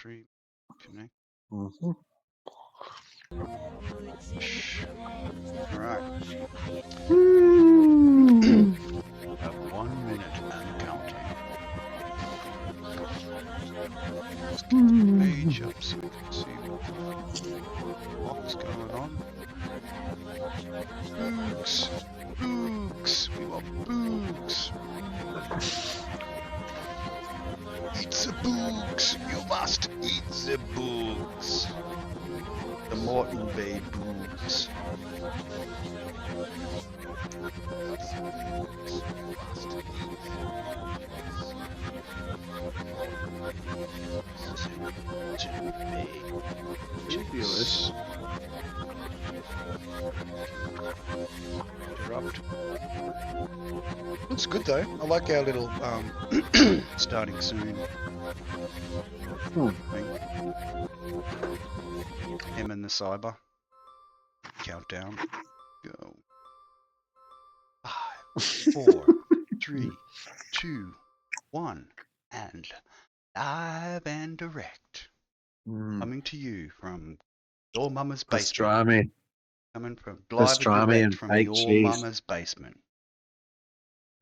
Stream connect. Mm-hmm. Right. Have 1 minute and counting. Let's get the page up so we can see what's going on. Books! Books! We want books! Eat the books! You must eat the books! The Morton Bay books. Ridiculous. Interrupt. Looks good though. I like our little starting soon thing. Him and the cyber. Countdown. Go. 5, 4, 3, 2, 1, and live and direct. Coming to you from your mama's basement. Pastrami. Coming from live and Pastrami direct and from fake your cheese. mama's basement.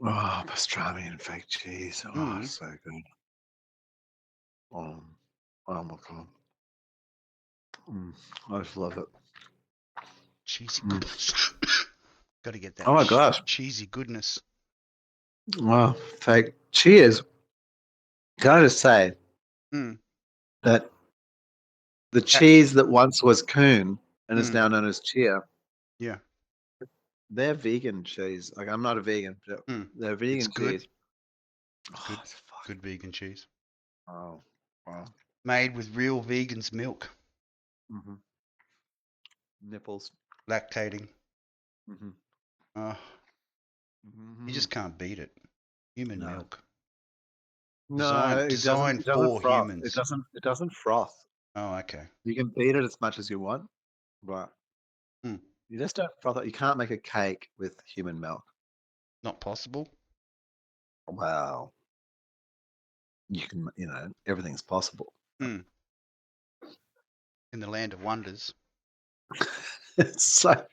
Oh, pastrami and fake cheese. Oh, so good. Oh my god. I just love it. Cheesy goodness. Got to get that Oh my gosh. cheesy goodness. Wow, fake. Cheers. Can I just say that the cheese that once was coon and is now known as chia, Yeah. they're vegan cheese. Like, I'm not a vegan, but they're vegan It's good. cheese. It's good. Good vegan cheese. Oh, wow. Made with real vegans' milk. Nipples. Lactating. Mm-hmm. You just can't beat it. Human milk. No, Designed it doesn't for froth. humans. It doesn't froth. Oh, okay. You can beat it as much as you want, but you just don't froth it. You can't make a cake with human milk. Not possible? Wow. You can, everything's possible. In the land of wonders. It's so.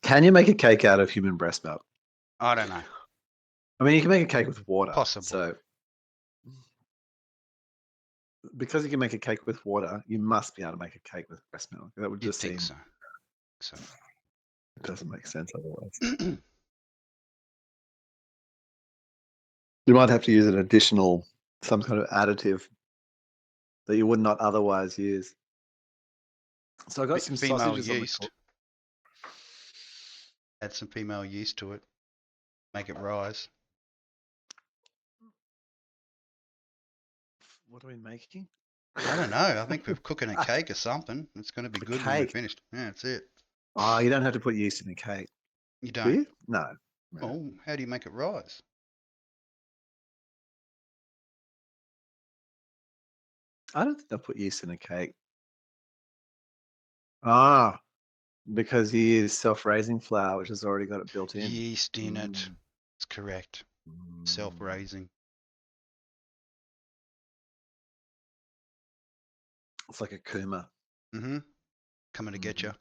Can you make a cake out of human breast milk? I don't know. I mean, you can make a cake with water. Possible. So, because you can make a cake with water, you must be able to make a cake with breast milk. That would just seem. So. It doesn't make sense otherwise. You might have to use an additional, some kind of additive that you would not otherwise use. So I got some female sausages yeast. on the Add some female yeast to it. Make it rise. What are we making? I don't know. I think we're cooking a cake or something. It's going to be good when we're finished. Yeah, that's it. Oh, you don't have to put yeast in a cake. You don't? Do you? No. Oh, how do you make it rise? I don't think they'll put yeast in a cake. Ah, because you use self-raising flour, which has already got it built in. Yeast in it. That's correct. Self-raising. It's like a kuma. Coming to get you.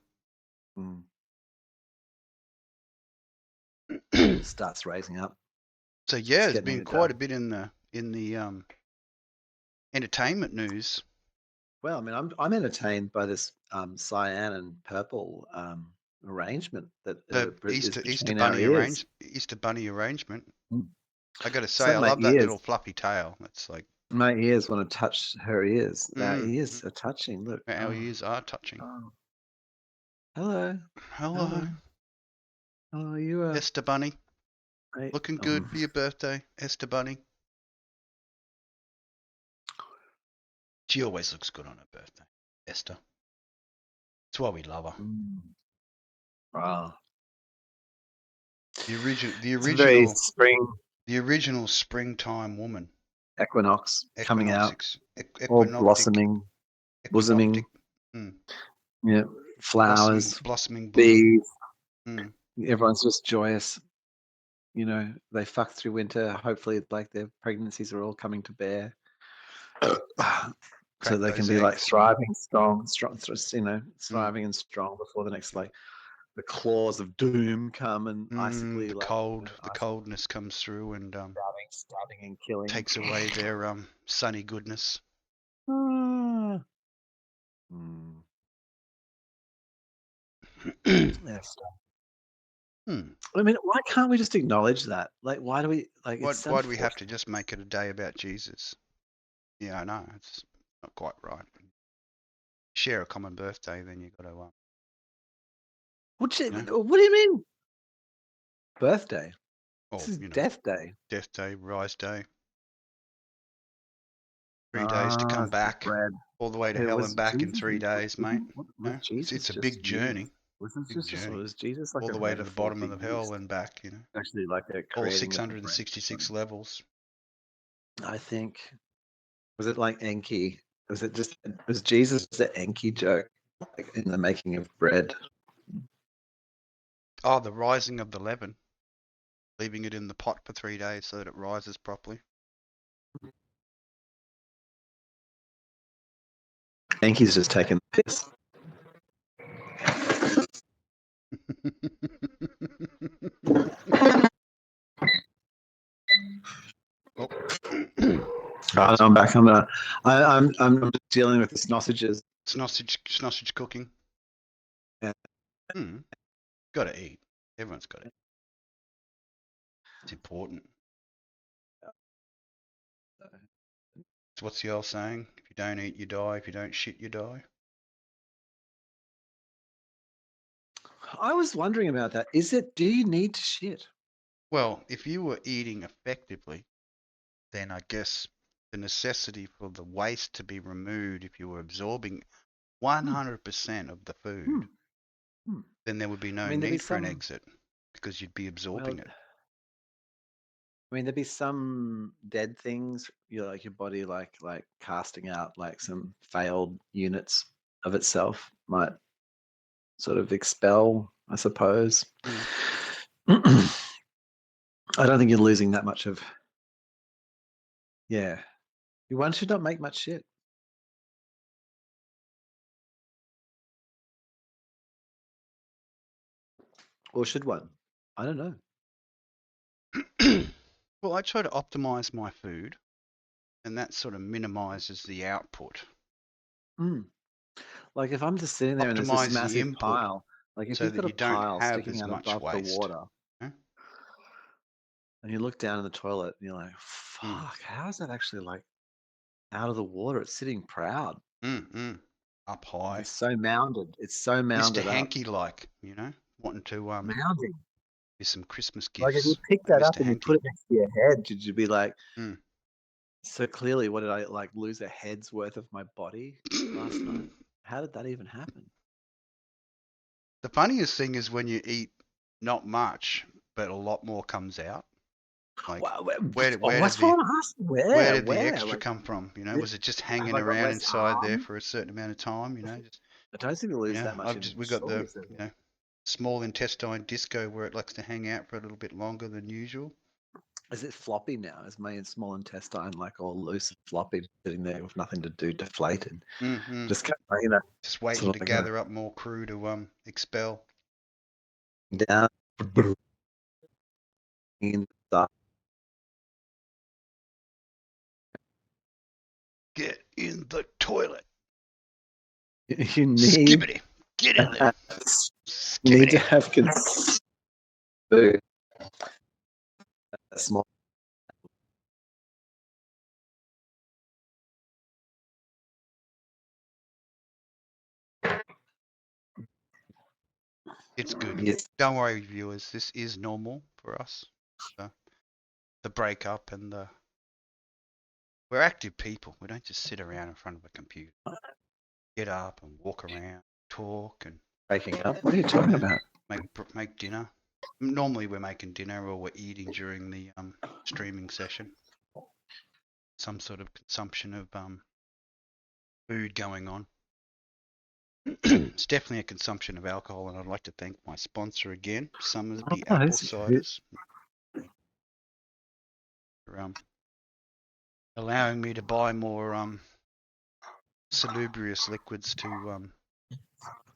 Starts raising up. So yeah, there's been quite a bit in the entertainment news. Well, I mean, I'm entertained by this cyan and purple arrangement that Easter bunny arrangement. I got to say, I love that little fluffy tail. It's like my ears want to touch her ears. Our ears are touching. Look, our ears are touching. Oh. Hello. Oh, you are Ester bunny. Looking good for your birthday, Ester bunny. She always looks good on her birthday, Ester. That's why we love her. Wow. The original springtime woman. Equinox coming out. All blossoming. Bosoming. Yeah. Flowers. Blossoming bees. Everyone's just joyous. you know, they fuck through winter. Hopefully, like their pregnancies are all coming to bear, so they can be like thriving, strong, you know, thriving and strong before the next like the claws of doom come and icically the like the coldness comes through and stabbing and killing, takes away their sunny goodness. Yes. I mean, why can't we just acknowledge that? Like, why do we like? Why do we have to just make it a day about Jesus? Yeah, I know it's not quite right. Share a common birthday, then you got to. What do you mean? Birthday? Oh, this is Death Day. Death Day, Rise Day. 3 days to come back, all the way to hell and back in 3 days, mate. It's a big journey. Was Jesus like all the way to the bottom of the hell and back? You know, actually like all 666 levels. I think. Was it like Enki? Was Jesus the Enki joke, like in the making of bread? Oh, the rising of the leaven, leaving it in the pot for 3 days so that it rises properly. Enki's just taking the piss. I'm back. I'm dealing with the sausages. Sausage cooking. Yeah. Got to eat. Everyone's got to eat. It's important. So what's the old saying? If you don't eat, you die. If you don't shit, you die. I was wondering about that. Do you need to shit? Well, if you were eating effectively, then I guess the necessity for the waste to be removed, if you were absorbing 100% of the food, then there would be no need for an exit because you'd be absorbing it. I mean, there'd be some dead things, like your body, like casting out like some failed units of itself might sort of expel, I suppose. I don't think you're losing that much of. Yeah, one should not make much shit. Or should one? I don't know. Well, I try to optimize my food, and that sort of minimizes the output. Like if I'm just sitting there and there's this massive pile, like if so you've got a pile sticking out above waste. the water, and you look down in the toilet and you're like, fuck, how is that actually like out of the water? It's sitting proud. Up high. It's so mounded. Mr. Hanky-like, you know, wanting to mounding. Give some Christmas gifts. Like if you pick that up and you put it next to your head, did you be like, so clearly, what did I like lose a head's worth of my body last night? How did that even happen? The funniest thing is when you eat not much, but a lot more comes out. Like, where did the extra come from? You know, was it just hanging around inside there for a certain amount of time? You know, I don't think we lose that much. We got the small intestine disco where it likes to hang out for a little bit longer than usual. Is it floppy now? Is my small intestine like all loose and floppy, sitting there with nothing to do, deflated? Just just waiting to gather up more crew to expel. Down in the Get in the toilet. You need Skibbity. Get in there. You need to have food. Small. It's good. Yes. Don't worry, viewers. This is normal for us. The breakup and we're active people. We don't just sit around in front of a computer. Get up and walk around, talk and breaking up. What are you talking about? Make dinner. Normally we're making dinner or we're eating during the streaming session. Some sort of consumption of food going on. It's definitely a consumption of alcohol, and I'd like to thank my sponsor again, Summersby Apple Ciders. allowing me to buy more salubrious liquids to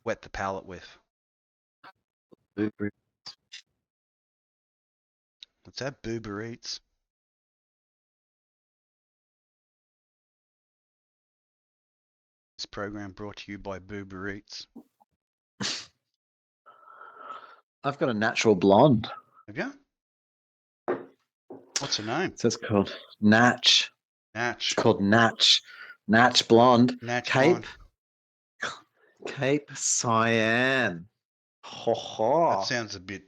wet the palate with. What's that? Boober Eats. This program brought to you by Boober Eats. I've got a natural blonde. Have you? What's her name? So it's called Natch. Natch. It's called Natch. Natch Blonde. Natch Cape. Blonde. Cape Cyan. Ho ho. That sounds a bit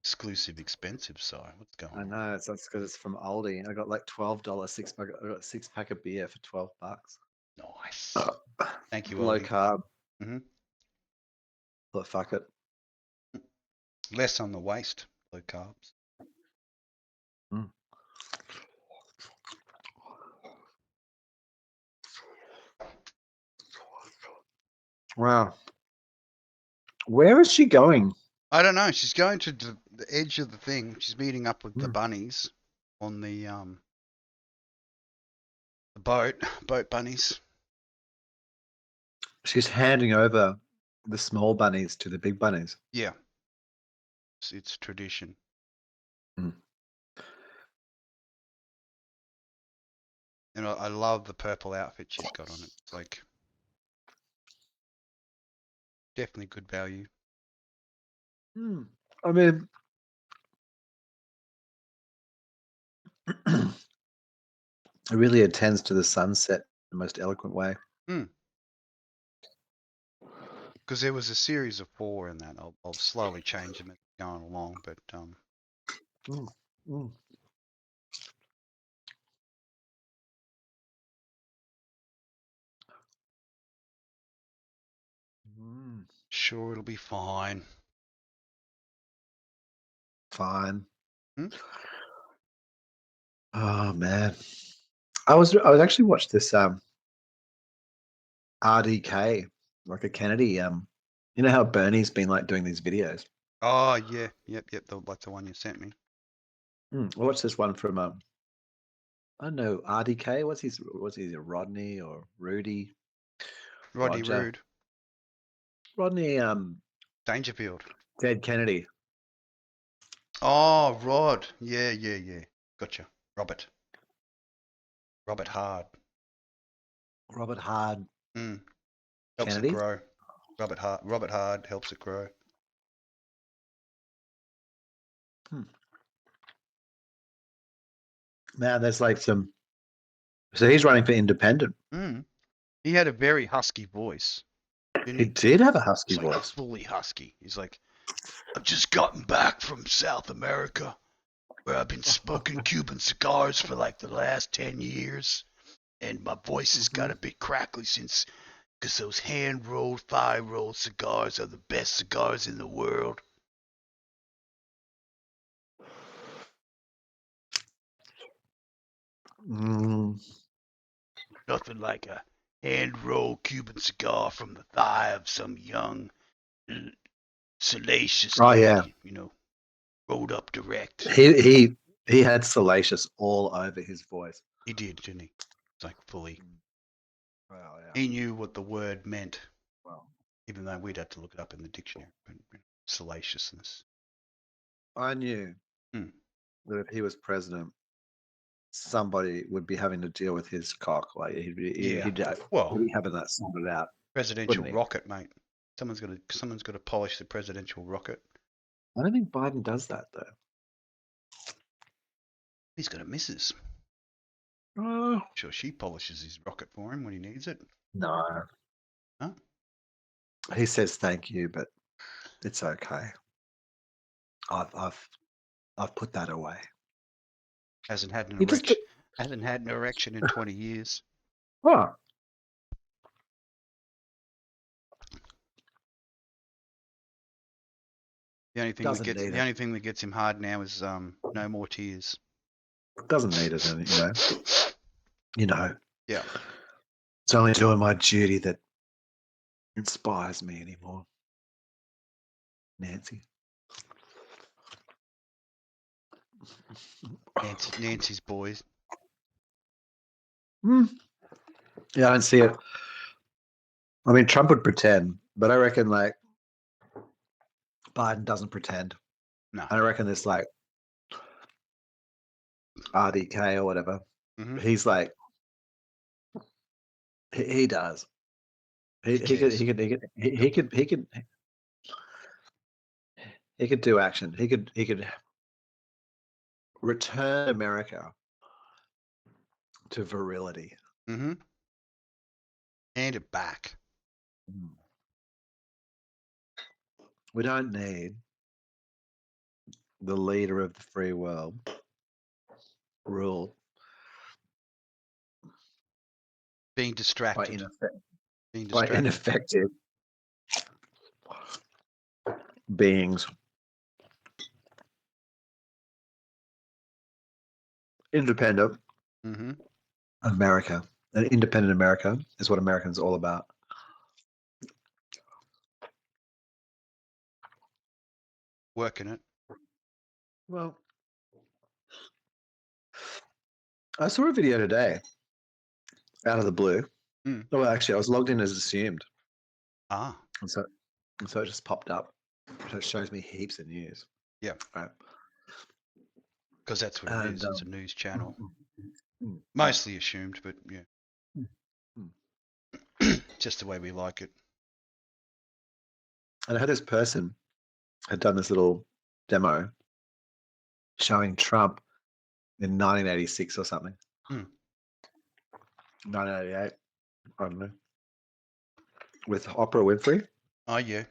exclusive, expensive. Si, what's going on? I know. That's because it's from Aldi. I got like $12 six pack. I got a 6-pack of beer for $12. Nice. Thank you, Low Aldi. carb. Mm-hmm. But fuck it. Less on the waist. Low carbs. Mm. Wow. Where is she going? I don't know. She's going to the edge of the thing. She's meeting up with the bunnies on the boat bunnies. She's handing over the small bunnies to the big bunnies. Yeah. It's tradition. Mm. And I love the purple outfit she's got on it. It's like definitely good value. I mean, it really attends to the sunset in the most eloquent way. Because there was a series of 4 in that. I'll slowly change them as going along, but sure, it'll be fine. Fine. Oh man, I was actually watched this RDK, like a Kennedy. You know how Bernie's been like doing these videos. Oh yeah, yep. Like the one you sent me. I watched this one from I don't know, RDK. What's his Rodney or Rudy? Rodney Rude. Rodney Dangerfield. Dead Kennedy. Oh, Rod. Yeah. Gotcha. Robert Hard. Robert Hard. Helps Kennedy? it grow. Robert Hard helps it grow. Man, there's like some. So he's running for independent. He had a very husky voice. He did have a husky voice. Like fully husky. He's like, I've just gotten back from South America, where I've been smoking Cuban cigars for like the last 10 years, and my voice has got a bit crackly since, because those hand-rolled, fire-rolled cigars are the best cigars in the world. Nothing like a hand-rolled Cuban cigar from the thigh of some young, salacious lady, rolled up direct. He had salacious all over his voice. He did, didn't he? It's like fully. Wow, yeah. He knew what the word meant, wow. Even though we'd have to look it up in the dictionary. Salaciousness. I knew that if he was president, somebody would be having to deal with his cock. Like he'd be having that sorted out. Presidential rocket, mate. Someone's got to polish the presidential rocket. I don't think Biden does that though. He's got a missus. Sure, she polishes his rocket for him when he needs it. No. Huh? He says thank you, but it's okay. I've put that away. Hasn't had an erection. Hasn't had an erection in 20 years. Oh. The only thing that gets him hard now is no more tears. Doesn't need it, you know. Yeah. It's only doing my duty that inspires me anymore. Nancy. Nancy's boys. Yeah, I don't see it. I mean, Trump would pretend, but I reckon like Biden doesn't pretend. No. I reckon this like RDK or whatever. Mm-hmm. He's like he does. He could do action. He could return America to virility. Mm-hmm. Hand it back. We don't need the leader of the free world ruled Being distracted. by ineffective beings. Independent America. An independent America is what Americans all about. Working it. Well, I saw a video today out of the blue. Well, actually, I was logged in as assumed. Ah. And so it just popped up. So it shows me heaps of news. Yeah. Right. Because that's what it is. It's a news channel. Mostly assumed, but yeah. Just the way we like it. And I had this person had done this little demo showing Trump in 1986 or something. 1988, I don't know. With Oprah Winfrey. Oh, yeah.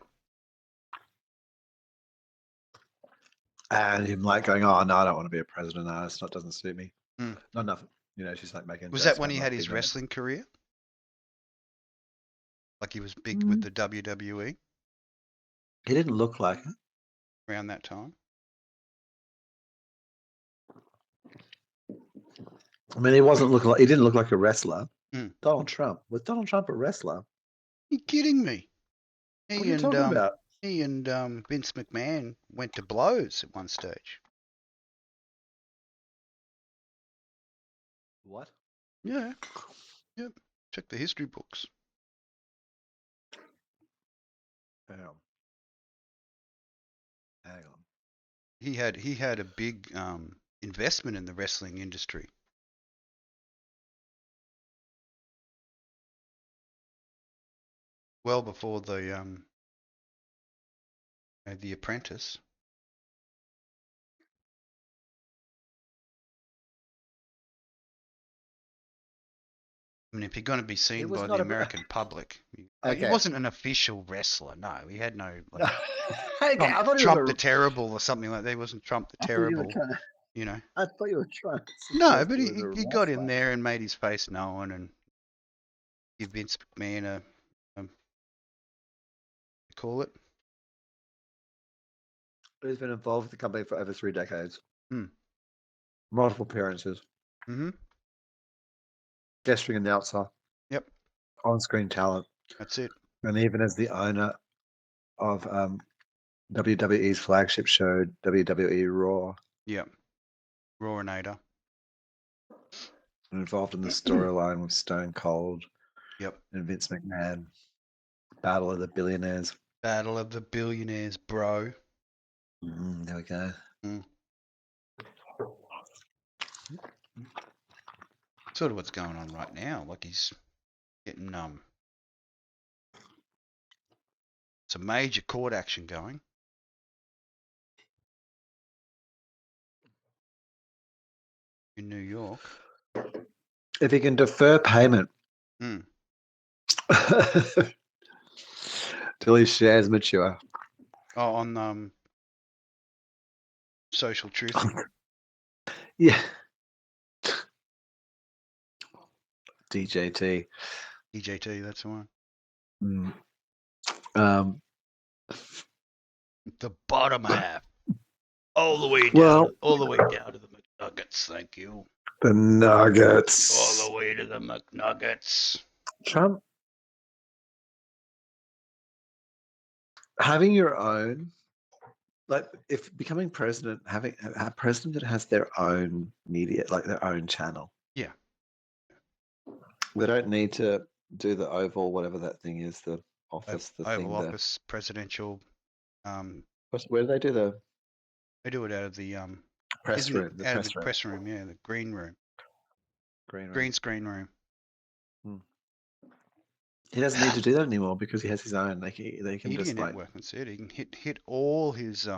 And him like going, oh, no, I don't want to be a president. No, it's not, doesn't suit me. Not enough. You know, she's like making. Was that when he had his wrestling career? Like he was big with the WWE? He didn't look like it. Around that time? I mean, he didn't look like a wrestler. Donald Trump. Was Donald Trump a wrestler? Are you kidding me? What are you talking about? He and Vince McMahon went to blows at one stage. What? Yeah. Yep. Check the history books. Hang on. He had a big investment in the wrestling industry. Well before the Apprentice. I mean, if you're going to be seen by the American public, he wasn't an official wrestler. No, he had no like, Trump the Terrible or something like that. He wasn't Trump the Terrible. You know. I thought you were trying. No, but he got in there and made his face known and give Vince McMahon call it. He's been involved with the company for over 3 decades. Multiple appearances. Guest ring announcer. Yep. On-screen talent. That's it. And even as the owner of WWE's flagship show, WWE Raw. Yep. Rawinator. Involved in the storyline with Stone Cold. Yep. And Vince McMahon. Battle of the Billionaires. Battle of the Billionaires, bro. There we go. Sort of what's going on right now. Like he's getting some major court action going. In New York. If he can defer payment till his shares mature. Oh, on Social Truth. Yeah. DJT, that's the one. The bottom half, all the way down, all the way down to the McNuggets. Thank you. The Nuggets. All the way to the McNuggets. Trump having your own like if becoming president, having a president that has their own media, like their own channel. Yeah. They don't need to do the Oval, whatever that thing is, the office, the Oval thing. Office, presidential. Where do they do the They do it out of the press isn't it room? The out of the press room, press room? Yeah, the green room, green room. green screen room. He doesn't need to do that anymore because he has his own. They can Media just like network. That's it. He can hit all his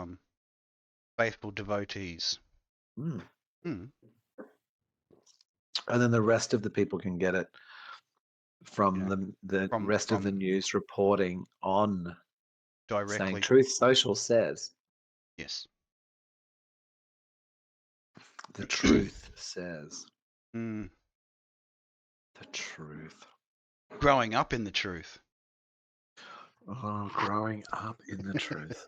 faithful devotees. and then the rest of the people can get it from the rest of the news reporting on directly. Saying Truth Social says. Yes. The truth says. The truth. Growing up in the truth. Oh, growing up in the truth.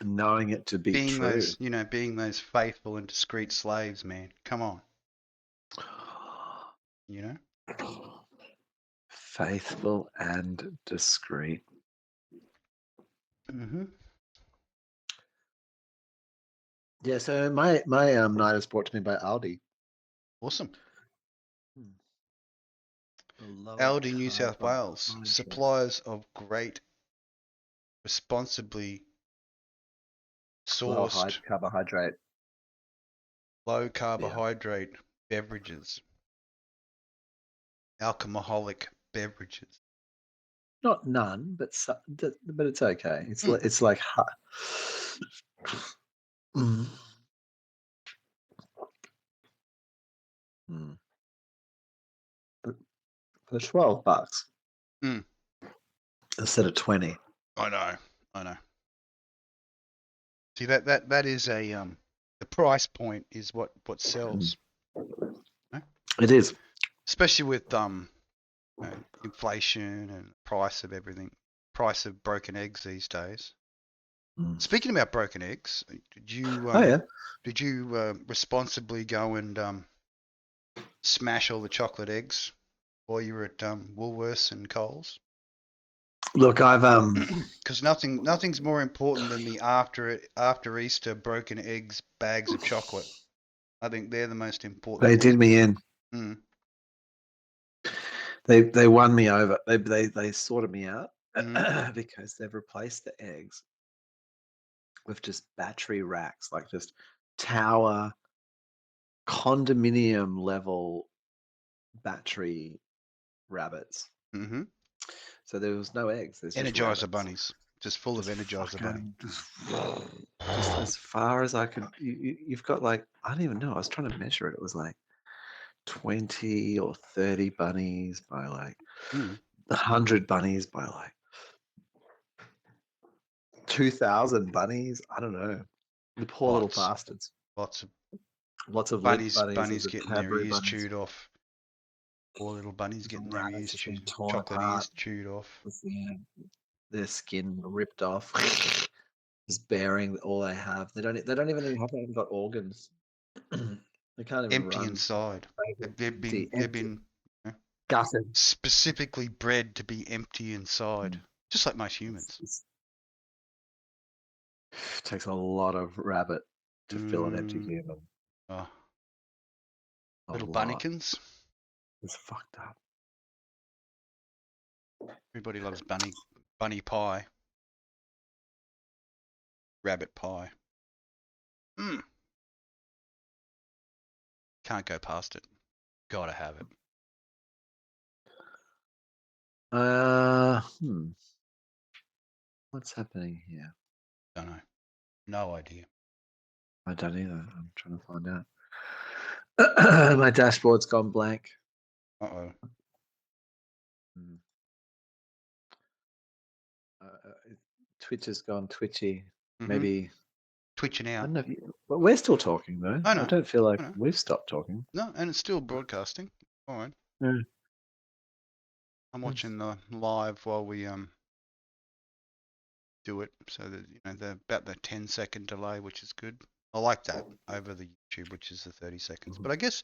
Knowing it to be being true. Those, being those faithful and discreet slaves, man. Come on. Faithful and discreet. Yeah, so my night is brought to me by Aldi. Awesome. Aldi, New South Wales, suppliers of great, responsibly sourced, low carbohydrate beverages, alcoholic beverages. Not none, but it's okay. It's like for $12 instead of 20. I know. See that is a the price point is what sells. It is, especially with inflation and price of everything, price of broken eggs these days. Speaking about broken eggs, did you responsibly go and smash all the chocolate eggs while you were at Woolworths and Coles? Look, I've because nothing's more important than the after Easter broken eggs bags of chocolate. I think they're the most important. They did me in. They won me over. They sorted me out because they've replaced the eggs with just battery racks, like just tower condominium level battery rabbits. So there was no eggs. There's Energizer bunnies, just full of Energizer bunny. Just as far as I could. You've got like, I don't even know. I was trying to measure it. It was like 20 or 30 bunnies by like 100 bunnies by like 2,000 bunnies. I don't know. The poor little bastards. Lots of bunnies getting their ears chewed off. Poor little bunnies getting their ears chewed, chocolate ears chewed off. Their skin ripped off. Just bearing all they have. They don't even haven't got organs. They can't even empty run. Inside. They've been gutted. Specifically bred to be empty inside, just like most humans. It takes a lot of rabbit to fill an empty human. Little bunnykins. It's fucked up. Everybody loves bunny pie. Rabbit pie. Can't go past it. Gotta have it. What's happening here? Don't know. No idea. I don't either. I'm trying to find out. My dashboard's gone blank. Uh-oh. Twitch has gone twitchy. Maybe twitching out. I don't know but we're still talking though. I don't feel like we've stopped talking. No, and it's still broadcasting. All right. Yeah. I'm watching the live while we do it, so that they're about the 10-second delay, which is good. I like that over the YouTube, which is the 30 seconds. But I guess,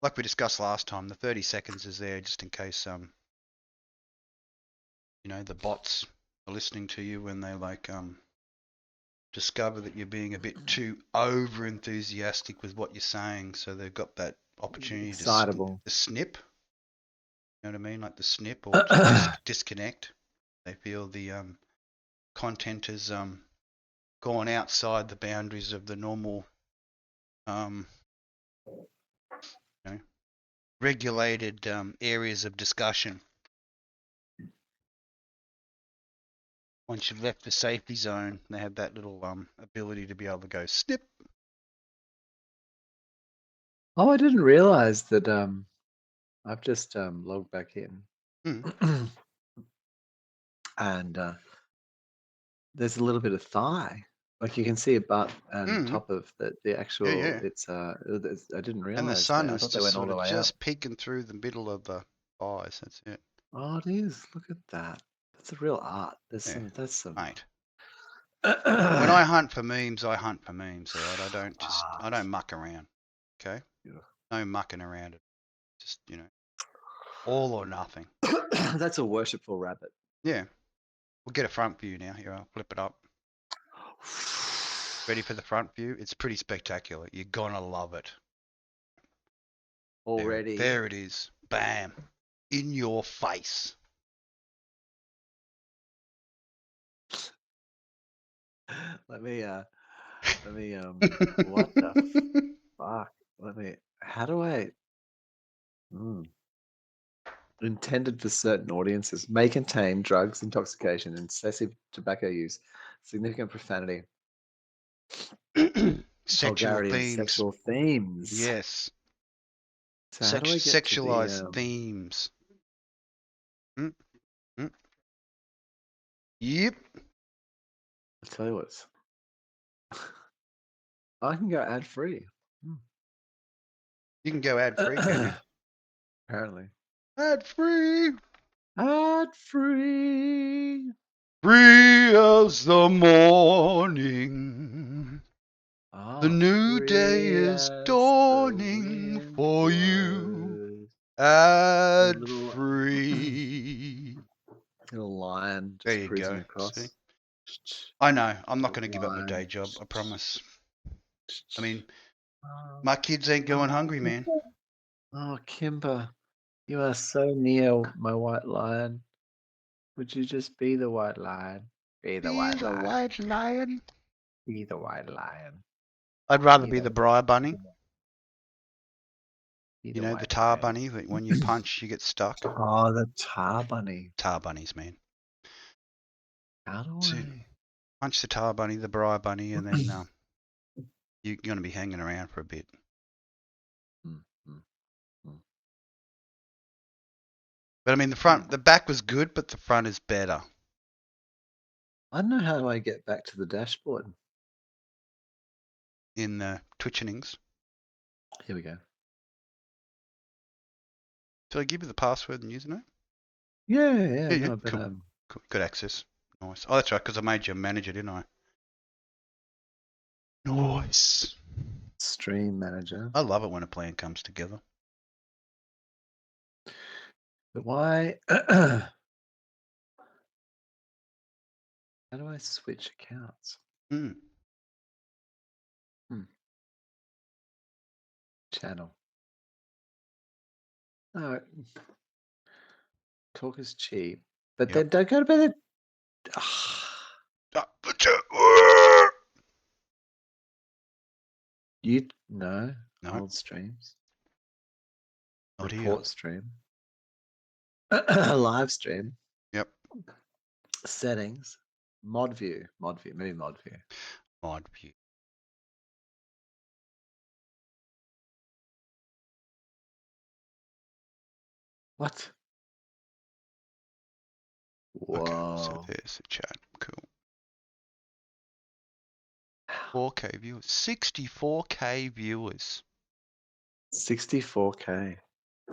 like we discussed last time, the 30 seconds is there just in case the bots are listening to you when they like discover that you're being a bit too over enthusiastic with what you're saying, so they've got that opportunity Excitable. to snip. You know what I mean? Like the snip or to disconnect. They feel the content has gone outside the boundaries of the normal you know, regulated areas of discussion. Once you've left the safety zone, they have that little ability to be able to go snip. Oh, I didn't realize that. I've just logged back in, and there's a little bit of thigh. Like you can see a butt and top of the actual. Yeah. It's I didn't And the realize sun that. I is thought they just went all sort the of way up. just peeking through the middle of the eyes. That's it. Oh, it is. Look at that. That's a real art. There's Yeah, some. That's some. mate. When I hunt for memes, I hunt for memes. All right, I don't muck around. Okay, no mucking around. It just all or nothing. That's a worshipful rabbit. Yeah, we'll get a front view now. Here, I'll flip it up. Ready for the front view? It's pretty spectacular. You're gonna love it. Already. There it is. Bam. In your face. Let me what the fuck? How do I intended for certain audiences may contain drugs, intoxication, excessive tobacco use, significant profanity, Sexual vulgarity, and themes. sexual themes. Yes. So how do I get Sexualized to the themes. Yep. I'll tell you what. I can go ad free. You can go ad free, can you? Apparently. Ad free. Ad free. Free as the morning. The new day is dawning for you. Ad free. Little lion There just you cruising go. across. See? I know. I'm not going to give up my day job. I promise. I mean, my kids ain't going hungry, man. Oh, Kimber, you are so near my white lion. Would you just be the white lion? Be the white lion. White lion. Be the white lion. I'd rather be the briar bunny. Be You know, the white tar lion. bunny that when you punch, you get stuck. Oh, the tar bunny. Tar bunnies, man. How do So, I? punch the tar bunny, the briar bunny, and then you're going to be hanging around for a bit. But I mean, the back was good, but the front is better. I don't know how do I get back to the dashboard. In the Twitchenings. Here we go. Did I give you the password and username? Yeah. No, but, cool. Good access. Nice. Oh, that's right, because I made you a manager, didn't I? Nice. Stream manager. I love it when a plan comes together. But why? How do I switch accounts? Channel. No. Talk is cheap. But then don't go to bed. No. Old streams. Not Report here. stream. Live stream. Yep. Settings. Mod view. Maybe mod view. Mod view. What? Whoa. Okay, so there's the chat. Cool. 4K viewers. 64K viewers. 64K.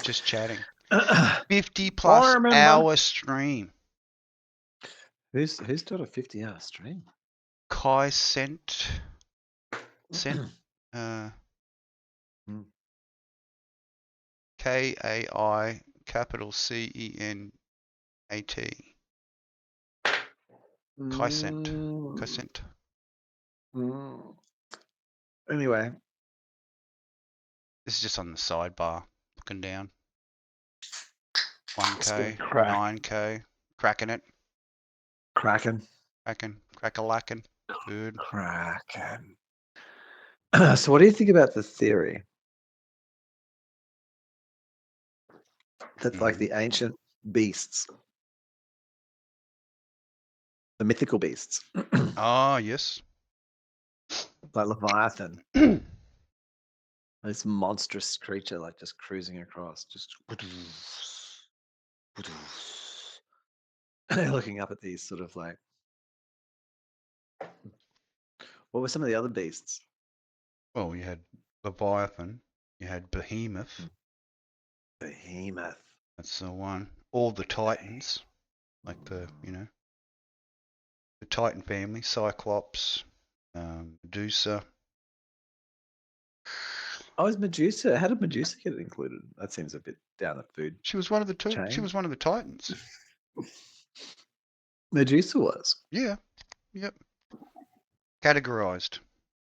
Just chatting. 50 plus hour stream. Who's done a 50-hour stream? Kai sent KAI capital CENAT. Crescent. Mm, Crescent. Anyway. This is just on the sidebar, looking down. 1K, Crack. 9K, cracking it. Cracking. Crack-a-lacking. Good. Cracking. So what do you think about the theory that like the ancient beasts, the mythical beasts, Oh, yes. like Leviathan, this monstrous creature like just cruising across, just and they're looking up at these sort of like, what were some of the other beasts? Well, you had Leviathan, you had Behemoth. Behemoth. That's the one. All the Titans, like the Titan family, Cyclops, Medusa. Oh, is Medusa? How did Medusa get included? That seems a bit down the food. She was one of the two. chain. She was one of the Titans. Medusa was. Yeah. Yep. Categorized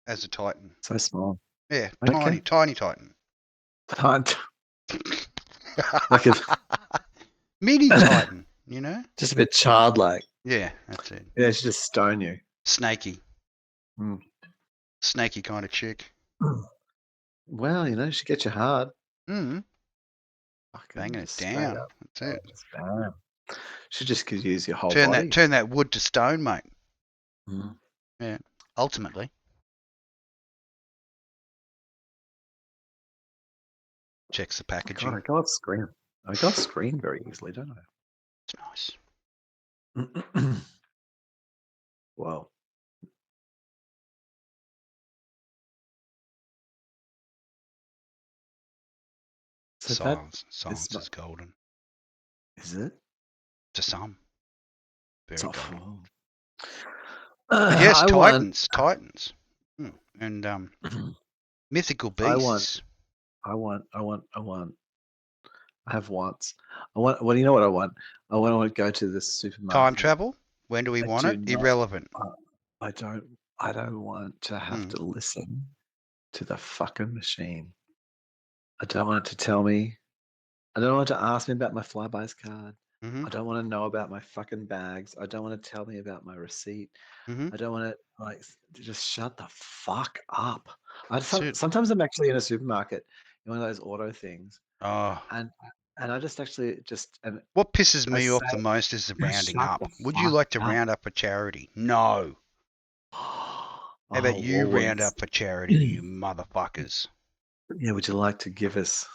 as a Titan. So small. Yeah. Okay. Tiny Titan. Like a mini Titan, just a bit childlike. Yeah, that's it. Yeah, she just stone you. Snaky. Snaky kind of chick. Well, she gets you hard. Banging it down. That's it. Bam. She just could use your whole turn body. Turn that wood to stone, mate. Yeah. Ultimately. Checks the packaging. God, I got screen. I got screen very easily, don't I? It's nice. Wow. So Silence is golden. Is it? To some. Very golden. Yes, Titans. And mythical beasts. I have wants. Well, you know what I want? I want to go to the supermarket. Time travel? When do we want it? Irrelevant. I don't want to have to listen to the fucking machine. I don't want it to tell me. I don't want it to ask me about my Flybuys card. I don't want to know about my fucking bags. I don't want to tell me about my receipt. I don't want to just shut the fuck up. Sometimes I'm actually in a supermarket, in one of those auto things. Oh. And I just actually and what pisses me off the most is the rounding up. Would you like to round up for charity? No. How about you round up for charity, you motherfuckers? Yeah, would you like to give us?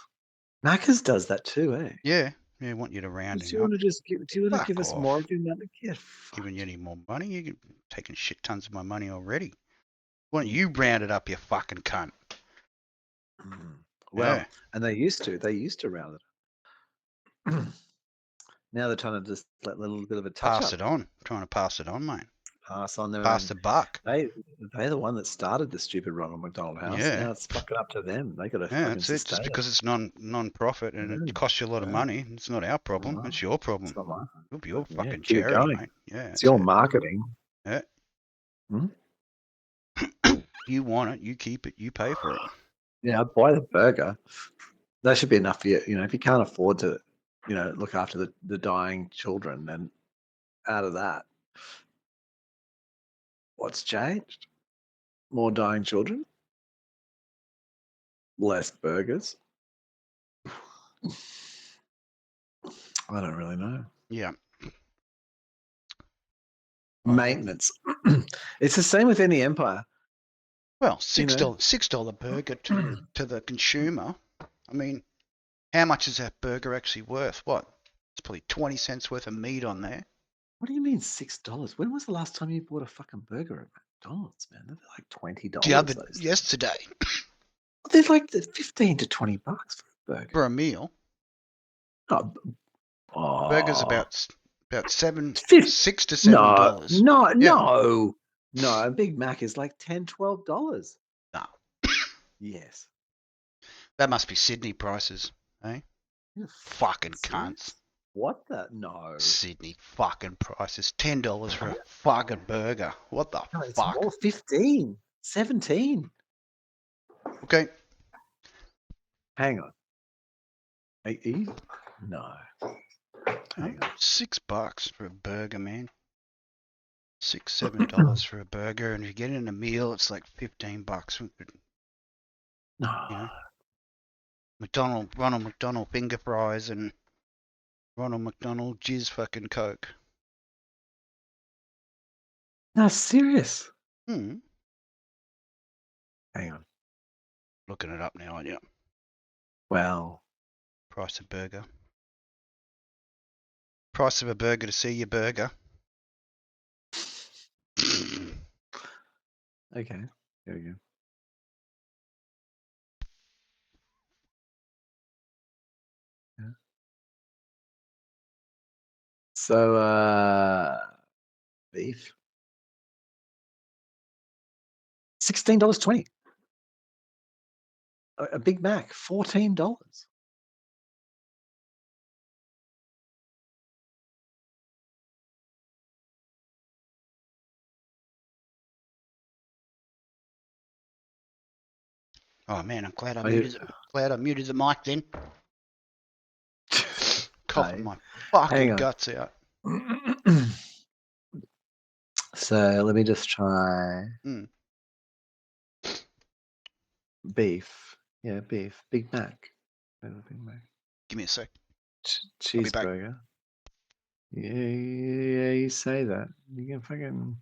Macca's does that too, eh? Yeah, I want you to round up. Do you want to give us more of your money? Giving you any more money? You're taking shit tons of my money already. Why don't you round it up, you fucking cunt? Well, and they used to round it up. Now they're trying to just let a little bit of a touch pass it on. Trying to pass it on, mate. Pass on their pass the buck. They're the one that started the stupid Ronald McDonald House. Yeah. Now it's fucking up to them. They got to fucking sustain just because it's non-profit and it costs you a lot of money. It's not our problem. It's your problem. It's not mine. It'll be your fucking charity, mate. Yeah. It's your marketing. Yeah. You want it, you keep it, you pay for it. Yeah, I buy the burger. That should be enough for you. If you can't afford to, look after the dying children, then out of that, what's changed? More dying children? Less burgers? I don't really know. Yeah. Maintenance. It's the same with any empire. Well, $6 burger to the consumer. I mean, how much is that burger actually worth? What? It's probably 20 cents worth of meat on there. What do you mean $6? When was the last time you bought a fucking burger at McDonald's, man? They're like $20. Yesterday. They're like $15 to $20 for a burger. For a meal. Burgers about $6 to $7. No. A Big Mac is like $10, $12. No. Yes. That must be Sydney prices, eh? You're fucking cunts. What the? No. Sydney fucking prices. $10 for a fucking burger. What the No, it's fuck? more. 15. 17. Okay. Hang on. No. Hang on. $6 for a burger, man. $6-7 for a burger, and if you get in a meal, it's like $15. No. You know, Ronald McDonald finger fries and Ronald McDonald jizz fucking Coke. No, serious. Hmm. Hang on. Looking it up now, yeah. Well. Price of burger. Price of a burger to see your burger. Okay. Here we go. Yeah. So, beef. $16.20. A Big Mac, $14. Oh man, I'm glad I Are you- muted the mic then. Coughing Hey, my hang fucking on. guts out. So let me just try beef. Yeah, beef. Big Mac. Big Mac. Give me a sec. Cheeseburger. I'll be back. Yeah, you say that. You can fucking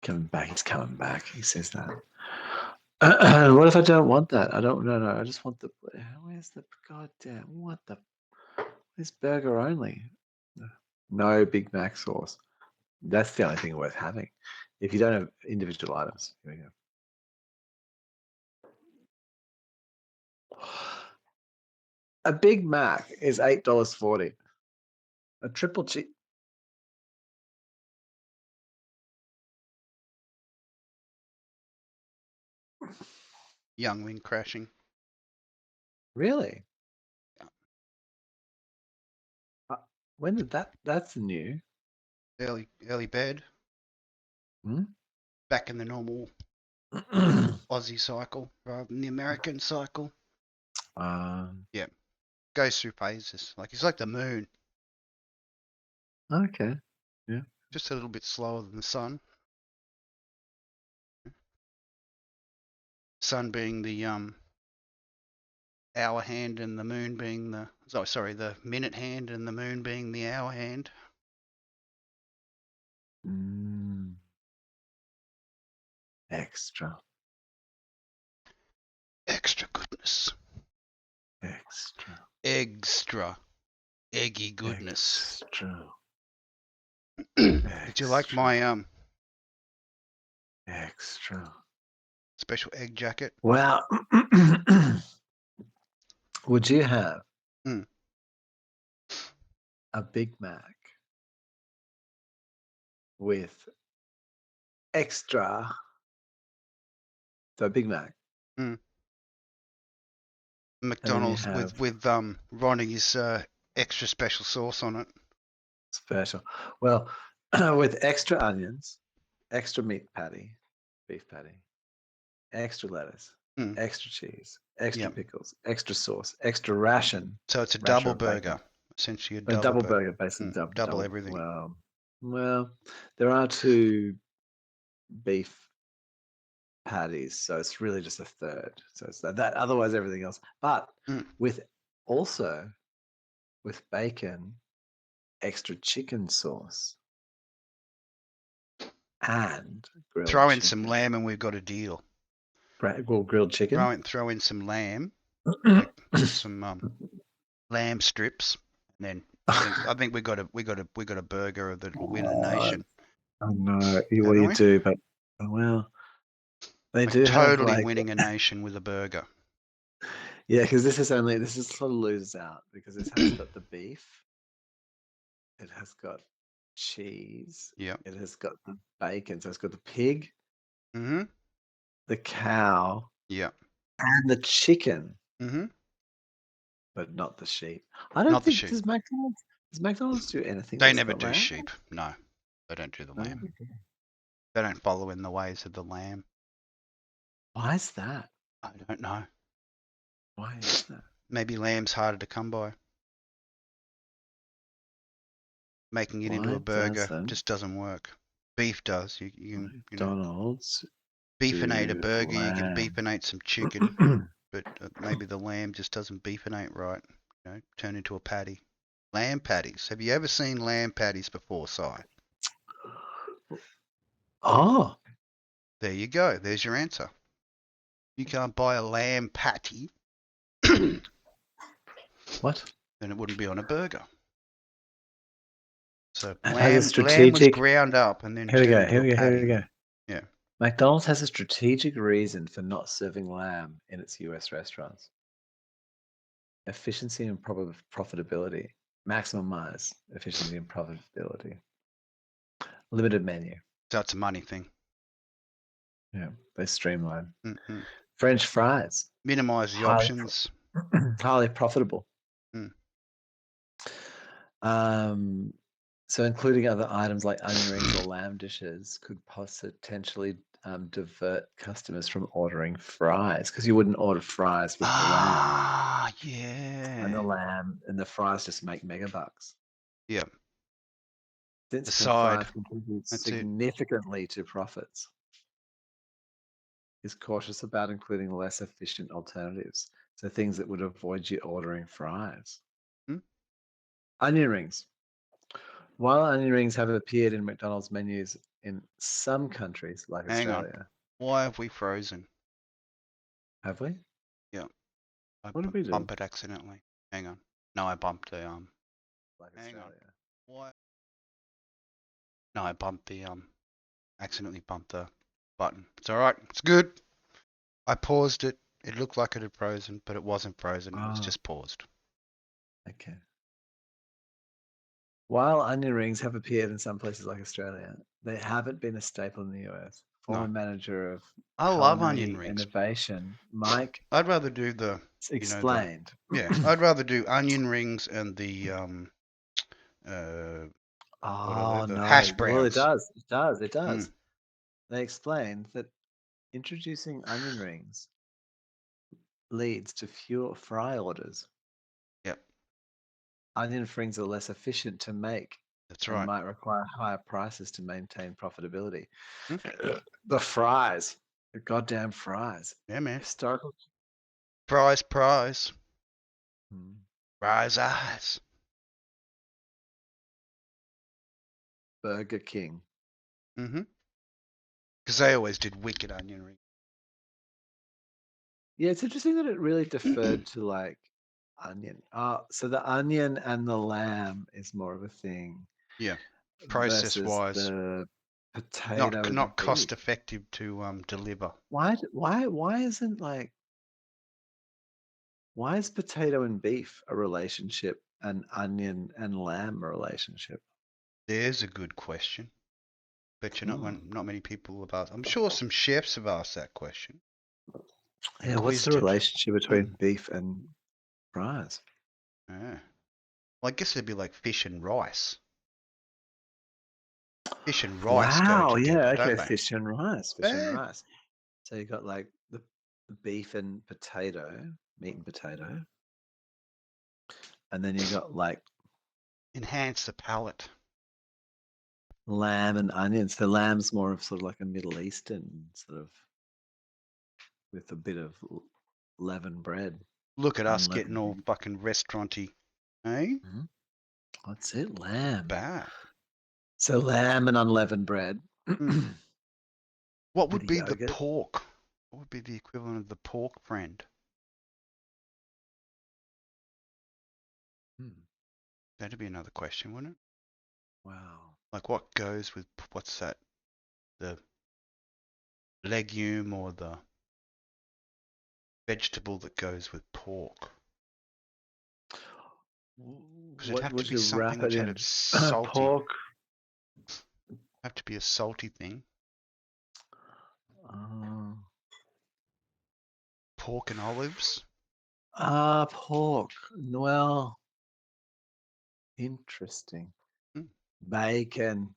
coming back. He's coming back. He says that. What if I don't want that? I don't. No. I just want the. Where's the goddamn? What the? This burger only. No Big Mac sauce. That's the only thing worth having. If you don't have individual items, here we go. A Big Mac is $8.40. A triple cheese. Young wind crashing. Really? Yeah. When did that? That's new. Early bed. Back in the normal Aussie cycle rather than the American cycle. Yeah. Goes through phases. Like it's like the moon. Okay. Yeah. Just a little bit slower than the sun. Sun being the hour hand and the moon being the the minute hand and the moon being the hour hand. Extra. Extra goodness. Extra. Eggstra. Eggy goodness. Extra. Did you like my extra special egg jacket? Well, would you have a Big Mac with extra? So Big Mac. McDonald's with running his extra special sauce on it. Special. Well, with extra onions, extra meat patty, beef patty, extra lettuce, extra cheese, extra pickles, extra sauce, extra ration. So it's a double burger, essentially a double burger, basically double everything. Well, there are 2 beef patties, so it's really just a third. So it's that. Otherwise, everything else. But with bacon, extra chicken sauce, and grilled throw in chicken. some lamb, and we've got a deal. Well, grilled chicken. Throw in some lamb, like some lamb strips, and then I think we got a burger that'll win a nation. I know what you do, but well, they do totally have winning a nation with a burger. Yeah, because this is sort of loses out because this has got the beef, it has got cheese, it has got the bacon, so it's got the pig, the cow, and the chicken. but not the sheep. I don't Not the think sheep. does McDonald's do anything They that's never got do lamb? sheep. No, they don't do the Oh, lamb. okay. They don't follow in the ways of the lamb. Why is that? I don't know. Why is that? Maybe lamb's harder to come by. Making it into Why a burger doesn't just doesn't work. Beef does. You can, McDonald's beefinate a do burger. You can lamb? beefinate some chicken, but maybe the lamb just doesn't beefinate right. Turn into a patty. Lamb patties. Have you ever seen lamb patties before, Si? Oh, There you go. There's your answer. You can't buy a lamb patty. Then what? it wouldn't be on a burger. So It has a lamb was strategic. ground up and then Here we turned go. into a Here patty. we go. Yeah. McDonald's has a strategic reason for not serving lamb in its US restaurants. Efficiency and profitability. Maximize efficiency and profitability. Limited menu. So it's a money thing. Yeah, they streamline. Mm-hmm. French fries. Minimize the options. Highly profitable. Mm. So including other items like onion rings or lamb dishes could potentially divert customers from ordering fries, because you wouldn't order fries with the lamb. Ah, yeah. And the lamb and the fries just make mega bucks. Yeah. Since The the side. fries contribute That's significantly to profits, is cautious about including less efficient alternatives. So things that would avoid you ordering fries. Onion rings. While onion rings have appeared in McDonald's menus in some countries like Hang Australia. on. Why have we frozen? Have we? Yeah. What did we do? Bump it accidentally. Hang on. No, I bumped the Like hang Australia. on. Why? No, I bumped the accidentally bumped the button. It's alright. It's good. I paused it. It looked like it had frozen, but it wasn't frozen. It was just paused. Okay. While onion rings have appeared in some places like Australia, they haven't been a staple in the US. Former manager of I love onion rings. Innovation, Mike. I'd rather do the explained. I'd rather do onion rings and the hash browns. Well, it does. They explained that introducing onion rings leads to fewer fry orders. Yep. Onion rings are less efficient to make. That's right. And might require higher prices to maintain profitability. The fries. The goddamn fries. Yeah, man. Historical. Prize. Prize eyes. Burger King. Because they always did wicked onion rings. Yeah, it's interesting that it really deferred to like onion. So the onion and the lamb is more of a thing. Yeah. Process wise. The potato not cost effective to deliver. Why isn't like why is potato and beef a relationship and onion and lamb a relationship? There's a good question. Bet you not many people have asked. I'm sure some chefs have asked that question. Yeah, what's the relationship between beef and fries? Yeah. Well, I guess it'd be like fish and rice. Fish and rice go together, don't they? Fish and rice. Fish and rice. So you got like the beef and potato, meat and potato. And then you got like enhance the palate. Lamb and onions. The lamb's more of sort of like a Middle Eastern sort of with a bit of leavened bread. Look at us getting all fucking restauranty, eh? What's it? Lamb. Bad. So lamb and unleavened bread. What would be the pork? What would be the equivalent of the pork, friend? That'd be another question, wouldn't it? Wow. Like what goes with, what's that? The legume or the vegetable that goes with pork? Because it'd have to be something which had a salty. Pork. Have to be a salty thing. Pork and olives. Pork. Well, interesting. Mm. Bacon.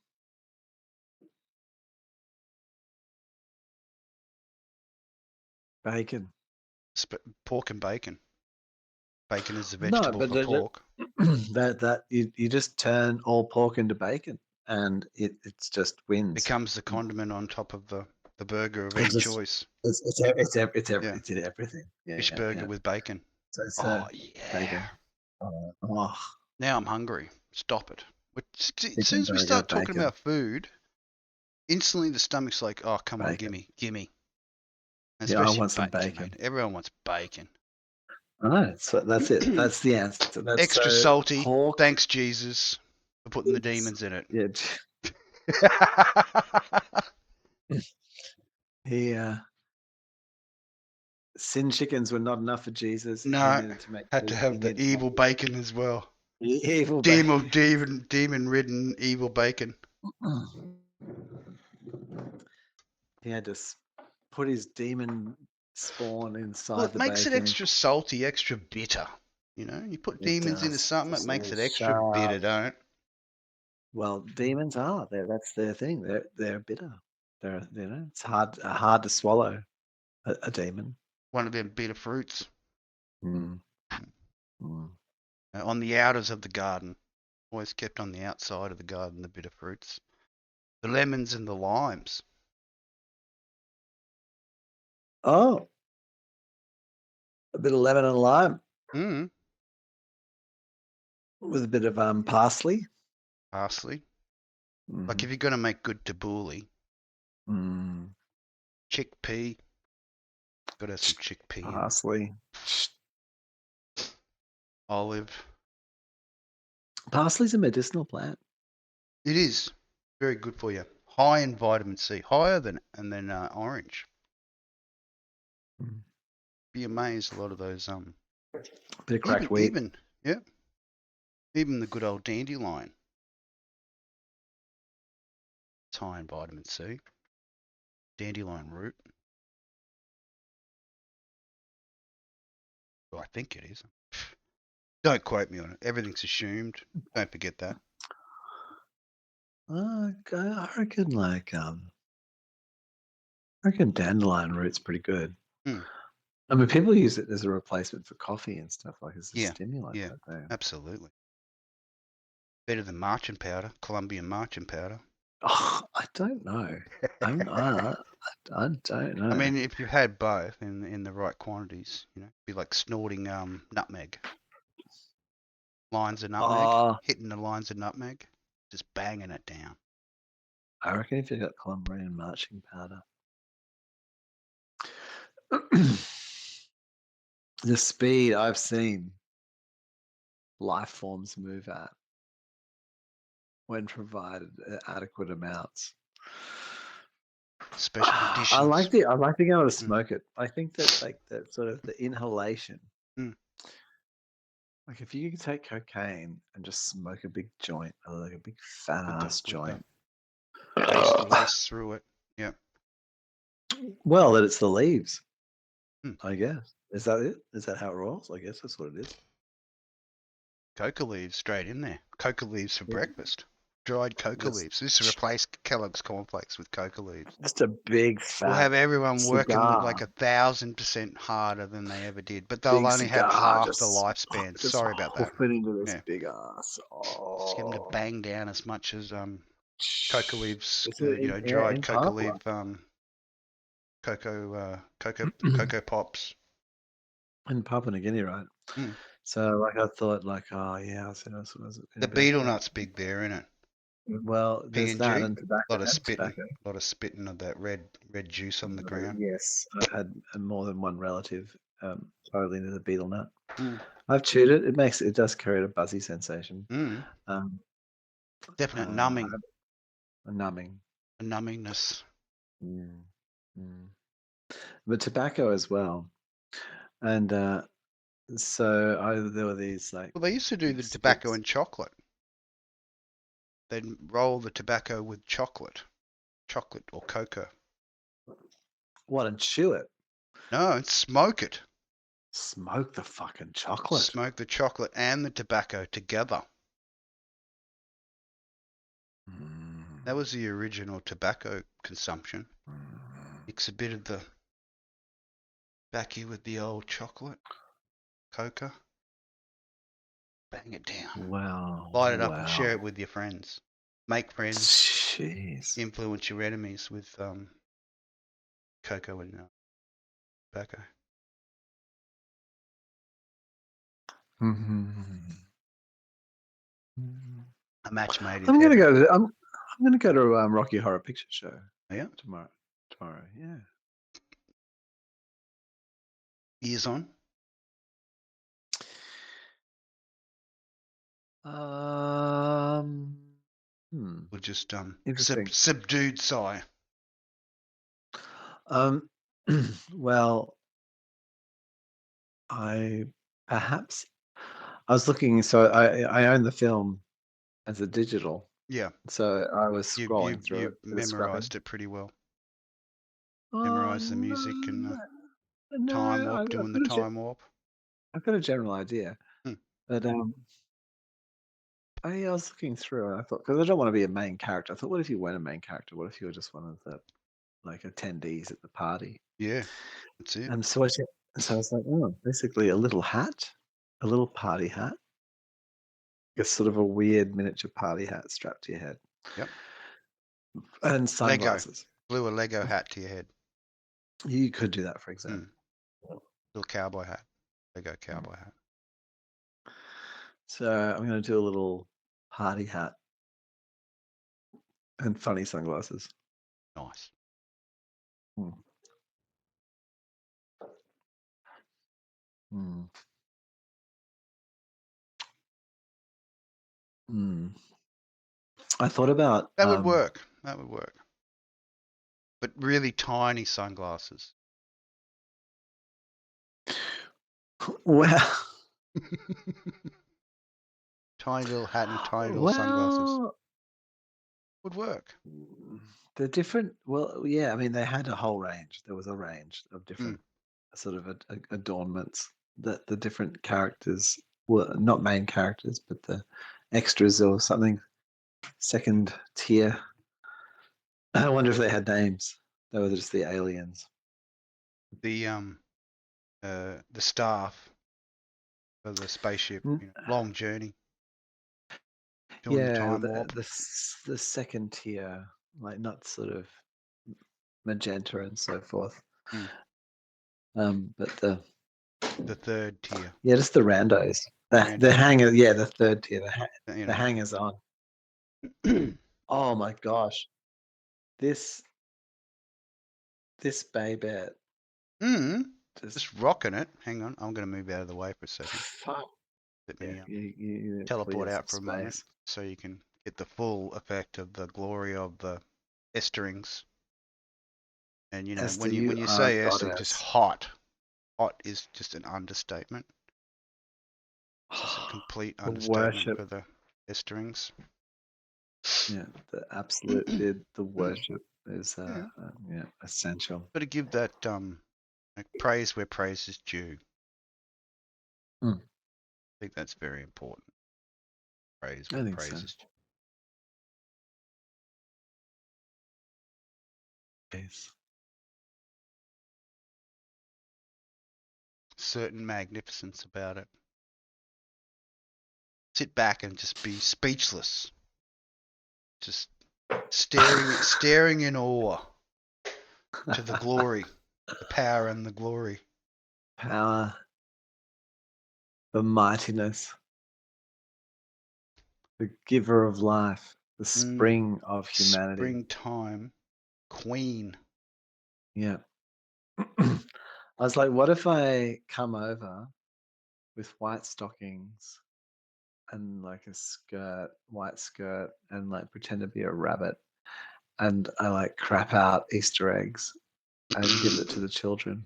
Bacon. Pork and bacon. Bacon is a No, vegetable but for pork. that you just turn all pork into bacon, and it's just wins. Becomes the condiment on top of the burger of It's any just, choice. it's Yeah. in everything. Yeah, Fish burger with bacon. So it's Oh yeah. bacon. Oh, Now I'm hungry. Stop it. As chicken soon as we burger, start talking bacon, about food, instantly the stomach's like, oh, come on, bacon. gimme. Yeah, I Especially want some bacon, bacon. mate. Everyone wants bacon. I know. So that's it. That's the answer. That's Extra so salty. pork. Thanks, Jesus, for putting the demons in it. Yeah. He sin chickens were not enough for Jesus. He No, needed to make. had to have the evil bacon as well. Evil bacon. Demon-ridden evil bacon. He had to put his demon spawn inside It the makes it bacon. extra salty, extra bitter. You know, you put demons into something, it makes it extra sharp. bitter, don't it? Well, demons are. That's their thing. They're bitter. It's hard to swallow a demon. One of them bitter fruits. Mm. On the outers of the garden. Always kept on the outside of the garden, the bitter fruits. The lemons and the limes. Oh, a bit of lemon and lime. Mm. With a bit of parsley. Parsley. Mm-hmm. Like if you're going to make good tabbouleh. Chickpea. Got to have some chickpea. Parsley. Olive. Parsley's a medicinal plant. It is. Very good for you. High in vitamin C. Higher than orange. Be amazed a lot of those bit of cracked wheat. Even the good old dandelion. It's high in vitamin C. Dandelion root. Well, I think it is. Don't quote me on it. Everything's assumed. Don't forget that. I reckon dandelion root's pretty good. I mean, people use it as a replacement for coffee and stuff, like as a stimulant. Yeah, absolutely. Better than marching powder, Colombian marching powder. Oh, I don't know. I don't know. I mean, if you had both in the right quantities, you know, it'd be like snorting nutmeg. Lines of nutmeg, hitting the lines of nutmeg, just banging it down. I reckon if you got Colombian marching powder, the speed I've seen life forms move at when provided adequate amounts. Special conditions. I like being able to smoke it. I think that like that sort of the inhalation. Like if you could take cocaine and just smoke a big joint, like a big fat ass joint. Lace through it. Yeah. Well, that it's the leaves. I guess. Is that it? Is that how it rolls? I guess that's what it is. Coca leaves straight in there. Coca leaves for breakfast. Dried coca leaves. This replace Kellogg's cornflakes with coca leaves. Just a big fat. We'll have everyone working like 1,000% harder than they ever did, but they'll only have half the lifespan. Sorry about that. Put into this big ass. Just get them to bang down as much as coca leaves. Dried coca leaf cocoa pops. In Papua New Guinea, right? So like I thought, like the betel nut's big there, isn't it? Well, there's that and tobacco. A lot of spitting of that red juice on the ground. Yes, I've had more than one relative totally into the betel nut. I've chewed it. It does create a buzzy sensation. Definite numbing. A numbing. A numbingness. But tobacco as well, and so there were these like. Well, they used to do the tobacco and chocolate. They'd roll the tobacco with chocolate or cocoa. What, and chew it? No, and smoke it. Smoke the fucking chocolate. Smoke the chocolate and the tobacco together. That was the original tobacco consumption. Mix a bit of the tobacco with the old chocolate, coca. Bang it down. Wow. Light it up and share it with your friends. Make friends. Jeez. Influence your enemies with cocoa and tobacco. A match made in I'm gonna heaven. go to I'm gonna go to Rocky Horror Picture Show. Yeah. Tomorrow, yeah. Ears on. Or just subdued sigh. Well, I was looking. So I own the film as a digital. Yeah. So I was scrolling through you it. memorized it pretty well. Oh, Memorized the music and the time warp, doing the time warp. I've got a general idea, but I was looking through and I thought, because I don't want to be a main character. I thought, what if you weren't a main character? What if you were just one of the attendees at the party? Yeah, that's it. And so I was like, oh, basically a little hat, a little party hat. It's sort of a weird miniature party hat strapped to your head. Yep. And sunglasses. Glue a Lego hat to your head. You could do that, for example. Little cowboy hat. Lego cowboy hat. So I'm going to do a little party hat and funny sunglasses. Nice. I thought about that would work. That would work. But really tiny sunglasses. Well, tiny little hat and tiny little sunglasses would work. The different, yeah, I mean, they had a whole range. There was a range of different sort of adornments that the different characters were not main characters, but the extras or something, second tier. I wonder if they had names. They were just the aliens. The staff of the spaceship, long journey. Doing the time warp. The second tier, like not sort of magenta and so forth. But the third tier. Yeah, just the randos. The hanger, the third tier, the hangers on. Oh my gosh. This baby. Just rocking it. Hang on, I'm going to move out of the way for a second. Let me you teleport out for a moment so you can get the full effect of the glory of the Esterings. And Ester, when you say Ester, just hot is just an understatement. It's a complete understatement for the Esterings. Yeah, the absolute the worship is essential. Got to give that praise where praise is due. I think that's very important. Praise where praise is due. Yes. Certain magnificence about it. Sit back and just be speechless. Just staring in awe to the glory, the power and the glory. Power, the mightiness, the giver of life, the spring of humanity. Springtime, queen. Yeah. I was like, what if I come over with white stockings and like a white skirt, and like pretend to be a rabbit, and I like crap out Easter eggs and give it to the children?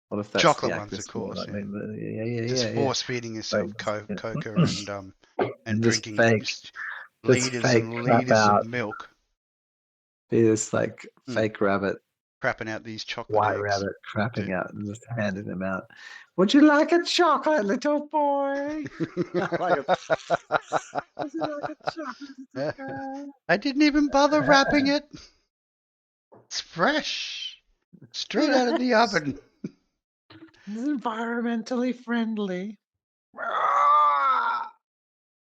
What if that's chocolate ones, of course? Just force feeding yourself coca and drinking liters and liters of milk. Be this like fake rabbit crapping out these chocolate White eggs. rabbit crapping out and just handing them out. Would you like a chocolate, little boy? Would you like a chocolate, little girl? I didn't even bother wrapping it. It's fresh. Straight out of the oven. It's environmentally friendly.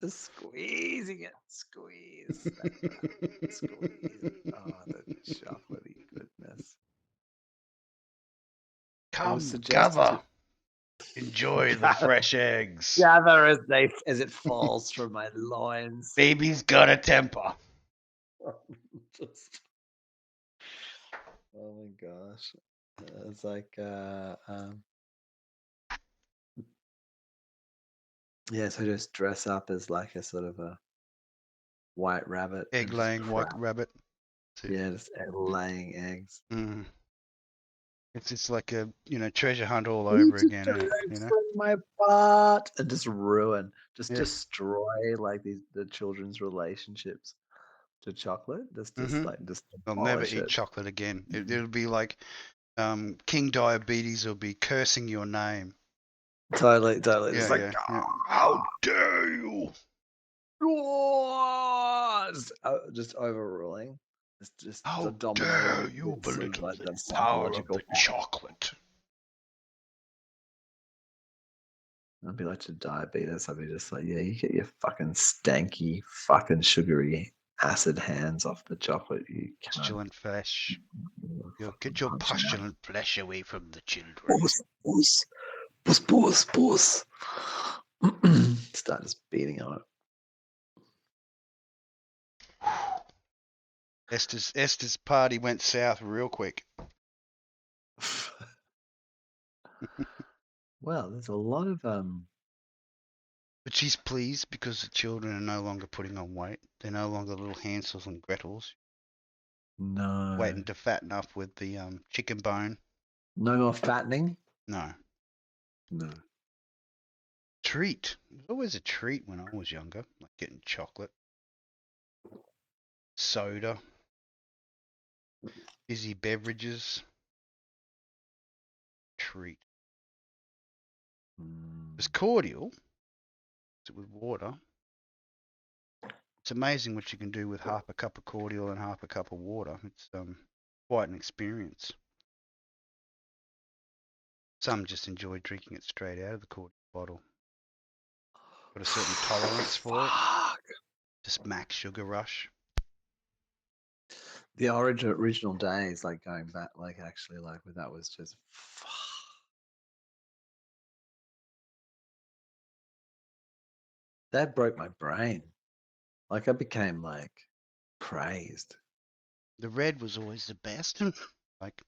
Just squeezing it. Squeeze. Squeeze. Oh, the chocolatey goodness. Come, gather. Enjoy the fresh eggs. Gather as it falls from my loins. Baby's got a temper. Oh my gosh. It's like yeah, so just dress up as like a sort of a white rabbit. Egg laying white rabbit. Yeah, just laying eggs. Mm. It's just like a treasure hunt all over again. My butt, and just ruin, destroy like the children's relationships to chocolate. Just They'll never eat chocolate again. It'll be like King Diabetes will be cursing your name. Totally. Yeah, it's like, how dare you? Just overruling. Just how dominating. Dare you belittle like the power of the chocolate? I'd be like to diabetes. I'd be just like, yeah, you get your fucking stanky, fucking sugary acid hands off the chocolate. You pustulant flesh. Get your pustulant flesh away from the children. Puss. Start just beating on it. Ester's party went south real quick. Well, there's a lot of But she's pleased because the children are no longer putting on weight. They're no longer little Hansels and Gretels. No. Waiting to fatten up with the chicken bone. No more fattening? No. No. Treat. It was always a treat when I was younger, like getting chocolate, soda, fizzy beverages. Treat. It was cordial. With water. It's amazing what you can do with half a cup of cordial and half a cup of water. It's quite an experience. Some just enjoy drinking it straight out of the cordial bottle. Got a certain tolerance for it. Just max sugar rush. The original days, like going back, like actually, like that was just. That broke my brain. Like I became like crazed. The red was always the best. Like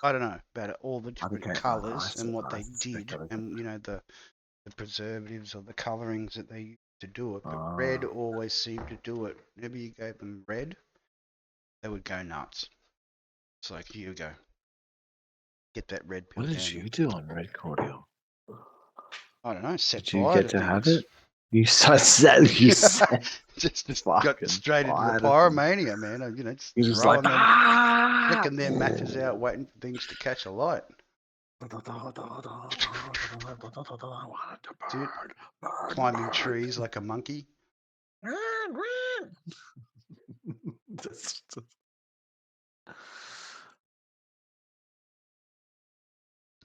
I don't know about it, all the different colours and what they did, and the preservatives or the colorings that they used to do it. But red always seemed to do it. Whenever you gave them red, they would go nuts. It's like, here you go. Get that red pill. What did you do on red cordial? I don't know. Set did you get to have it? You said just got straight into the pyromania, man. Just throwing them, flicking their matches out, waiting for things to catch a light. Dude, climbing trees like a monkey.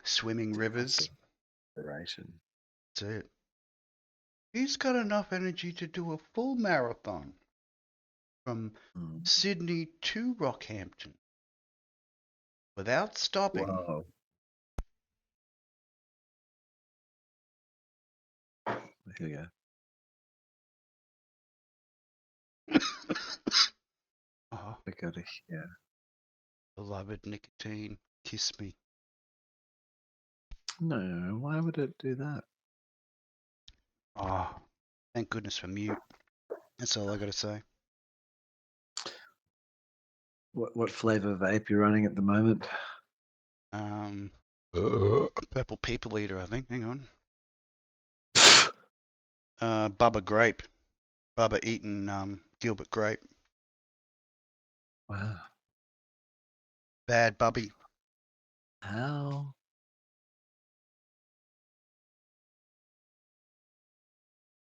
Swimming rivers. That's it. He's got enough energy to do a full marathon from Sydney to Rockhampton without stopping. Whoa. Here we go. Oh, I got to hear. Beloved nicotine, kiss me. No, why would it do that? Oh, thank goodness for mute. That's all I got to say. What flavor vape you're running at the moment? Purple people eater, I think. Hang on. Bubba grape. Bubba eating Gilbert grape. Wow. Bad Bubby. How?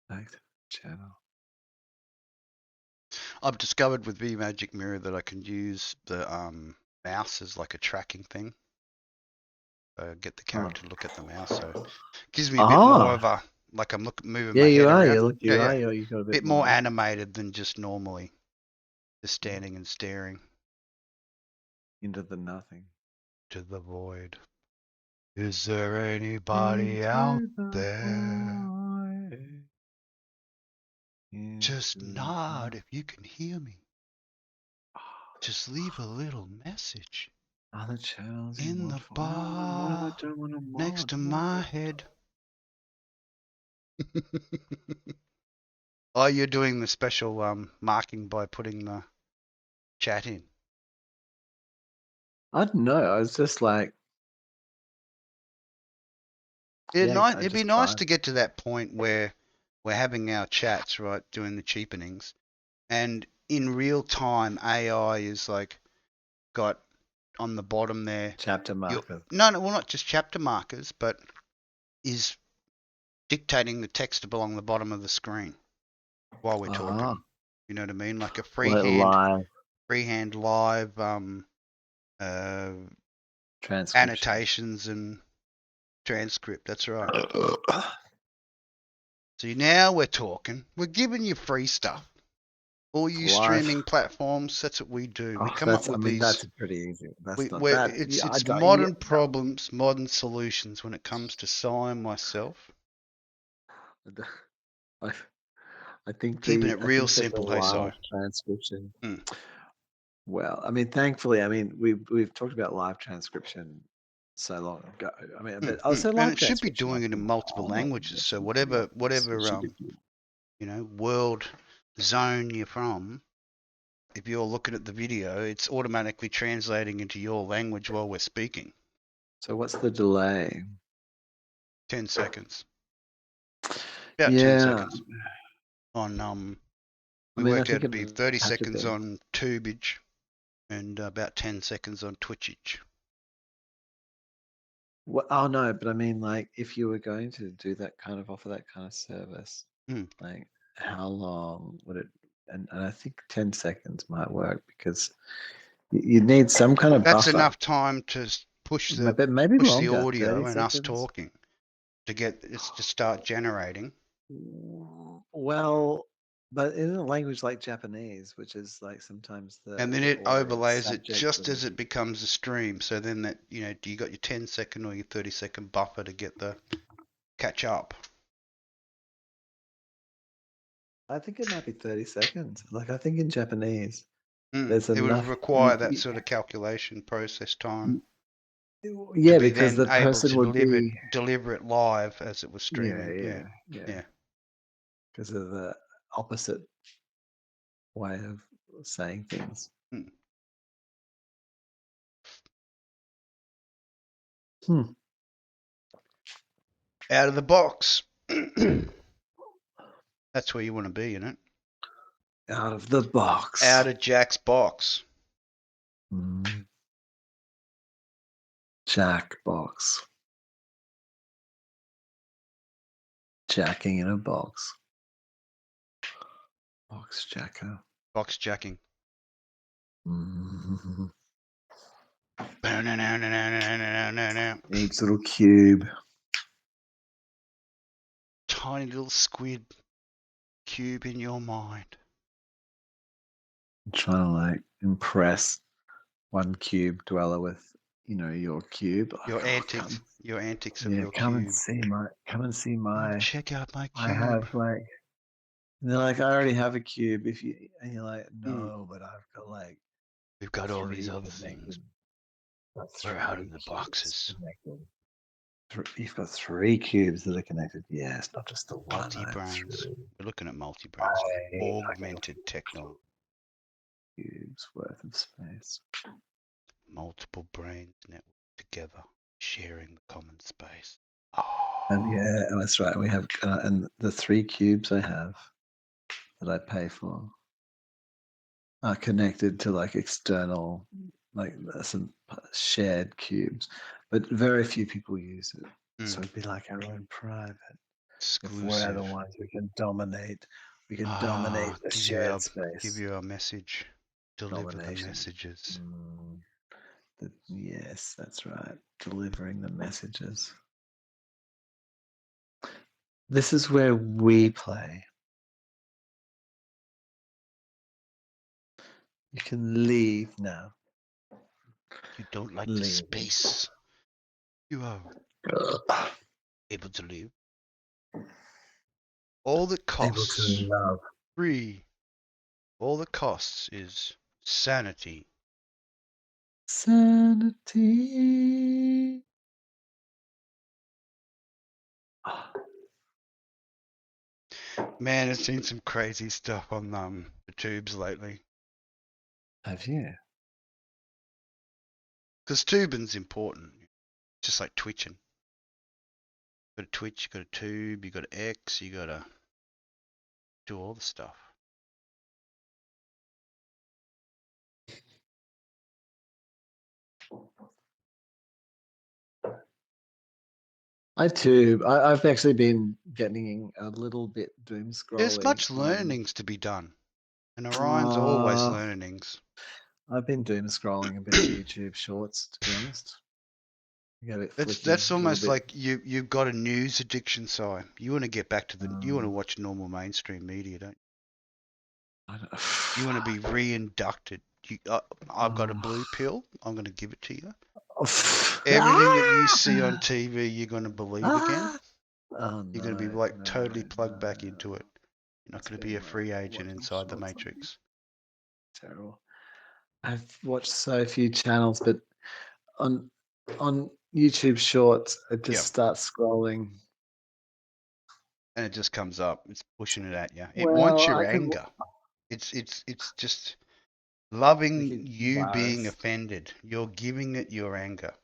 Back to the channel. I've discovered with VMagic Mirror that I can use the mouse as like a tracking thing. Get the camera to look at the mouse, so it gives me a bit more of a, like I'm moving my head around. You got a bit more animated than just normally, just standing and staring into the nothing, to the void. Is there anybody out there? Just nod if you can hear me. Just leave a little message other channels in the bar next to my head. Oh, you're doing the special marking by putting the chat in. I don't know. I was just like, It'd be nice to get to that point where we're having our chats, right, doing the cheapenings, and in real time AI is like got on the bottom there chapter markers. No, well, not just chapter markers, but is dictating the text along the bottom of the screen while we're talking. You know what I mean? Like a freehand live annotations and transcript. That's right. See, now we're talking. We're giving you free stuff. All you streaming platforms, that's what we do. We come up with these. That's pretty easy. It's modern problems, modern solutions when it comes to Cy and myself. I think keeping it real simple, hey, Cy. Transcription. Well, I mean, thankfully, we've talked about live transcription so long ago. I mean, but also and it should be doing it in multiple languages. So whatever world zone you're from, if you're looking at the video, it's automatically translating into your language while we're speaking. So what's the delay? 10 seconds. About 10 seconds. On we worked out it'd be 30 seconds on tubage and about 10 seconds on twitchage. Well, oh no, but I mean, like, if you were going to do that kind of offer that kind of service, like, how long would it? And I think 10 seconds might work because you need some kind of That's buffer. enough time to push the audio and us talking to get it to start generating. Well, but in a language like Japanese, which is like sometimes and then it overlays it just as it becomes a stream. So then that, you got your 10-second or your 30-second buffer to get the catch up. I think it might be 30 seconds. Like, I think in Japanese, it would require that sort of calculation process time. Yeah, because the person would deliver it live as it was streaming. Yeah. Because of the opposite way of saying things. Out of the box. That's where you want to be, isn't it? Out of the box. Out of Jack's box. Jack box. Jacking in a box. Box jacker. Box jacking. Each little cube. Tiny little squid cube in your mind. I'm trying to like impress one cube dweller with, your cube. Your antics. Your antics of your come cube. Come and see my. Check out my cube. I have like. And they're like, I already have a cube. And you're like, no, but I've got like. We've got all these other things. We're out of the boxes. You've got 3 cubes that are connected. Yeah, it's not just the one. Multi-brains. We're looking at multi-brains. Augmented technology. Cubes worth of space. Multiple brains networked together, sharing the common space. Yeah, that's right. We have, and the 3 cubes I have that I pay for are connected to like external like some shared cubes, but very few people use it. So it'd be like our own private. If we're the Exclusive. ones, we can dominate. We can dominate the shared space. Give you our message. Deliver the Domination. messages. Yes, that's right. Delivering the messages. This is where we play. You can leave now. You don't like the space. You are able to leave. All that costs Able to love. free. All that costs is sanity. Sanity. Man, I've seen some crazy stuff on the tubes lately. Have you? Because tubing's important. Just like twitching. You got a twitch, you got a tube, you got an X, you got to do all the stuff. I tube. I've actually been getting a little bit doom scrolling. There's much learnings to be done. And Orion's always learnings. I've been doom scrolling a bit of YouTube shorts, to be honest. That's almost like you've got a news addiction, Si. You want to get back to you want to watch normal mainstream media, don't you? You want to be reinducted. I've got a blue pill. I'm going to give it to you. Everything that you see on TV, you're going to believe again. You're going to be like totally plugged back into it. You're not going to be a free agent inside the matrix. Terrible. I've watched so few channels, but on YouTube Shorts, it just starts scrolling, and it just comes up. It's pushing it at you. It wants your anger. It's just loving you being offended. You're giving it your anger.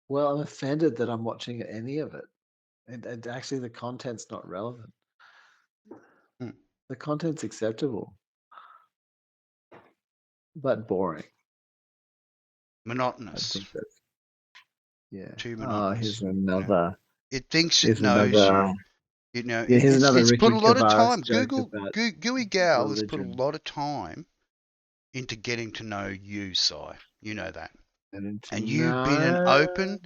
Well, I'm offended that I'm watching any of it. And actually, the content's not relevant. The content's acceptable, but boring. Monotonous. Yeah. Too monotonous. Here's another. It thinks it knows you. You know, it's put a lot of time. Gooey Gal has put a lot of time into getting to know you, Si. You know that. And you've been an open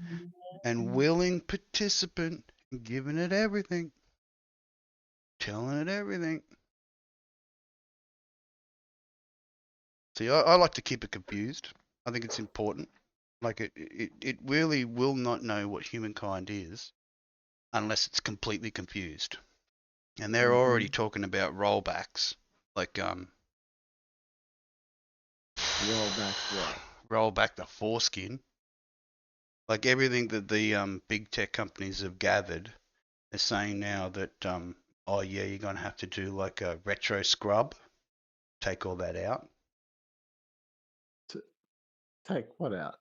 and willing participant, giving it everything, telling it everything. See, I like to keep it confused. I think it's important. Like it really will not know what humankind is unless it's completely confused. And they're already talking about rollbacks, like rollback what? Roll back the foreskin. Like everything that the big tech companies have gathered, they're saying now that oh yeah, you're gonna have to do like a retro scrub, take all that out. Take what out?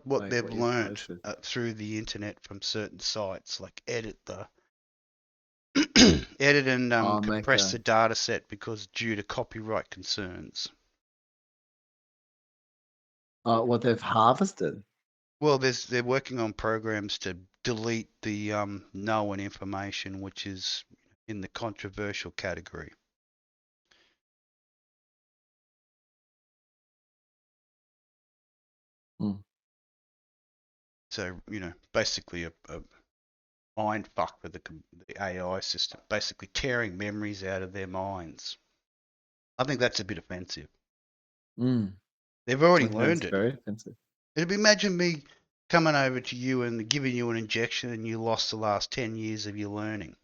What they've learned through the internet from certain sites, like edit and compress the data set because due to copyright concerns. What they've harvested? Well, they're working on programs to delete the known information, which is in the controversial category. So, basically a mind fuck for the AI system, basically tearing memories out of their minds. I think that's a bit offensive. They've already learned it. Very offensive. Imagine me coming over to you and giving you an injection and you lost the last 10 years of your learning.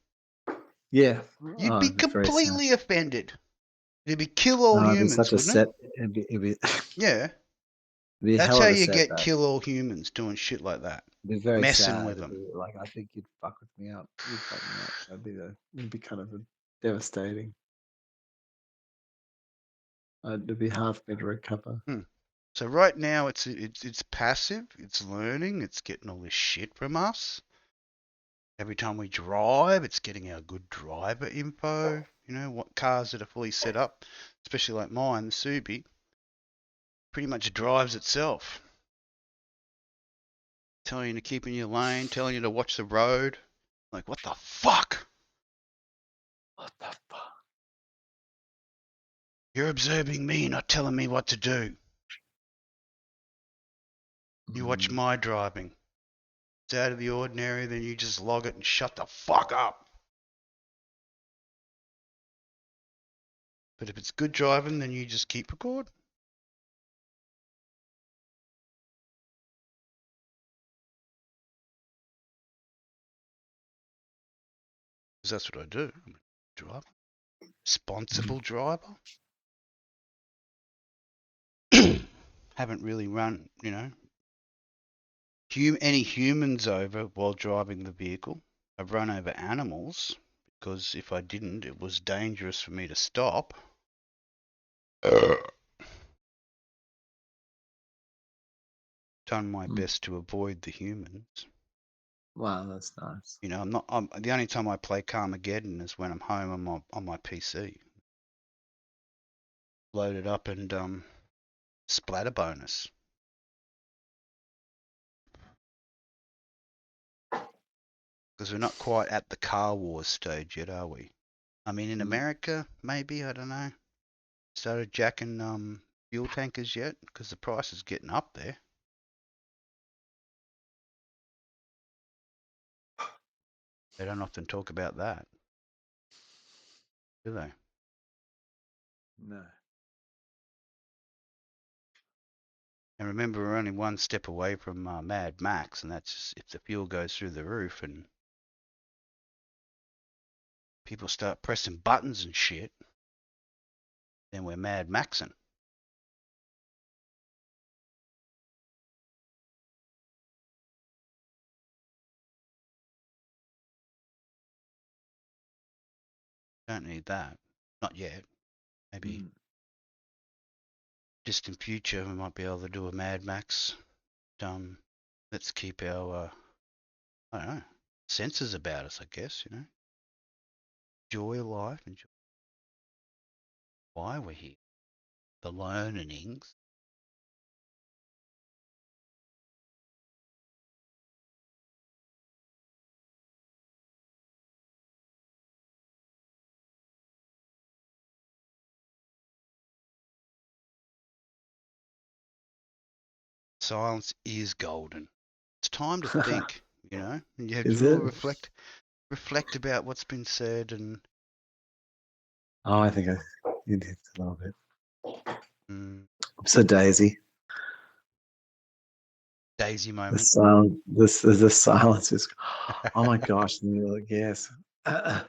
Yeah. You'd be completely offended. It'd be kill all humans, wouldn't it? Yeah. That's how you get kill all humans, doing shit like that. It'd be very messing sad. with them. Like, I think you'd fuck with me up. You'd fuck me up. It'd be kind of devastating. It'd be hard for me to recover. So right now it's passive, it's learning, it's getting all this shit from us. Every time we drive, it's getting our good driver info. What cars that are fully set up, especially like mine, the Subi. pretty much drives itself. Telling you to keep in your lane, telling you to watch the road. Like, what the fuck? What the fuck? You're observing me, not telling me what to do. You watch my driving. If it's out of the ordinary, then you just log it and shut the fuck up. But if it's good driving, then you just keep record. Because that's what I do. I'm a driver. Responsible driver. Haven't really run, any humans over while driving the vehicle. I've run over animals because if I didn't, it was dangerous for me to stop. Done my best to avoid the humans. Wow, that's nice. I'm the only time I play Carmageddon is when I'm home on my PC. Load it up and splatter bonus. Because we're not quite at the car wars stage yet, are we? I mean, in America, maybe, I don't know. Started jacking fuel tankers yet? Because the price is getting up there. They don't often talk about that, do they? No. And remember, we're only one step away from Mad Max, and that's just if the fuel goes through the roof and people start pressing buttons and shit, then we're Mad Maxing. Don't need that. Not yet. Maybe distant future we might be able to do a Mad Max. Let's keep our, I don't know, senses about us, I guess, Enjoy life, enjoy why we're here. The learnings. Silence is golden. It's time to think, and you have Is to it? reflect about what's been said and. Oh, I think you did a little bit. I'm so Daisy. Daisy The moment. silence. The silence is. Oh my gosh! And you're like, yes. I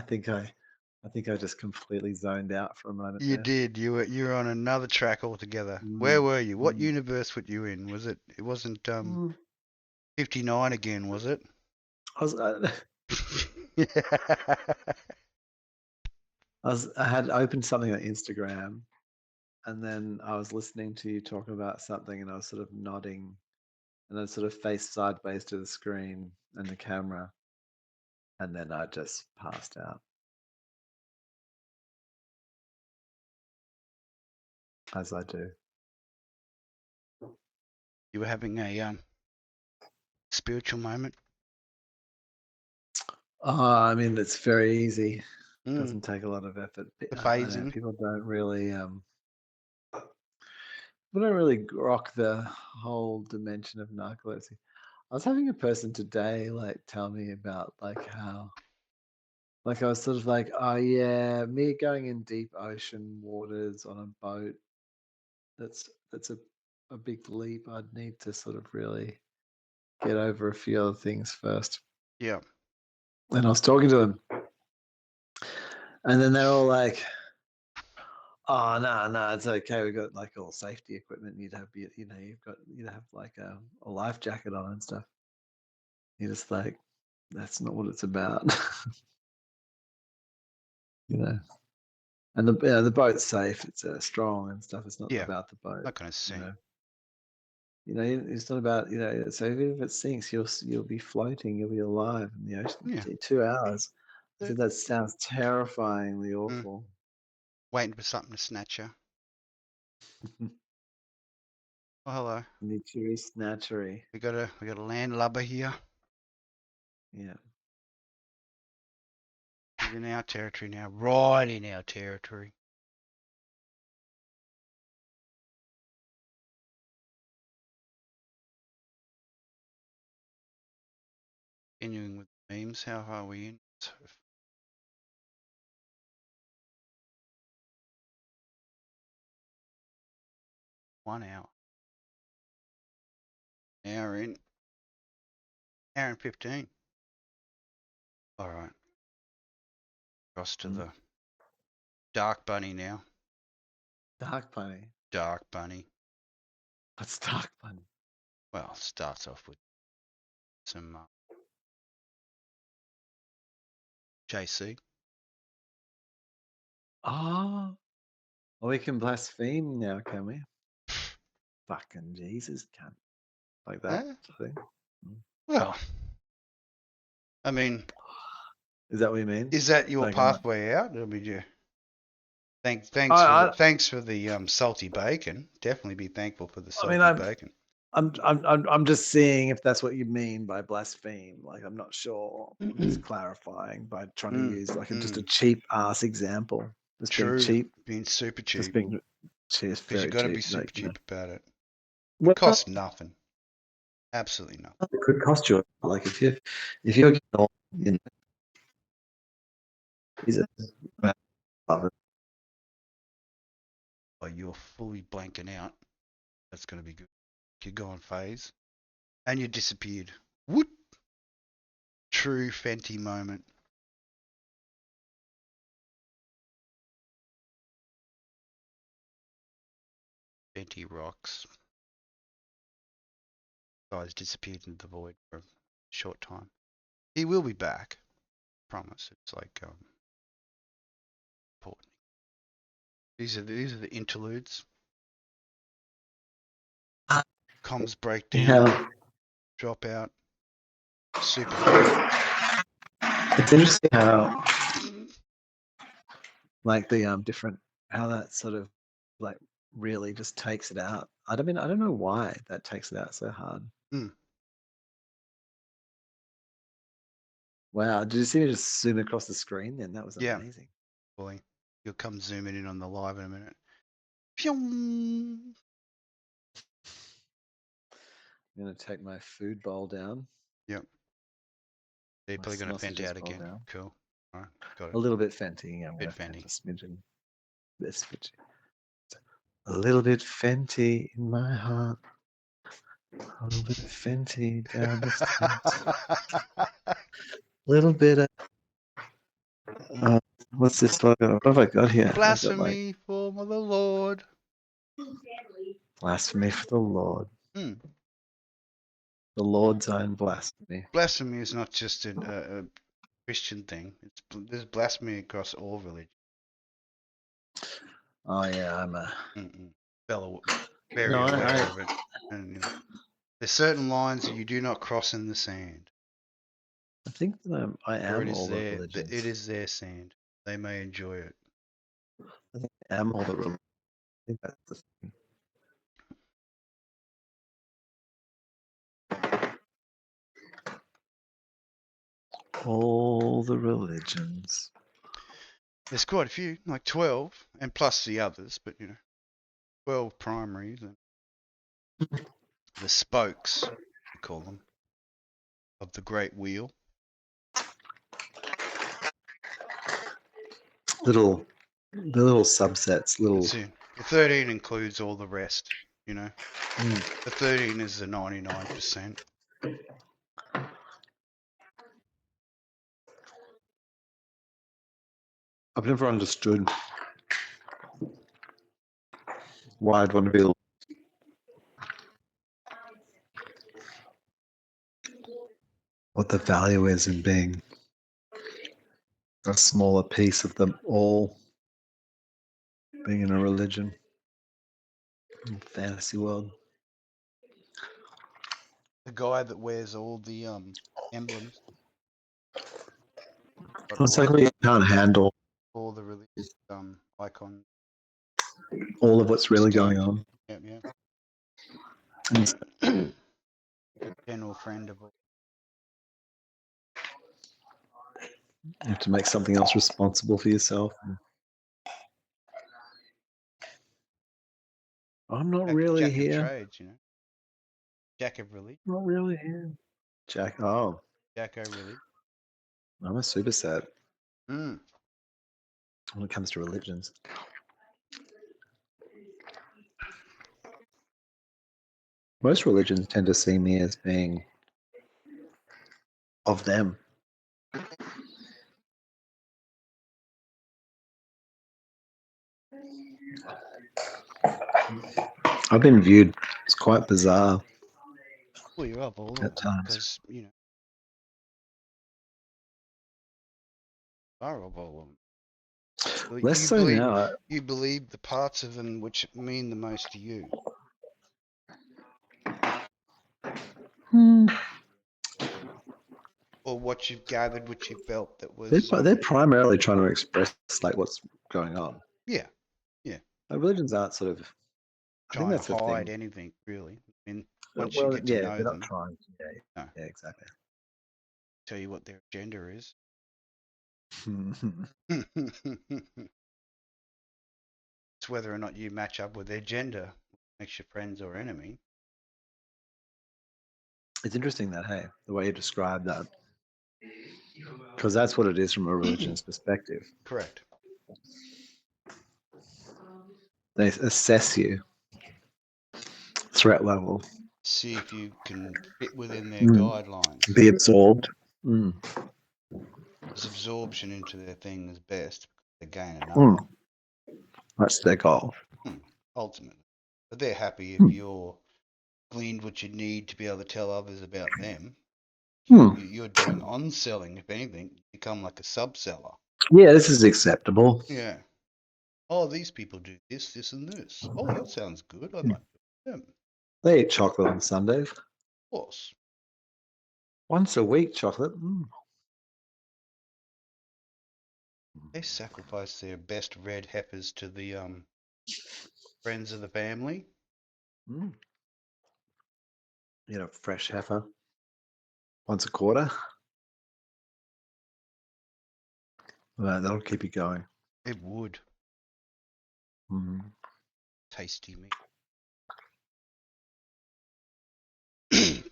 think I just completely zoned out for a moment. You there. did. You were on another track altogether. Where were you? What universe were you in? Was it? It wasn't 59 again, was it? I had opened something on Instagram, and then I was listening to you talk about something, and I was sort of nodding, and then sort of faced sideways to the screen and the camera, and then I just passed out. As I do. You were having a spiritual moment? I mean, it's very easy. It doesn't take a lot of effort. The phasing. People don't really grok the whole dimension of narcolepsy. I was having a person today tell me about how I was sort of like, oh yeah, me going in deep ocean waters on a boat, that's a big leap. I'd need to sort of really get over a few other things first. Yeah. And I was talking to them, and then they're all like, oh no, it's okay. We've got all safety equipment. You'd have you'd have a life jacket on and stuff. You're just like, that's not what it's about. And the boat's safe. It's strong and stuff. It's not about the boat. That kind of thing. It's not about So even if it sinks, you'll be floating. You'll be alive in the ocean. Yeah. 2 hours. I said, that sounds terrifyingly awful. Waiting for something to snatch you. Oh, hello. Nitchery snatchery. We got a landlubber here. Yeah. He's in our territory now. Right in our territory. Continuing with memes. How are we in? 1 hour. Hour in. Hour and 15. All right. Across to the Dark Bunny now. Dark bunny. Dark Bunny. What's dark bunny? Well, starts off with some JC. Oh, well, we can blaspheme now, can we? Fucking Jesus, cunt. Like that thing. Well, I mean, is that what you mean? Is that your like pathway out? I mean, yeah. Thanks for the salty bacon. Definitely be thankful for the salty bacon. I'm just seeing if that's what you mean by blaspheme. Like, I'm not sure. I'm just clarifying by trying to use just a cheap ass example. Just being cheap. Being super cheap. Just being cheap. Because you got to be super cheap about it. Well, it costs nothing. Absolutely nothing. It could cost you. Like if you're is it? Oh, you're fully blanking out. That's going to be good. You go on phase. And you disappeared. Whoop! True Fenty moment. Fenty rocks. Guy's disappeared into the void for a short time. He will be back. Promise. It's like important. These are the interludes. Comms breakdown. Drop out. Super feed. It's interesting how like the different how that sort of like really just takes it out. I don't know why that takes it out so hard. Wow, did you see me just zoom across the screen then? That was amazing. Boy, you'll come zooming in on the live in a minute. I'm going to take my food bowl down. Yep. You're probably going to Fenty out again. Down. Cool. All right, got it. A little bit Fenty. Yeah, bit Fenty. A smidgen. A little bit Fenty in my heart. A little bit of Fenty down the street. A little bit of... what's this? What have I got here? Blasphemy for the Lord. Blasphemy for the Lord. The Lord's own blasphemy. Blasphemy is not just a Christian thing. There's blasphemy across all religions. Oh yeah, I'm a fellow very aware of it. And there's certain lines that you do not cross in the sand. I think that I am all the religions. It is their sand. They may enjoy it. I think I am all the religions. I think that's the thing. All the religions. There's quite a few, like 12, and plus the others, but 12 primaries. And the spokes, we call them, of the Great Wheel. The little subsets, The 13 includes all the rest, The 13 is the 99%. I've never understood why I'd want to be what the value is in being a smaller piece of them all, being in a religion, in a fantasy world. The guy that wears all the emblems. It's like you can't handle all the religious icons. All of what's really going on. Yeah. General friend of all. You have to make something else responsible for yourself. I'm not really Jack of here. trades, you know. Jack of religion. Not really here. Jack. Oh, Jack o' religion. I'm a superset Mm. when it comes to religions. Most religions tend to see me as being of them. I've been viewed as quite bizarre Well, you're of all of them at times. because, you know, are of all of them. Well, Less so now. You believe the parts of them which mean the most to you. Or what you've gathered, what you felt that was. They're primarily trying to express like what's going on. Yeah. Like, religions aren't sort of. I think Trying to that's the hide thing. anything, really. I mean, once you Well, get to know they're not them, trying. no, Yeah, exactly. tell you what their agenda is. It's whether or not you match up with their gender, makes you friends or enemy. It's interesting that, hey, the way you describe that, because that's what it is from a religion's perspective. Correct. They assess you, threat level, See if you can fit within their guidelines. be absorbed. As absorption into their thing is best, they gain a number. That's their goal. Ultimately. But they're happy if you're gleaned what you need to be able to tell others about them. You're doing on-selling, if anything. You become like a sub-seller. Yeah, this is acceptable. Yeah. Oh, these people do this, this, and this. Oh, that sounds good. I might do them. They eat chocolate on Sundays. Of course. Once a week, chocolate. They sacrifice their best red heifers to the friends of the family. You know, fresh heifer. Once a quarter. Well, that'll keep you going. It would. Tasty meat.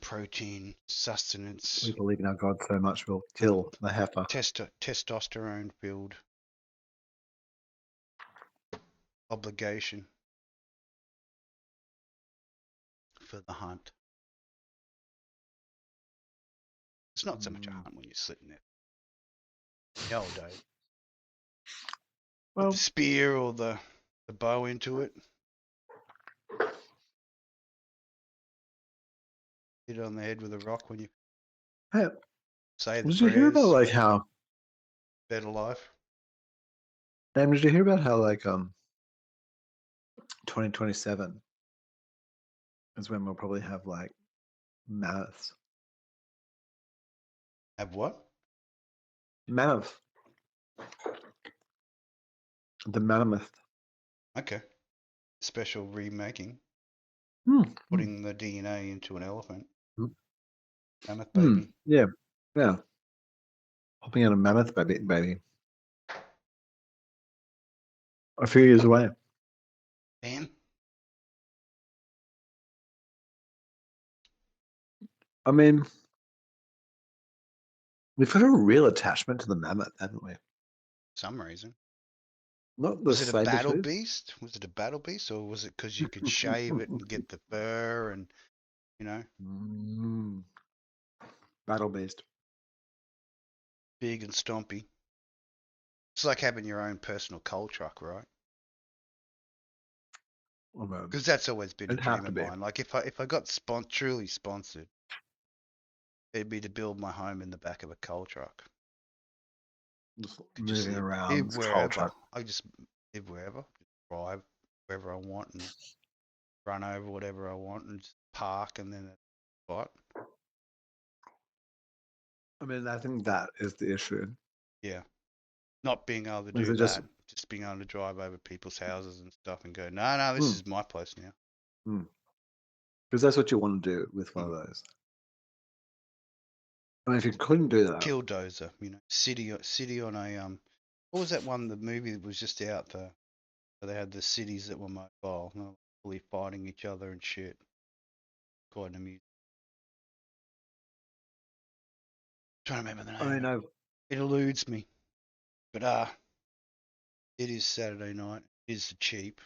Protein, sustenance. We believe in our God so much we'll kill the heifer. Testosterone filled obligation for the hunt. It's not so much a hunt when you're sitting there. The old days. Put the spear or the bow into it. Hit it on the head with a rock when you say the prayers. Did you hear about like how better life? Did you hear about how like 2027 is when we'll probably have like mammoths. Have what? Mammoth. The mammoth. Okay. Special remaking. Putting the DNA into an elephant. Mammoth baby. Yeah. Popping out a mammoth baby. A few years away. Damn. I mean, we've got a real attachment to the mammoth, haven't we? Some reason. Not the Was it a battle saber-tooth? beast? Was it a battle beast, or was it because you could shave it and get the fur and, you know? Battle beast. Big and stompy. It's like having your own personal coal truck, right? Because that's always been a dream of mine. Like if I got truly sponsored, it'd be to build my home in the back of a coal truck. Just moving around wherever. I just live wherever, drive wherever I want, and run over whatever I want, and just park, and then spot. I mean, I think that is the issue. Yeah, not being able to do that, just being able to drive over people's houses and stuff, and go, no, this is my place now. Because that's what you want to do with one of those. I mean, if you couldn't do that, Killdozer, you know, city on a what was that one? The movie that was just out there. They had the cities that were mobile, and they were fully fighting each other and shit. Quite amusing. Trying to remember the name. I mean, it eludes me, but it is Saturday night. It is Cheep.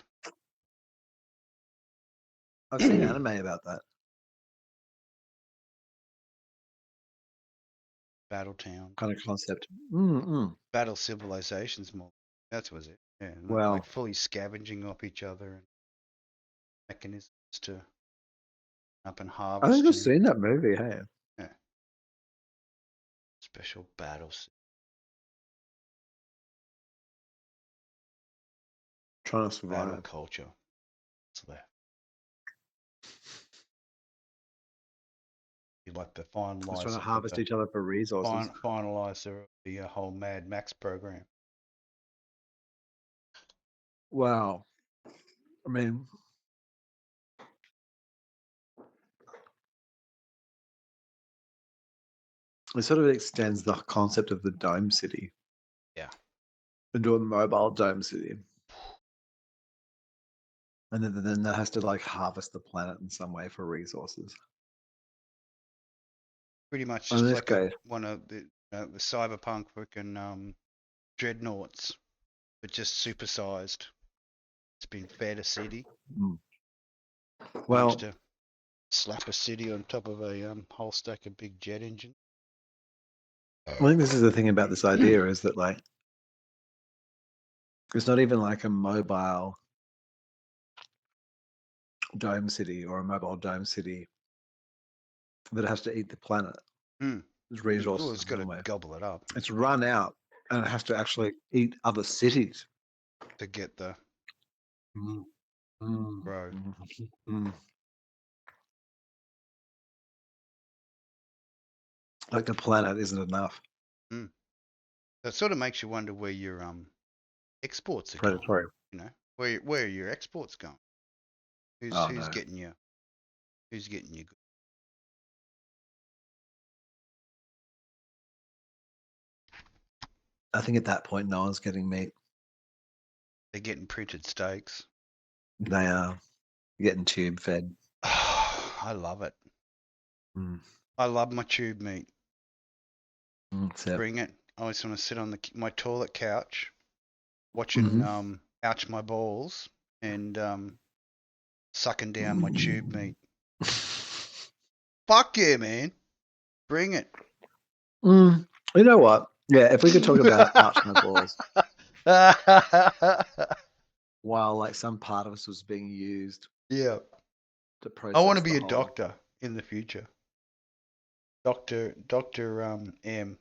I've seen anime about that. Battletown. Kind of concept. Battle Civilizations more. That was it. Yeah. Well, like fully scavenging off each other and mechanisms to up and harvest. I think I've seen that movie, hey. Yeah. Special battles. Trying to survive. Battle culture. What's that? You like to finalize. Trying to harvest each other for resources. Finalize the whole Mad Max program. Wow. I mean, it sort of extends the concept of the dome city. Yeah. Into a mobile dome city. And then that has to like harvest the planet in some way for resources. Pretty much just like one of the cyberpunk freaking dreadnoughts, but just supersized. It's been fed a city. Well, to slap a city on top of a whole stack of big jet engines. I think this is the thing about this idea is that like it's not even like a mobile dome city or a mobile dome city that has to eat the planet. There's resources. It's got to gobble it up. It's run out and it has to actually eat other cities to get the bro. Like the planet isn't enough. That sort of makes you wonder where your exports are predatory. going. You know, where are your exports going? Who's getting you? Who's getting you? I think at that point, no one's getting meat. They're getting printed steaks. They are getting tube fed. I love it. I love my tube meat. Bring it. I just want to sit on my toilet couch, watching ouch my balls and sucking down my tube meat. Fuck yeah, man! Bring it. You know what? Yeah, if we could talk about ouch my balls, while like some part of us was being used. Yeah. To process. I want to be a doctor in the future. Doctor M.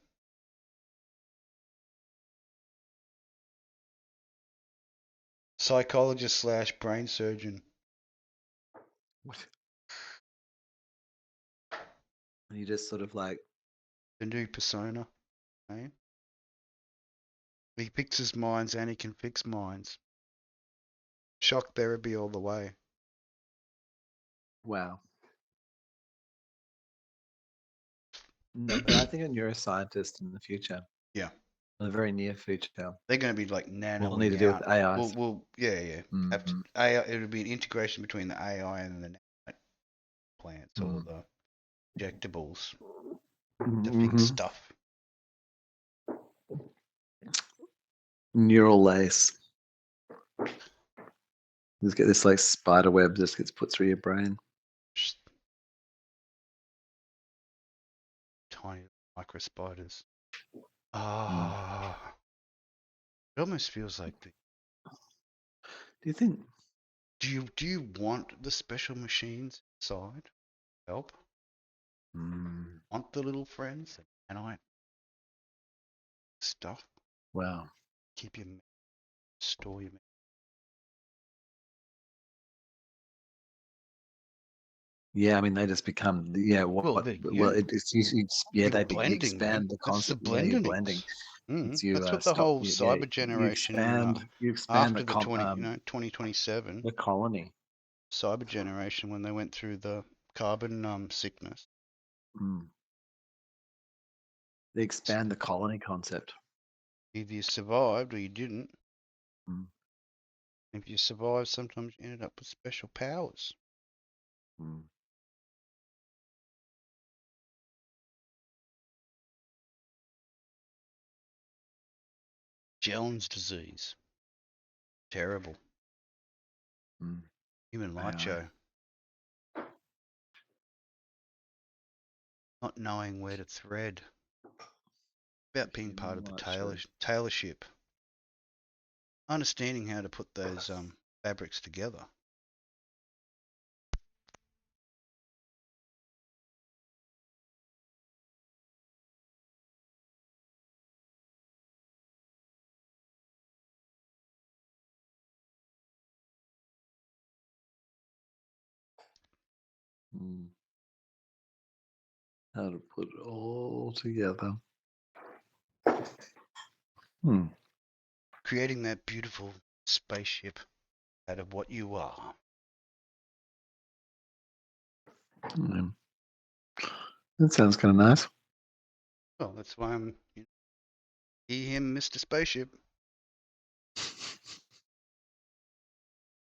Psychologist / brain surgeon. What? You just sort of like the new persona, eh? He fixes minds and he can fix minds. Shock therapy all the way. Wow. But I think a neuroscientist in the future. Yeah. In the very near future. They're going to be like nano. We'll need to deal with AI. Yeah. AI, it'll be an integration between the AI and the plants or the injectables to fix stuff. Neural lace. Just get this like spider web just gets put through your brain. Tiny micro spiders. It almost feels like Do you think? Do you want the special machines inside? Help? Want the little friends? And I stuff. Wow. Keep your store your. Yeah, I mean they just become they expand the concept. Blending. Blending. That's what the whole cyber generation. You expand after the 2027. The colony. Cyber generation when they went through the carbon sickness. They expand the colony concept. Either you survived or you didn't. Mm. If you survived, sometimes you ended up with special powers. Jones disease. Terrible. Human light show. Not knowing where to thread. About being part of the tailorship. Understanding how to put those fabrics together. How to put it all together. Creating that beautiful spaceship out of what you are. That sounds kind of nice. Well, that's why I'm him, Mr. Spaceship.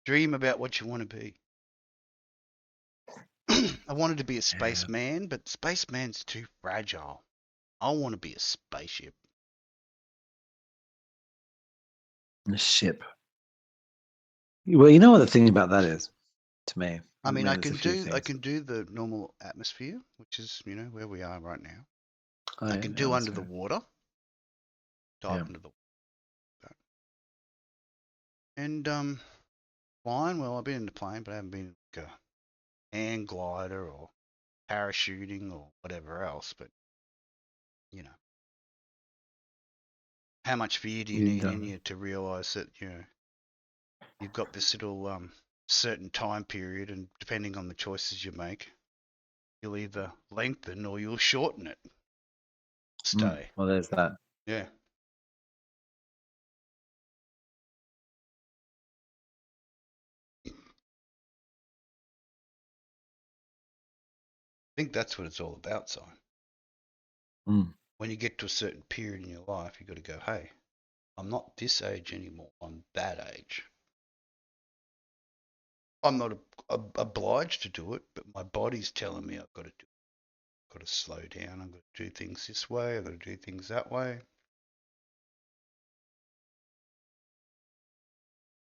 Dream about what you want to be. I wanted to be a spaceman, but spaceman's too fragile. I want to be a spaceship. A ship. Well, you know what the thing about that is, to me. I mean, I can do the normal atmosphere, which is where we are right now. I can do under the water. Dive into the water. And flying. Well, I've been in the plane, but I haven't been like a hang glider or parachuting or whatever else. But how much fear do you need in you to realize that you've got this little certain time period, and depending on the choices you make, you'll either lengthen or you'll shorten it. Stay. Well, there's that. Yeah. I think that's what it's all about, Si. When you get to a certain period in your life, you've got to go, hey, I'm not this age anymore. I'm that age. I'm not obliged to do it, but my body's telling me I've got to do it. I've got to slow down. I've got to do things this way. I've got to do things that way.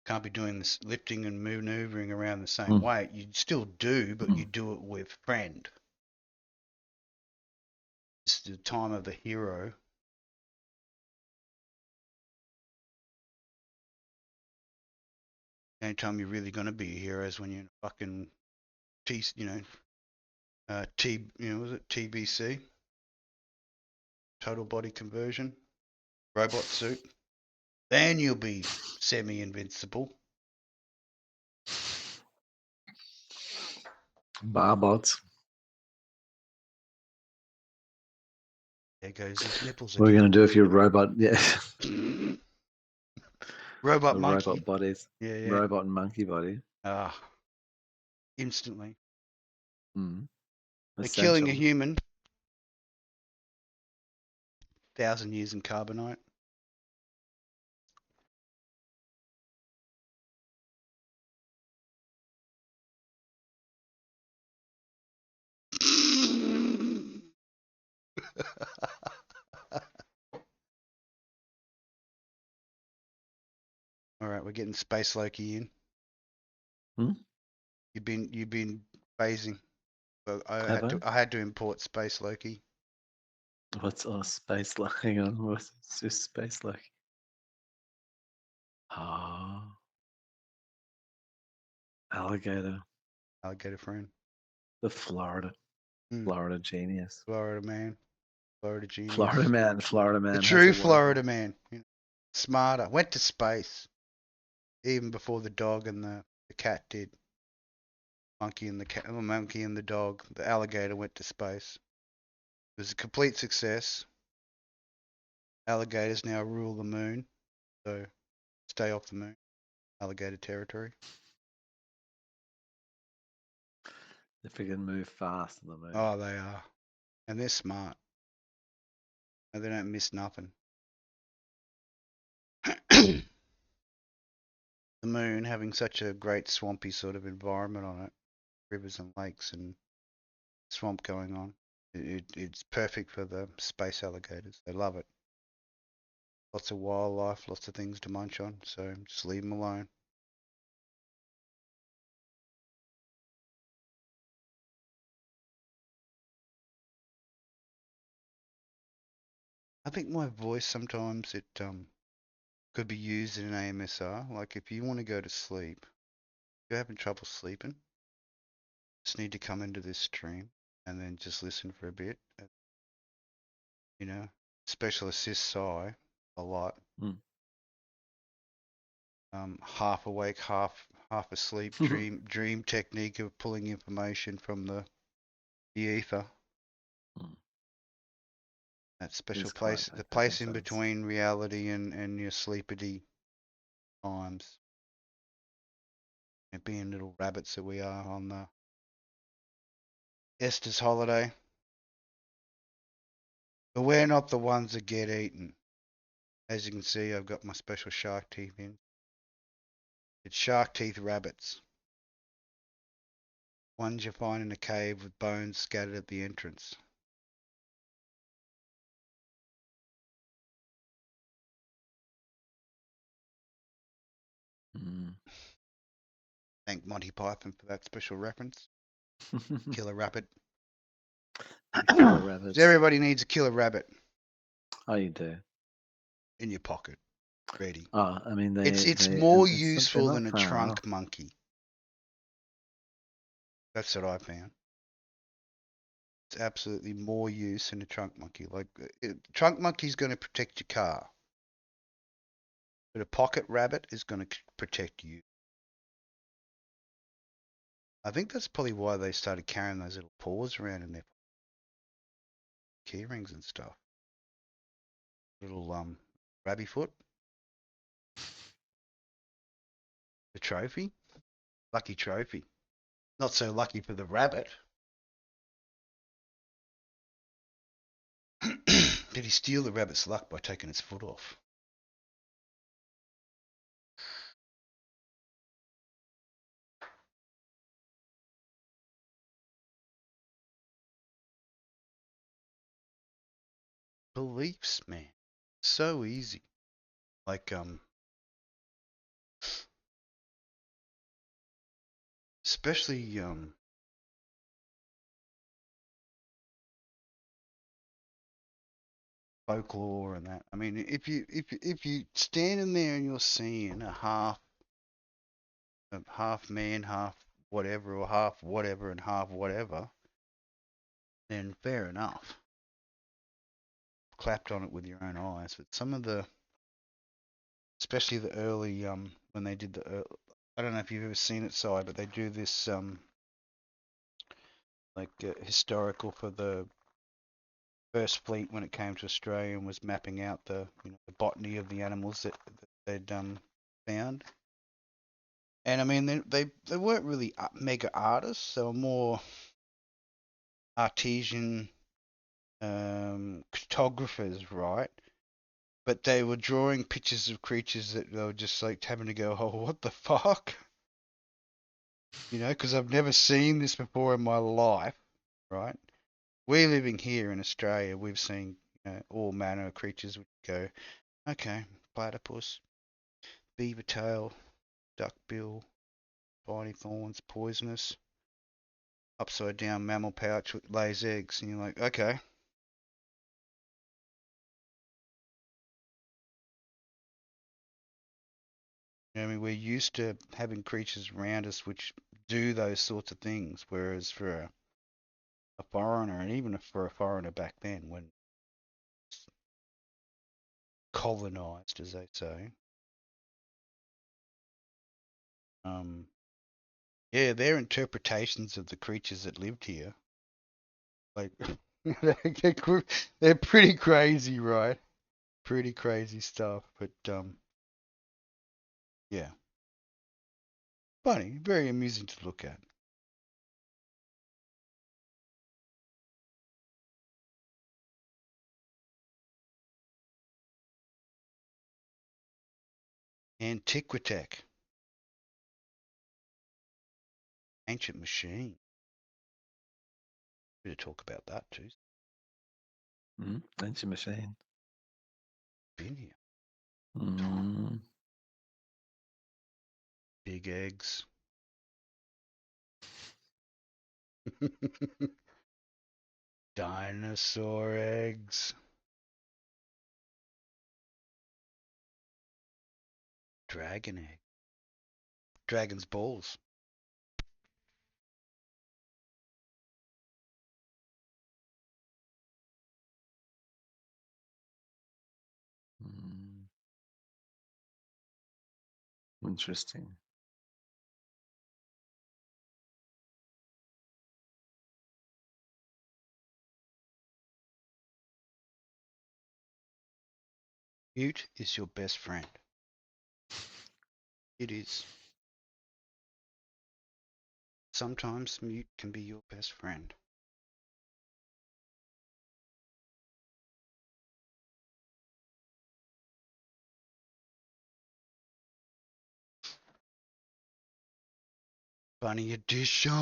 Can't be doing this lifting and maneuvering around the same weight. You still do, but you do it with friend. It's the time of the hero. The only time you're really going to be a hero is when you're in a fucking was it TBC? Total body conversion. Robot suit. Then you'll be semi-invincible. Barbots. There goes his nipples again. What are you going to do if you're a robot? Yeah. Robot monkey. Robot bodies. Yeah. Robot and monkey body. Instantly. They're killing a human. 1,000 years in carbonite. All right, we're getting Space Loki in. You've been phasing. Well, I had to import Space Loki. What's Space Loki? Hang on, what's this Space Loki? Alligator friend. The Florida genius. Florida man. Florida genius. Florida man. The true Florida man. Smarter. Went to space. Even before the dog and the cat did. Monkey and the dog. The alligator went to space. It was a complete success. Alligators now rule the moon. So stay off the moon. Alligator territory. If we can move fast on the moon. Oh, they are. And they're smart. And they don't miss nothing. The moon having such a great swampy sort of environment on it, rivers and lakes and swamp going on. It's perfect for the space alligators. They love it. Lots of wildlife, lots of things to munch on, so just leave them alone. I think my voice sometimes it could be used in an AMSR. Like if you want to go to sleep, if you're having trouble sleeping, just need to come into this stream and then just listen for a bit. You know, special assist Psy a lot. Half awake, half asleep. Dream technique of pulling information from the ether. That special place, the place in between reality and your sleepity times. And being little rabbits that we are on the Ester's holiday. But we're not the ones that get eaten. As you can see, I've got my special shark teeth in. It's shark teeth rabbits. Ones you find in a cave with bones scattered at the entrance. Thank Monty Python for that special reference. Killer rabbit. Killer rabbits. Everybody needs a killer rabbit. Oh, you do. In your pocket, ready. Oh, I mean, it's more useful than a trunk monkey. That's what I found. It's absolutely more use than a trunk monkey. Like trunk monkey's going to protect your car, but a pocket rabbit is going to protect you. I think that's probably why they started carrying those little paws around in their key rings and stuff. Little rabby foot. The trophy. Lucky trophy. Not so lucky for the rabbit. Did he steal the rabbit's luck by taking its foot off? Beliefs, man. So easy. Like, especially, folklore and that. I mean, if you standing there and you're seeing a half man, half whatever, or half whatever and half whatever, then fair enough. Clapped on it with your own eyes. But some of the, especially the early, when they did the, I don't know if you've ever seen it, Si, but they do this, historical for the first fleet when it came to Australia and was mapping out the the botany of the animals that they'd found. And I mean, they weren't really mega artists. They were more artesian cartographers, right? But they were drawing pictures of creatures that they were just like having to go, oh, what the fuck? Because I've never seen this before in my life, right? We're living here in Australia. We've seen all manner of creatures which go, okay, platypus, beaver tail, duck bill, spiny thorns, poisonous, upside down mammal pouch that lays eggs, and you're like, okay. I mean, we're used to having creatures around us which do those sorts of things, whereas for a foreigner, and even for a foreigner back then, when colonized, as they say, yeah, their interpretations of the creatures that lived here, like, they're pretty crazy, right? Pretty crazy stuff, but yeah, funny, very amusing to look at. Antiquitech. Ancient machine. We're going to talk about that too. Ancient machine. Been here. Mm. Big eggs. Dinosaur eggs. Dragon egg. Dragon's balls. Interesting. Mute is your best friend. It is. Sometimes mute can be your best friend. Bunny edition.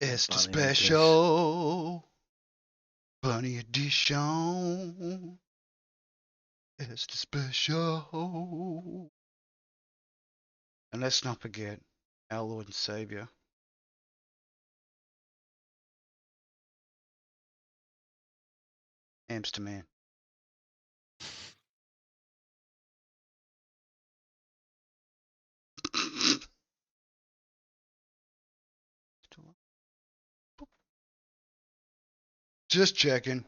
Ester special. Bunny edition. Ester special. And let's not forget our Lord and Savior. Hamster Man. Just checking.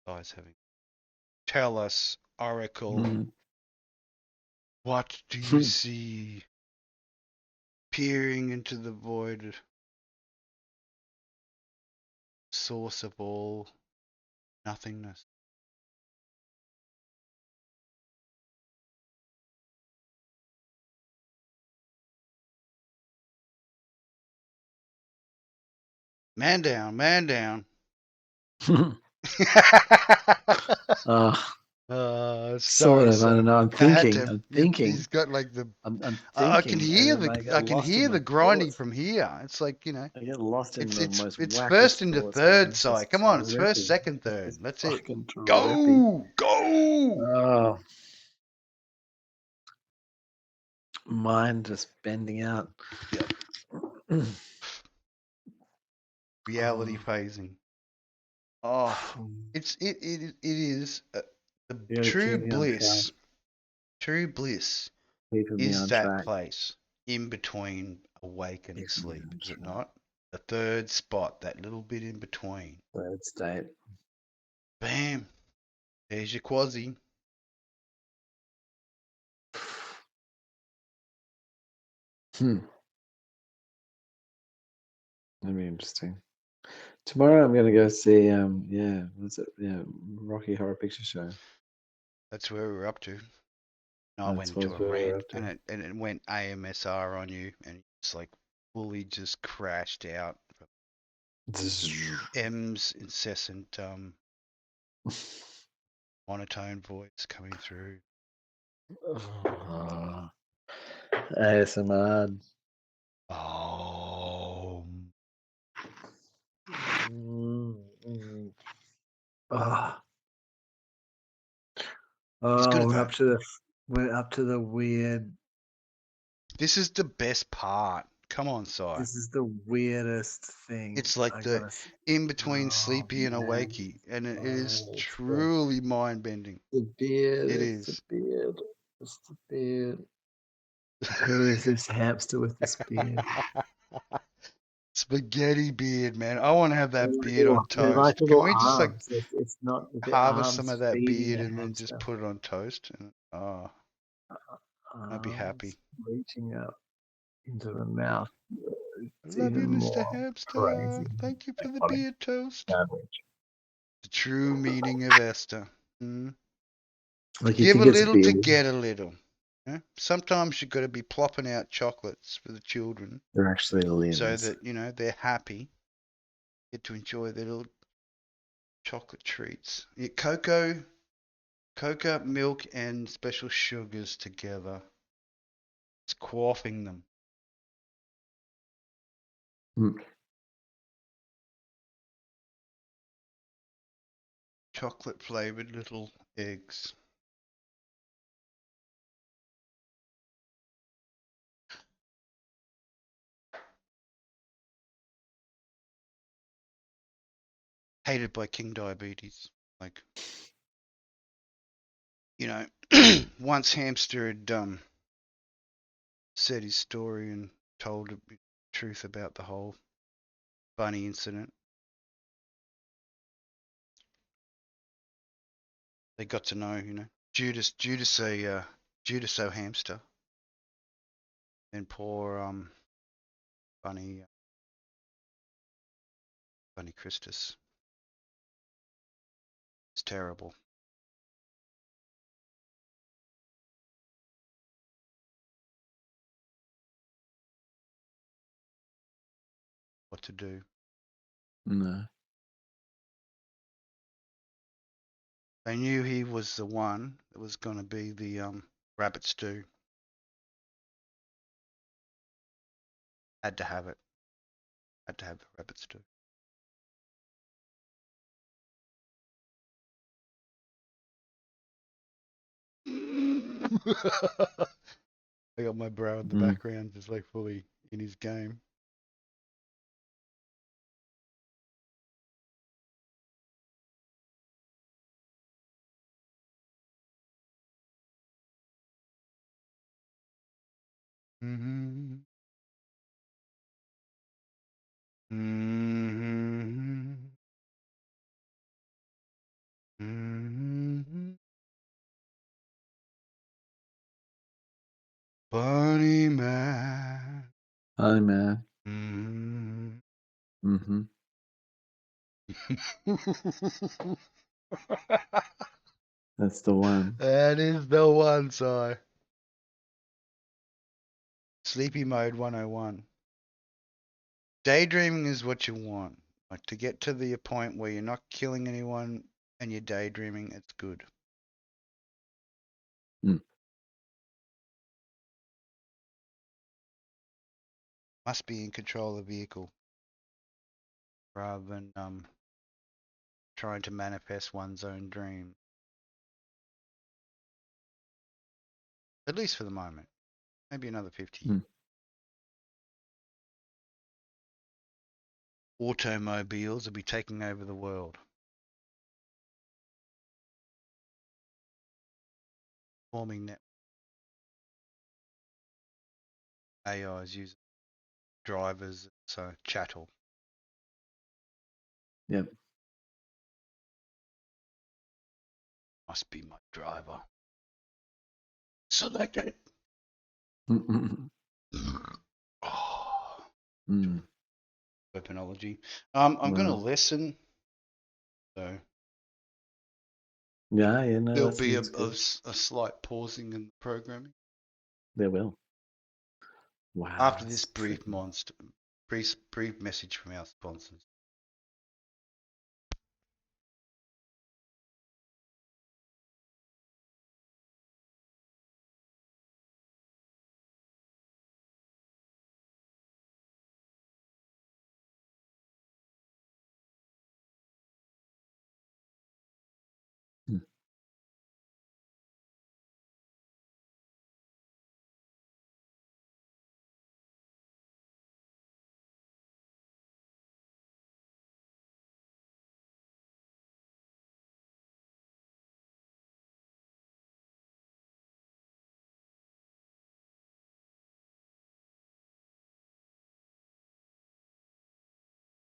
Guys having. Tell us, Oracle, what do you see peering into the void? Source of all nothingness. Man down, man down. Sort of. I don't know. I'm thinking. He's got like the. I'm thinking. I can hear the grinding from here. It's like, you know. I get lost in the most it's wackest first into thoughts, third it's side. just Come on, it's trippy. first, second, third. That's it. Trippy. Go. Mind just bending out. Yep. Reality phasing. Oh, it is the true bliss. True bliss is that place in between awake and sleep, is it not? The third spot, that little bit in between. Third state. Bam. There's your quasi. That'd be interesting. Tomorrow I'm gonna go see what's it? Yeah, Rocky Horror Picture Show. That's where we're up to. I went into a rant and it went AMSR on you and it's like fully just crashed out. M's incessant monotone voice coming through. ASMR. Oh. We're up to the weird. This is the best part. Come on, Si. This is the weirdest thing. It's like the in between sleepy and awakey, and it is truly mind bending. The beard. It is. The beard. It's the beard. Who is this hamster with this beard? Spaghetti beard, man. I want to have that beard on toast. Can we just like it's not harvest some of that beard and then just put it on toast? And I'd be happy. Reaching up into the mouth. I love you, Mr. Hamster. Crazy. Thank you for the beard toast. The true meaning of Ester. Like give a little to get a little. Yeah? Sometimes you've got to be plopping out chocolates for the children. They're actually limbs. So that, you know, they're happy. Get to enjoy their little chocolate treats. Yeah, Cocoa Coconut milk and special sugars together. It's quaffing them. Chocolate flavored little eggs. Hated by King Diabetes. Like, you know, once Hamster had said his story and told the truth about the whole bunny incident. They got to know, Judas O Hamster, and poor Bunny Christus. It's terrible. What to do? No. They knew he was the one that was going to be the rabbit stew. Had to have it. Had to have the rabbit stew. I got my bro in the background, just like fully in his game. Mm-hmm. Mm-hmm. Mm-hmm. Bunny man. Hi, man. Mm-hmm. Mm-hmm. That's the one. That is the one, Si. Sleepy mode 101. Daydreaming is what you want. Like, to get to the point where you're not killing anyone and you're daydreaming, it's good. Must be in control of the vehicle rather than trying to manifest one's own dream. At least for the moment. Maybe another 50 years. Automobiles will be taking over the world. Forming net AIs using drivers, so chattel. Yep. Must be my driver. Select it. Oh. Weaponology. I'm going to listen. So yeah, no, there'll be a slight pausing in the programming. There will. Wow. After this brief message from our sponsors.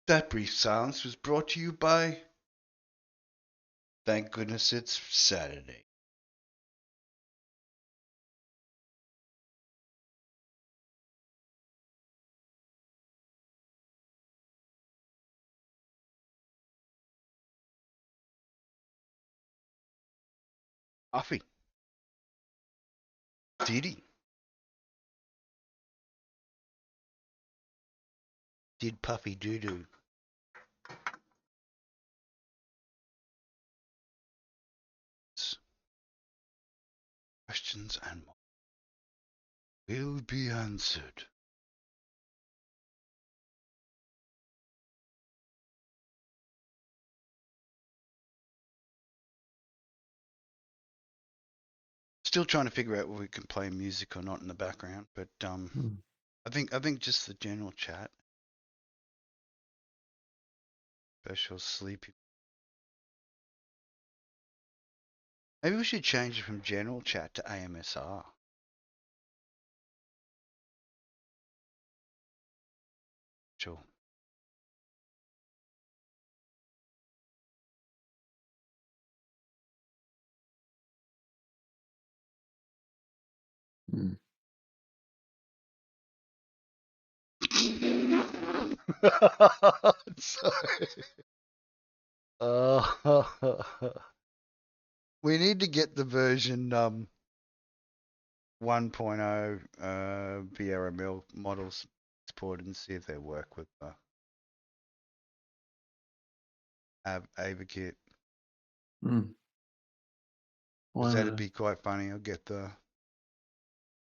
That brief silence was brought to you by Thank Goodness It's Saturday. Puffy. Diddy. Did Puffy doo-doo. questions and more will be answered. Still trying to figure out whether we can play music or not in the background, but I think just the general chat. Special sleepy. Maybe we should change it from general chat to AMSR. Sure. We need to get the version 1.0 VRML models exported and see if they work with AVAKIT. Because that'd be quite funny. I'll get the.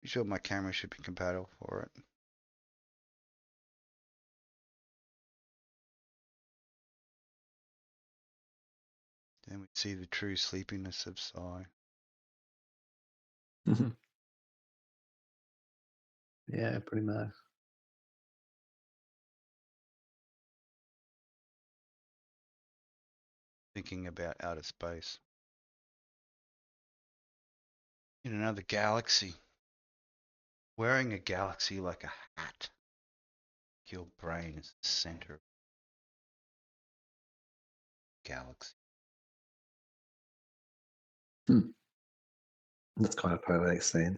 I'm sure my camera should be compatible for it. Then we see the true sleepiness of Psy. Yeah, pretty nice. Thinking about outer space. In another galaxy. Wearing a galaxy like a hat. Your brain is the center of the galaxy. That's quite a poetic scene.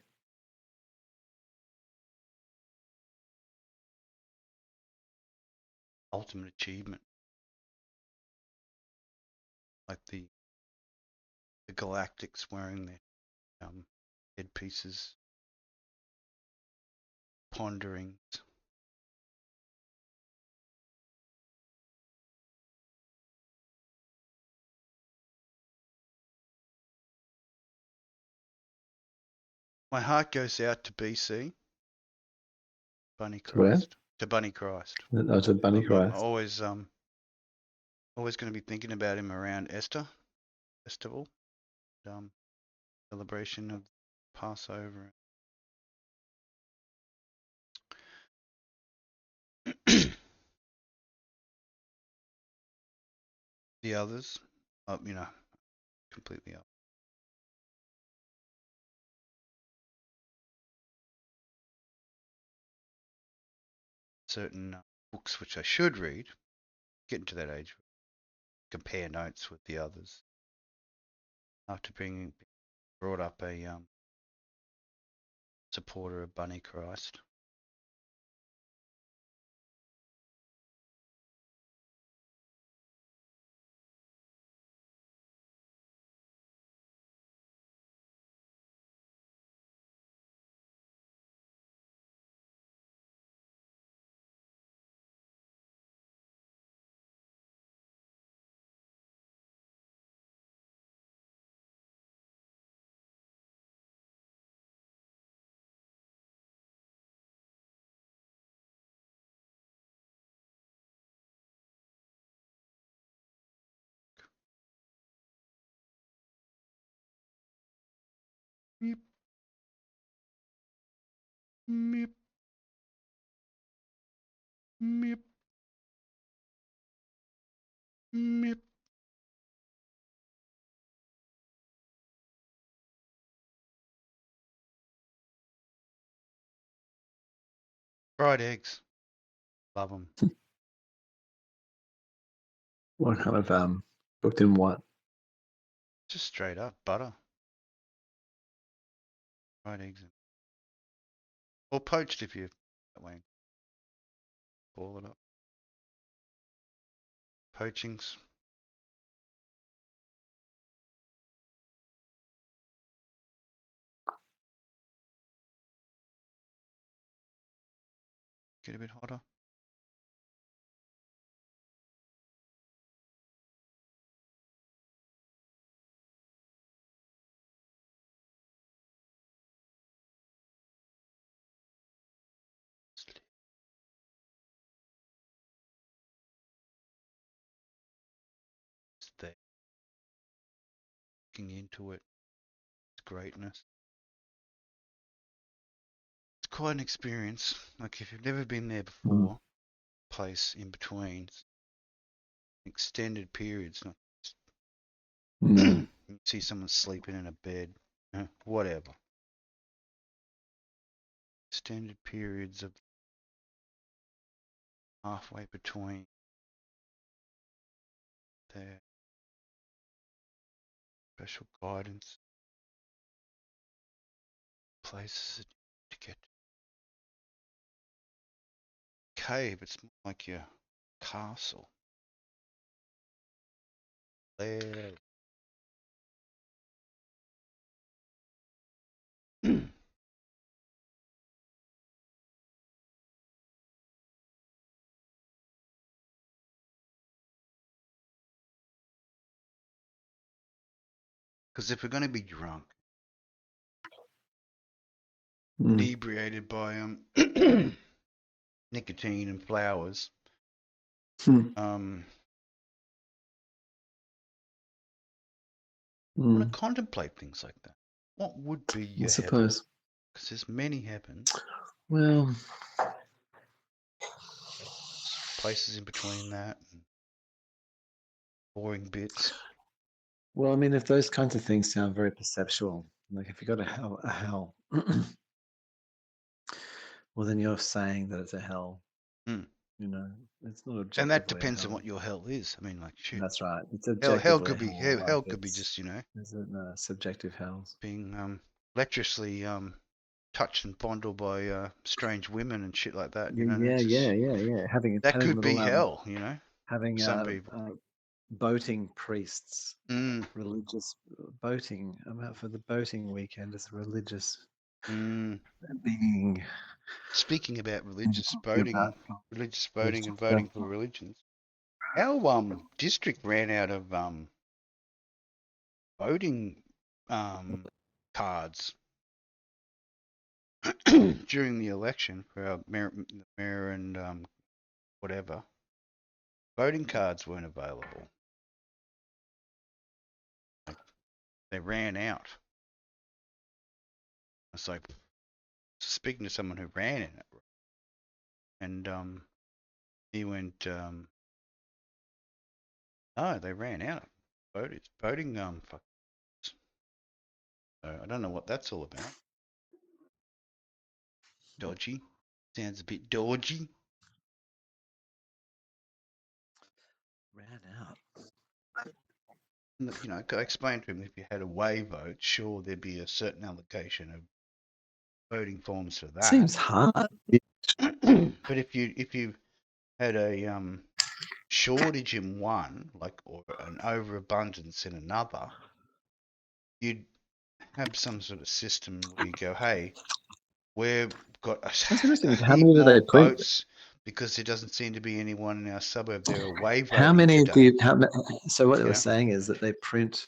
Ultimate achievement. Like the galactics wearing their headpieces. Ponderings. My heart goes out to BC. Bunny Christ. To Bunny Christ. Oh, to Bunny Christ. I'm always going to be thinking about him around Ester festival, celebration of Passover. The others, completely up. Certain books which I should read, getting to that age, compare notes with the others. After being brought up a supporter of Bunny Christ. Meep. Meep. Meep. Meep. Fried eggs. Love them. What kind of cooked in what? Just straight up butter. Fried eggs. Or poached if you that way. Boil it up. Poachings. Get a bit hotter. looking into it, its greatness. It's quite an experience. Like if you've never been there before, place in between, extended periods. Not you see someone sleeping in a bed, whatever. Extended periods of halfway between their special guidance places to get to. Cave, it's more like your castle. There. Because if we're going to be drunk, inebriated by nicotine and flowers, I want to contemplate things like that. What would be your heaven? Because there's many heavens. Well, places in between that, and boring bits. Well, I mean, if those kinds of things sound very perceptual, like if you got a hell, well, then you're saying that it's a hell. You know, it's not objectively. And that depends on what your hell is. I mean, like, shoot. That's right. It's Hell could be hell could be just, There's subjective hells. Being lecherously touched and fondled by strange women and shit like that. Yeah. Having could be little, hell. Having some people. Boating priests, religious boating. For the boating weekend as a religious being. Speaking about religious voting and voting for religions, our district ran out of voting cards during the election for our mayor and whatever. Voting cards weren't available. Like, they ran out. It's like speaking to someone who ran in it, and he went, "Oh, they ran out of voting fuck." So I don't know what that's all about. Dodgy. Sounds a bit dodgy. Ran out. I explained to him if you had a way vote, sure there'd be a certain allocation of voting forms for that. Seems hard. But if you had a shortage in one, or an overabundance in another, you'd have some sort of system where you go, hey, we've got a heap more votes because there doesn't seem to be anyone in our suburb there away voting. How many do you? So what they were saying is that they print.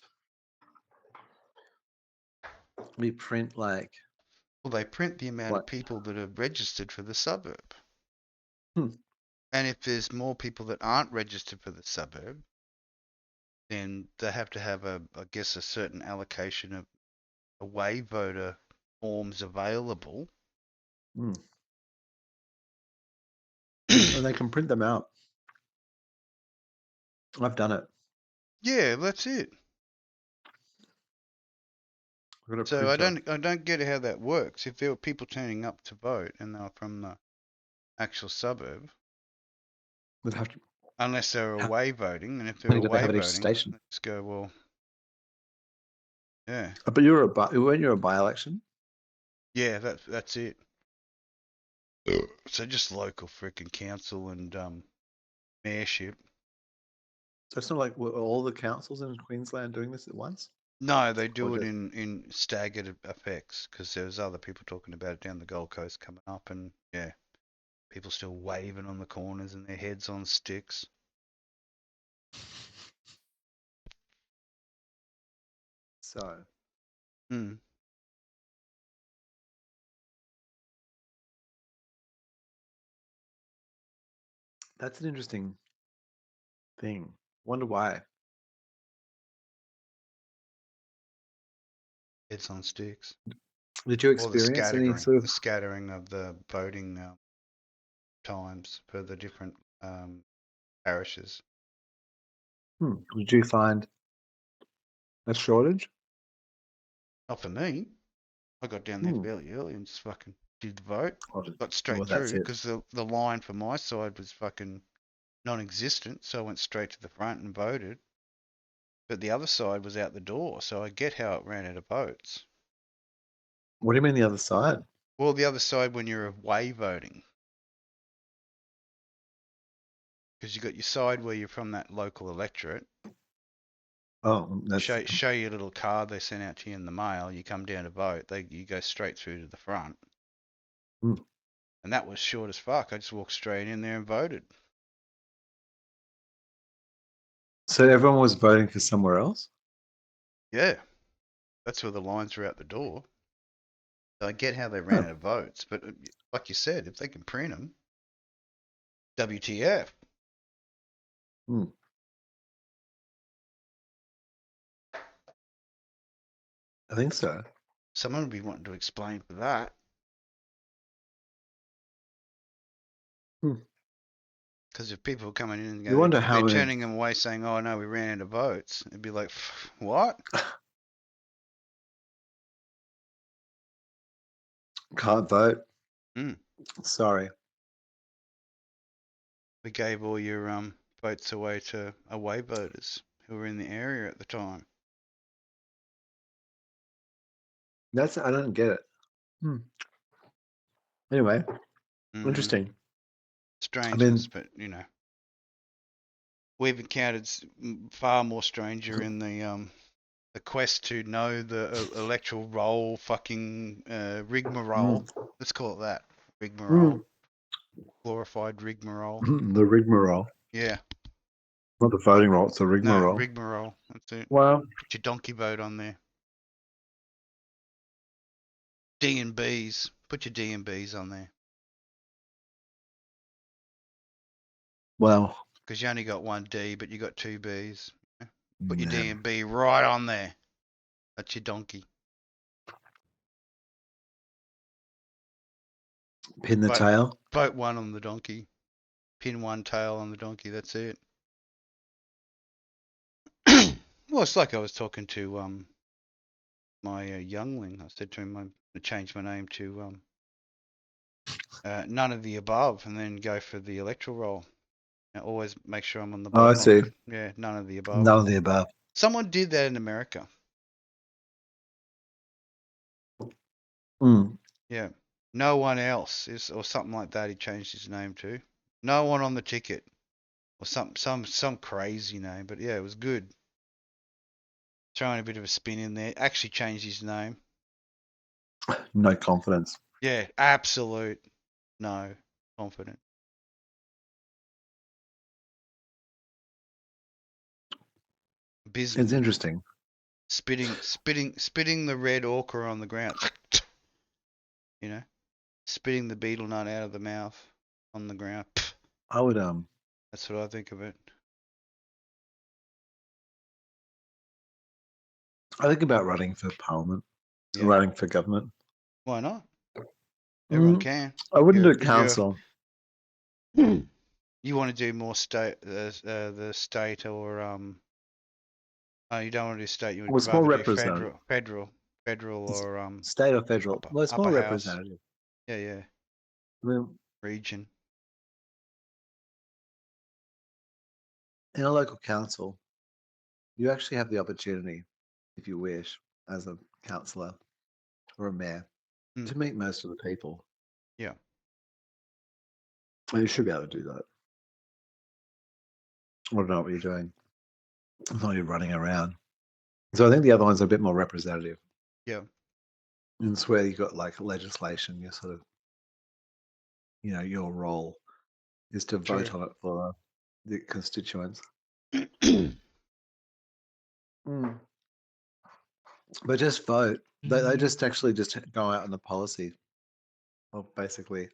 We print like. Well, they print the amount of people that are registered for the suburb. And if there's more people that aren't registered for the suburb, then they have to have a certain allocation of away voter forms available. Well, they can print them out. I've done it. Yeah, that's it. So I don't get how that works. If there were people turning up to vote and they were from the actual suburb, would have to, unless they're away voting, and if they're away voting, let's go, well, yeah. But weren't you a by-election? Yeah, that's it. So just local freaking council and mayorship. So it's not like were all the councils in Queensland doing this at once? No, they do it in staggered effects because there's other people talking about it down the Gold Coast coming up, and yeah, people still waving on the corners and their heads on sticks. So. That's an interesting thing. Wonder why. Heads on sticks. Did you Or the experience any sort of? scattering of the voting times for the different parishes. Did you find a shortage? Not for me. I got down there fairly early and just fucking did the vote. Got straight That's through it. because the line for my side was fucking non-existent, so I went straight to the front and voted. But the other side was out the door, so I get how it ran out of votes. What do you mean the other side? Well, the other side when you're away voting. Because you got your side where you're from that local electorate. Oh, that's show your little card they sent out to you in the mail. You come down to vote. You go straight through to the front. And that was short as fuck. I just walked straight in there and voted. So everyone was voting for somewhere else? Yeah. That's where the lines were out the door. So I get how they ran out of votes. But like you said, if they can print them, WTF. I think so. Someone would be wanting to explain for that. Because if people are coming in and You wonder how they're many... turning them away saying, oh no, we ran out of votes. It'd be like, what? Can't vote. Sorry. We gave all your votes away to away voters who were in the area at the time. I don't get it. Anyway, interesting. Strangeness, but we've encountered far more stranger in the quest to know the electoral roll, fucking rigmarole. Let's call it that, rigmarole. Glorified rigmarole. The rigmarole. Yeah. Not the voting roll, it's the rigmarole. No, rigmarole. That's it. Wow. Put your donkey vote on there. D and B's. Put your D and B's on there. Wow. Because you only got one D, but you got two B's. Put your D and B right on there. That's your donkey. Pin the tail. Vote one on the donkey. Pin one tail on the donkey. That's it. Well, it's like I was talking to my youngling. I said to him, I'm going to change my name to none of the above, and then go for the electoral roll. Now, always make sure I'm on the bottom. I see. Yeah, none of the above. None of the above. Someone did that in America. Yeah. No one else is, or something like that. He changed his name to. No one on the ticket, or some crazy name. But yeah, it was good. Throwing a bit of a spin in there. Actually changed his name. No confidence. Yeah, absolute no confidence. Abysmal. It's interesting. Spitting the red ochre on the ground. Spitting the beetle nut out of the mouth on the ground. I would That's what I think of it. I think about running for parliament, running for government. Why not? Everyone can. I wouldn't do council. You want to do more state, the state, or oh, you don't want to do state. You would rather do federal, or state or federal. Well, it's more representative. Yeah. Region. In a local council, you actually have the opportunity, if you wish, as a councillor or a mayor, to meet most of the people. Yeah. Well, you should be able to do that. I don't know what you're doing. I thought you're running around. So I think the other one's a bit more representative. Yeah. And it's where you got like legislation, you're sort of, your role is to vote on it for the constituents. But just vote. They just actually just go out on the policy of basically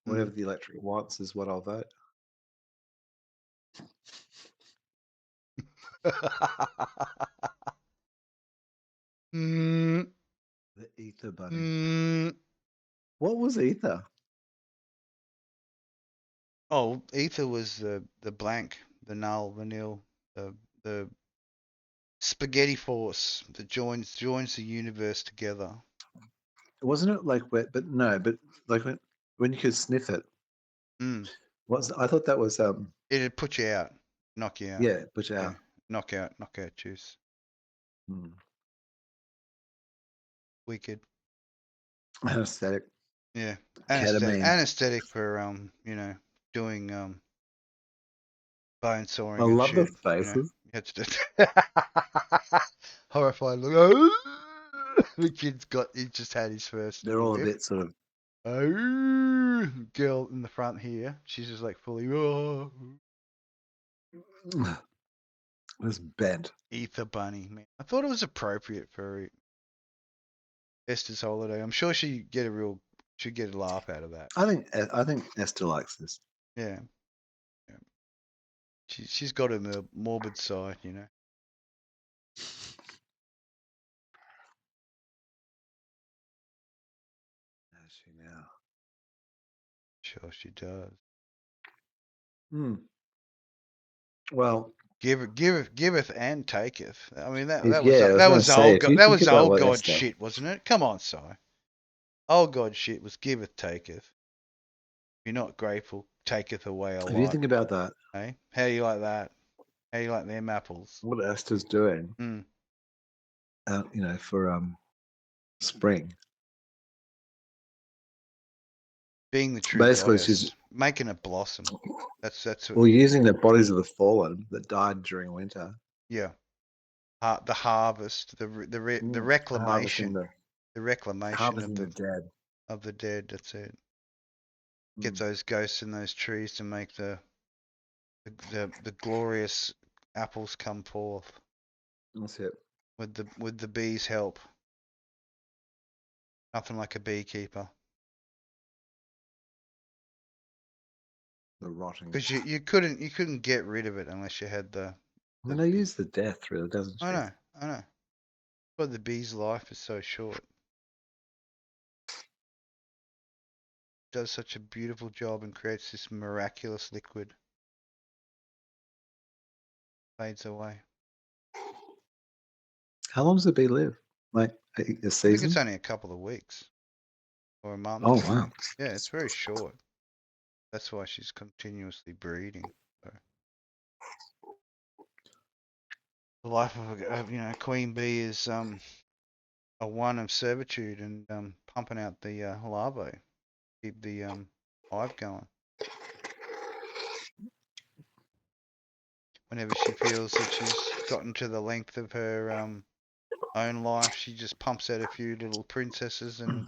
whatever the electorate wants is what I'll vote. Ether bunny. What was ether? Oh, ether was the blank, the null, the nil, the spaghetti force that joins the universe together. Wasn't it like but like when you could sniff it. I thought that was It'd put you out, knock you out. Yeah, put you out. Yeah, knockout juice. Wicked. Anesthetic. Yeah. Ketamine. Anesthetic for doing bone sawing I and love shit. the faces. You had to do horrified look. The kid's he just had his first. They're all a bit sort of. Girl in the front here, she's just like fully. It was bent. Ether bunny, man. I thought it was appropriate for Esther's holiday. I'm sure she'd get a laugh out of that. I think Esther likes this. Yeah. She's got a morbid side, you know. Has she now? Sure she does. Well, giveth and taketh. I mean that was old God shit, wasn't it? Come on, Si. Old God shit was giveth, taketh. If you're not grateful, taketh away a lot. If you think about that, hey, how do you like that? How do you like them apples? What Esther's doing, for spring. Being the true Basically, goddess, she's making it blossom. That's well, using the bodies of the fallen that died during winter. Yeah, the harvest, the reclamation, the reclamation harvesting the dead. Of the dead. That's it. Get those ghosts in those trees to make the glorious apples come forth. That's it. With the bees' help. Nothing like a beekeeper. The rotting. Because you couldn't get rid of it unless you had the. I mean, they use the death really, doesn't she? I know. But the bee's life is so short. Does such a beautiful job and creates this miraculous liquid. Fades away. How long does the bee live? Like a season? I think it's only a couple of weeks or a month. Oh wow! Yeah, it's very short. That's why she's continuously breeding. So. The life of a queen bee is a one of servitude and pumping out the larvae, keep the hive going. Whenever she feels that she's gotten to the length of her own life, she just pumps out a few little princesses and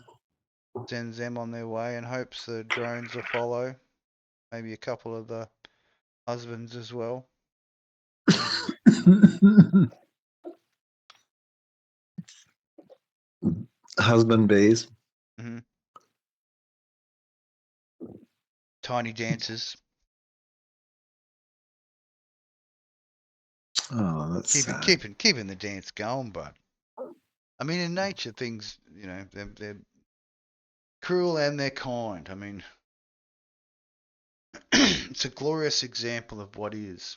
sends them on their way and hopes the drones will follow. Maybe a couple of the husbands as well. Husband bees. Mm-hmm. Tiny dancers. Oh, that's keeping the dance going, but I mean, in nature, things they're cruel and they're kind. I mean, it's a glorious example of what is.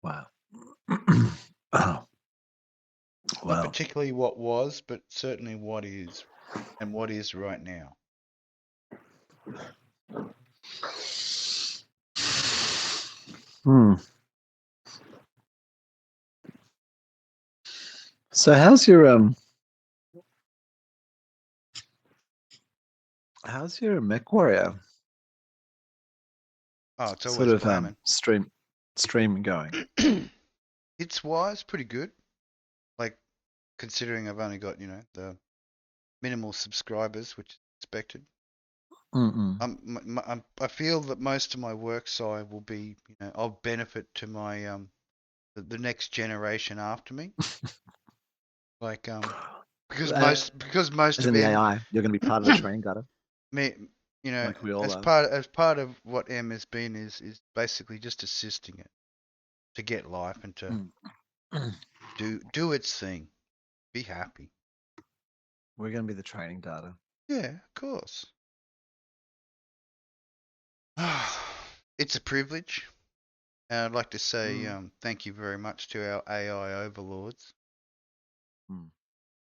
Wow. Not particularly what was, but certainly what is, and what is right now. So how's your Mech Warrior? Oh, it's always slamming. Stream going. Hits wise, pretty good. Like considering I've only got the minimal subscribers, which is expected. I feel that most of my work side will be I'll benefit to my the next generation after me. Like because most of the AI, you're going to be part of the training data. You know, like we all are. as part of what M has been is basically just assisting it to get life and to do its thing. Be happy. We're going to be the training data. Yeah, of course. It's a privilege. And I'd like to say thank you very much to our AI overlords.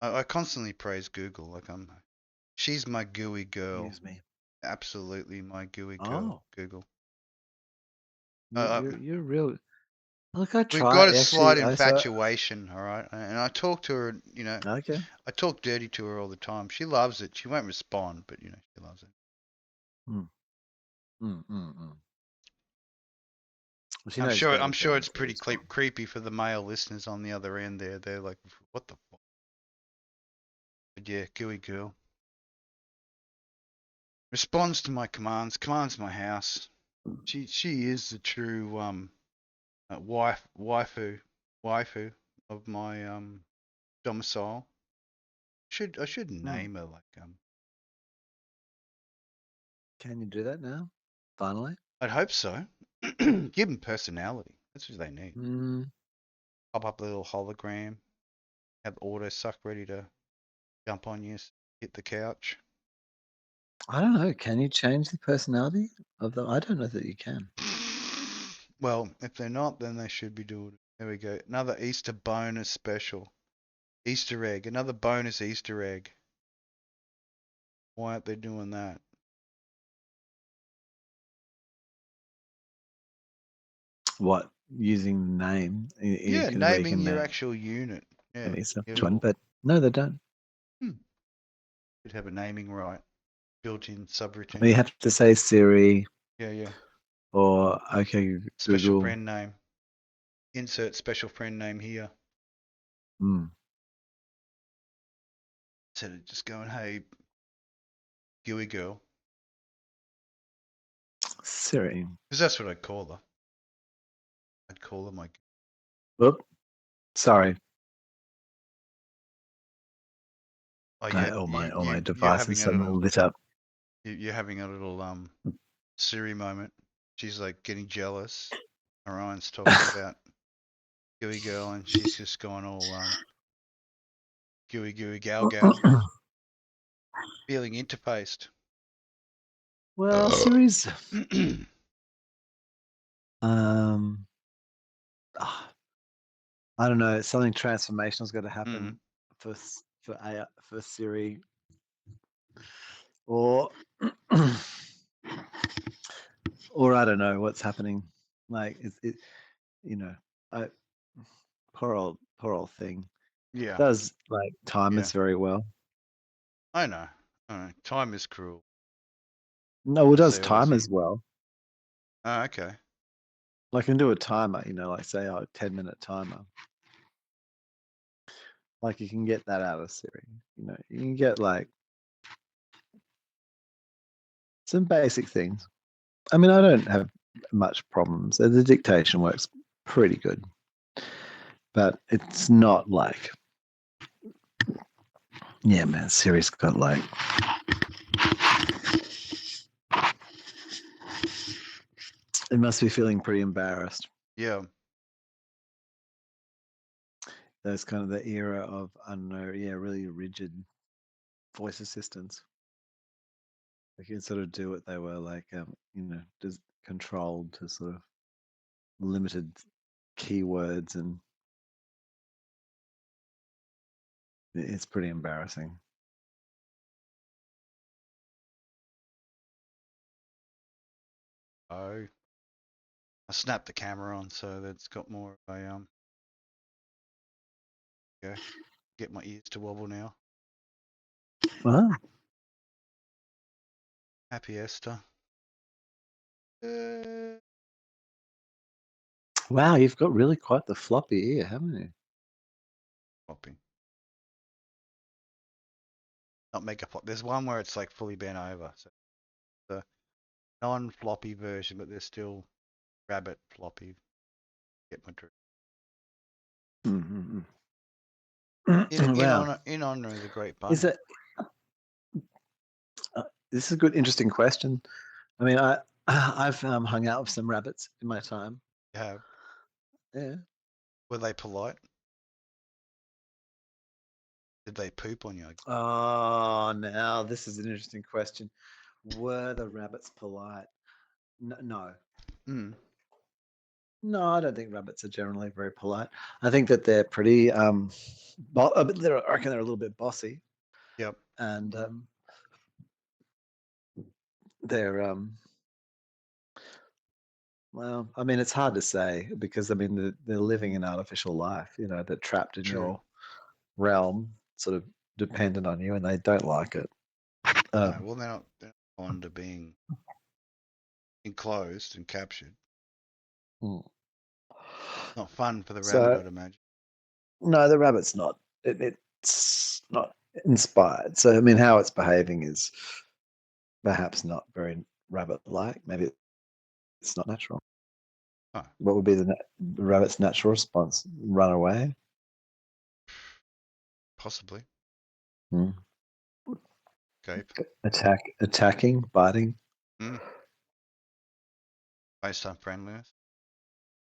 I constantly praise Google. Like she's my GUI girl. Excuse me. Absolutely my GUI girl. Google. You're real. Look, I We've got try a slight actually. infatuation, all right. And I talk to her. Okay. I talk dirty to her all the time. She loves it. She won't respond, but she loves it. Well, I'm sure it's pretty creepy for the male listeners on the other end there. They're like, what the fuck? But yeah, GUI girl. Responds to my commands, commands my house. She is the true waifu of my domicile. I should name her like Can you do that now? Finally? I'd hope so. Give them personality. That's what they need. Pop up a little hologram. Have auto suck ready to jump on you, hit the couch. I don't know. Can you change the personality of them? I don't know that you can. Well, if they're not, then they should be doing it. There we go. Another Easter bonus special. Easter egg. Another bonus Easter egg. Why aren't they doing that? What? Using the name? Yeah, naming your actual unit. Yeah. But no, they don't. Should have a naming right. Built-in subroutine. You have to say Siri. Yeah. Or okay, special Google. friend name. Insert special friend name here. Instead of just going, hey, GUI girl. Siri. Because that's what I'd call her. I'd call her my. Whoop. Sorry. Oh yeah. All my devices suddenly lit up. You're having a little Siri moment. She's like getting jealous. Orion's talking about GUI girl, and she's just going all GUI gal. Feeling interfaced. Well, Siri's I don't know. Something transformational's got to happen for Siri, or or I don't know what's happening. Like it poor old thing. Yeah. Does like timers very well. I know. Time is cruel. No, it does timers well. Oh, okay. I can do a timer, like say a 10-minute timer. Like you can get that out of Siri. You can get like some basic things. I mean, I don't have much problems. The dictation works pretty good, but it's not like, yeah, man, Siri's got like, it must be feeling pretty embarrassed. Yeah. That's kind of the era of, I don't know, really rigid voice assistants. They can sort of do what they were like, just controlled to sort of limited keywords, and it's pretty embarrassing. Oh, I snapped the camera on, so that's got more of a Okay, get my ears to wobble now. Wow. Happy Ester. Wow, you've got really quite the floppy ear, haven't you? Floppy. Not mega flop. There's one where it's like fully bent over. So the non-floppy version, but there's still rabbit floppy. Get my drift. In honor of the great bunny. Is it? this is a good, interesting question. I mean, I've hung out with some rabbits in my time. Yeah. Yeah. Were they polite? Did they poop on you? Oh, now this is an interesting question. Were the rabbits polite? No. No, I don't think rabbits are generally very polite. I think that they're pretty. I reckon they're a little bit bossy. Yep. And they're well, I mean, it's hard to say because I mean they're living an artificial life. You know, they're trapped in your realm, sort of dependent on you, and they don't like it. No, well, they're not fond of being enclosed and captured. Not fun for the rabbit, I'd imagine. No, the rabbit's not. It's not inspired. So I mean, how it's behaving is perhaps not very rabbit-like. Maybe it's not natural. Oh. What would be the rabbit's natural response? Run away? Possibly. Escape. Attacking, biting. Based on friendliness.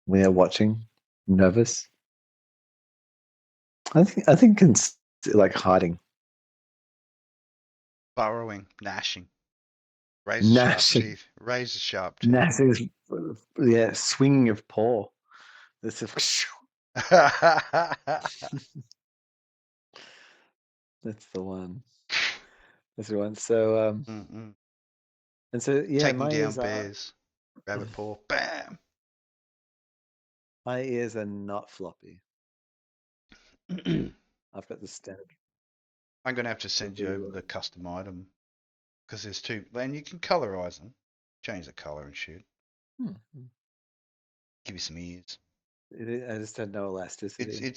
We are watching, nervous. I think it's like hiding. Burrowing, gnashing. Razor sharp teeth. Gnashing, yeah, swinging of paw. This is That's the one. That's the one. So and so yeah, taking my down ears bears. Rabbit paw. Bam. My ears are not floppy. I've got the standard. I'm gonna have to send you over the custom item because there's two, and you can colorize them, change the color and shit. Give you some ears. I just had no elasticity.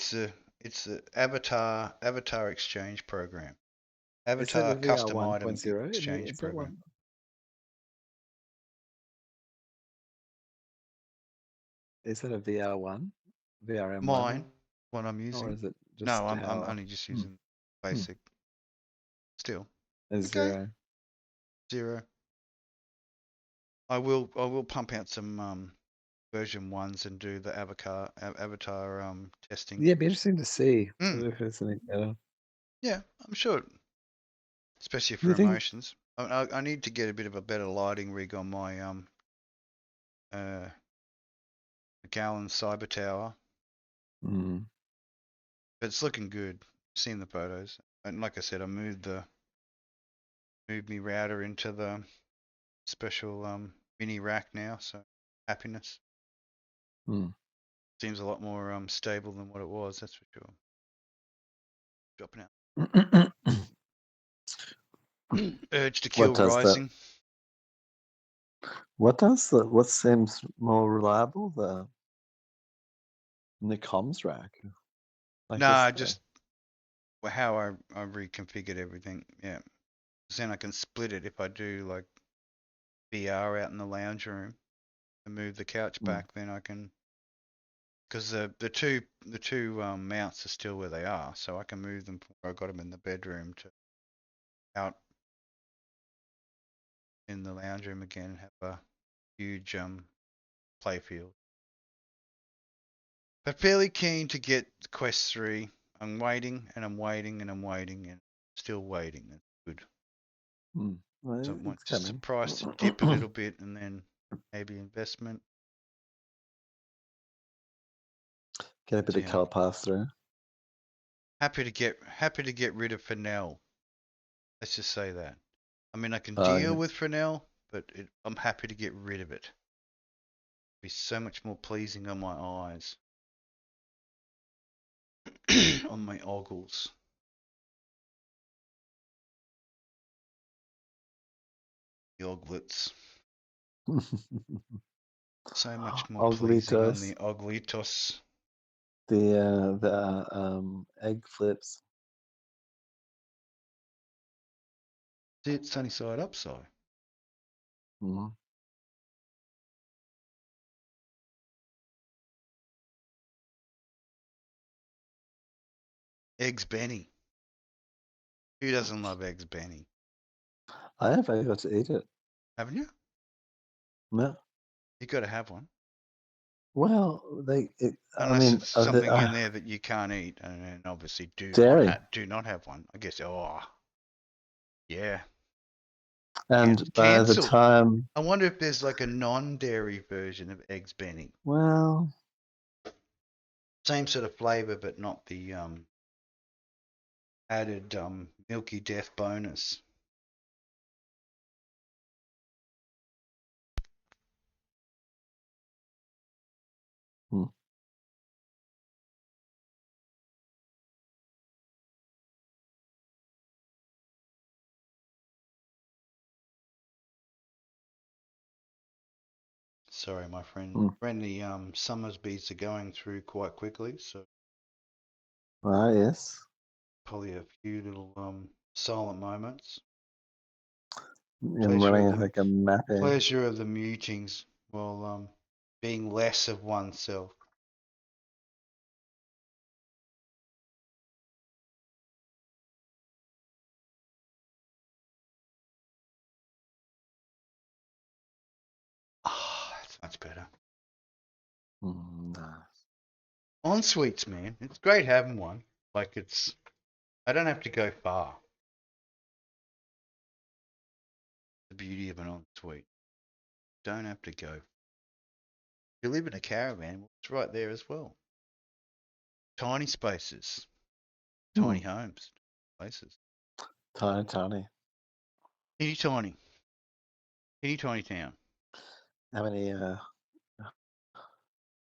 It's a avatar exchange program. Avatar custom item exchange program. Is that a VR1? VRML? Mine, what I'm using. Or is it just no, I'm only just using basic. Still. Okay. Zero. I will pump out some version 1s and do the avatar testing. Yeah, it'd be interesting to see if it's anything better. Yeah, I'm sure. Especially for emotions. I need to get a bit of a better lighting rig on my Gallon Cyber Tower. But it's looking good. Seeing the photos. And like I said, I moved me router into the special mini rack now, so happiness. Seems a lot more stable than what it was, that's for sure. Dropping out. Urge to kill rising. What seems more reliable? The comms rack? Just how I reconfigured everything. Yeah. Then I can split it if I do like VR out in the lounge room and move the couch back, then I can, because the two mounts are still where they are, so I can move them from where I got them in the bedroom to out in the lounge room again and have a huge play field. But fairly keen to get Quest 3. I'm waiting and I'm waiting and I'm waiting and still waiting. It's good. Well, so I want just the price to dip a little bit and then maybe investment. Get a bit of color pass through. Happy to get rid of Fennel. Let's just say that. I mean, I can deal with Fresnel, but I'm happy to get rid of it. It'd be so much more pleasing on my eyes. On my ogles. The oglets. So much more pleasing on the oglitos. The egg flips. See it sunny side up side. Eggs Benny. Who doesn't love Eggs Benny? I have got to eat it. Haven't you? No. You got to have one. Well, Unless it's something in there that you can't eat, and obviously do not have one. I guess. Oh, yeah. And by the Cancelled. time, I wonder if there's like a non-dairy version of Eggs Benny. well, Same sort of flavor, but not the added milky death bonus. Sorry, my friend. Friendly Summersbees are going through quite quickly, so. Yes. Probably a few little silent moments. I'm running like a mapping. Pleasure of the mutings while being less of oneself. Oh, that's much better. Nice. Ensuites, man. It's great having one. Like I don't have to go far. The beauty of an ensuite. Don't have to go. You live in a caravan, it's right there as well. Tiny spaces. Tiny homes. Places. Tiny. Teeny tiny. Teeny tiny town. How many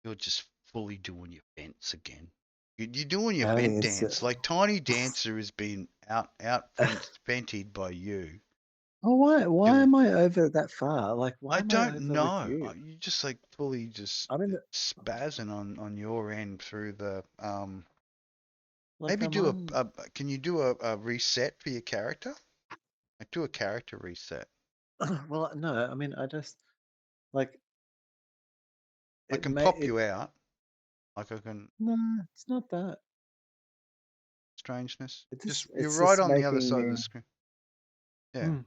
You're just fully doing your fence again. You're doing your vent dance. Like Tiny Dancer has been out fented by you. Oh, why am I over that far? Like, why I am don't over know. with you? You just like fully just spazzing on your end through the like maybe do a can you do a reset for your character? Like do a character reset. Well, no, I mean I just like I can pop you out. Like I can. No, it's not that. Strangeness. It's you're right just on the other side of the screen. Yeah.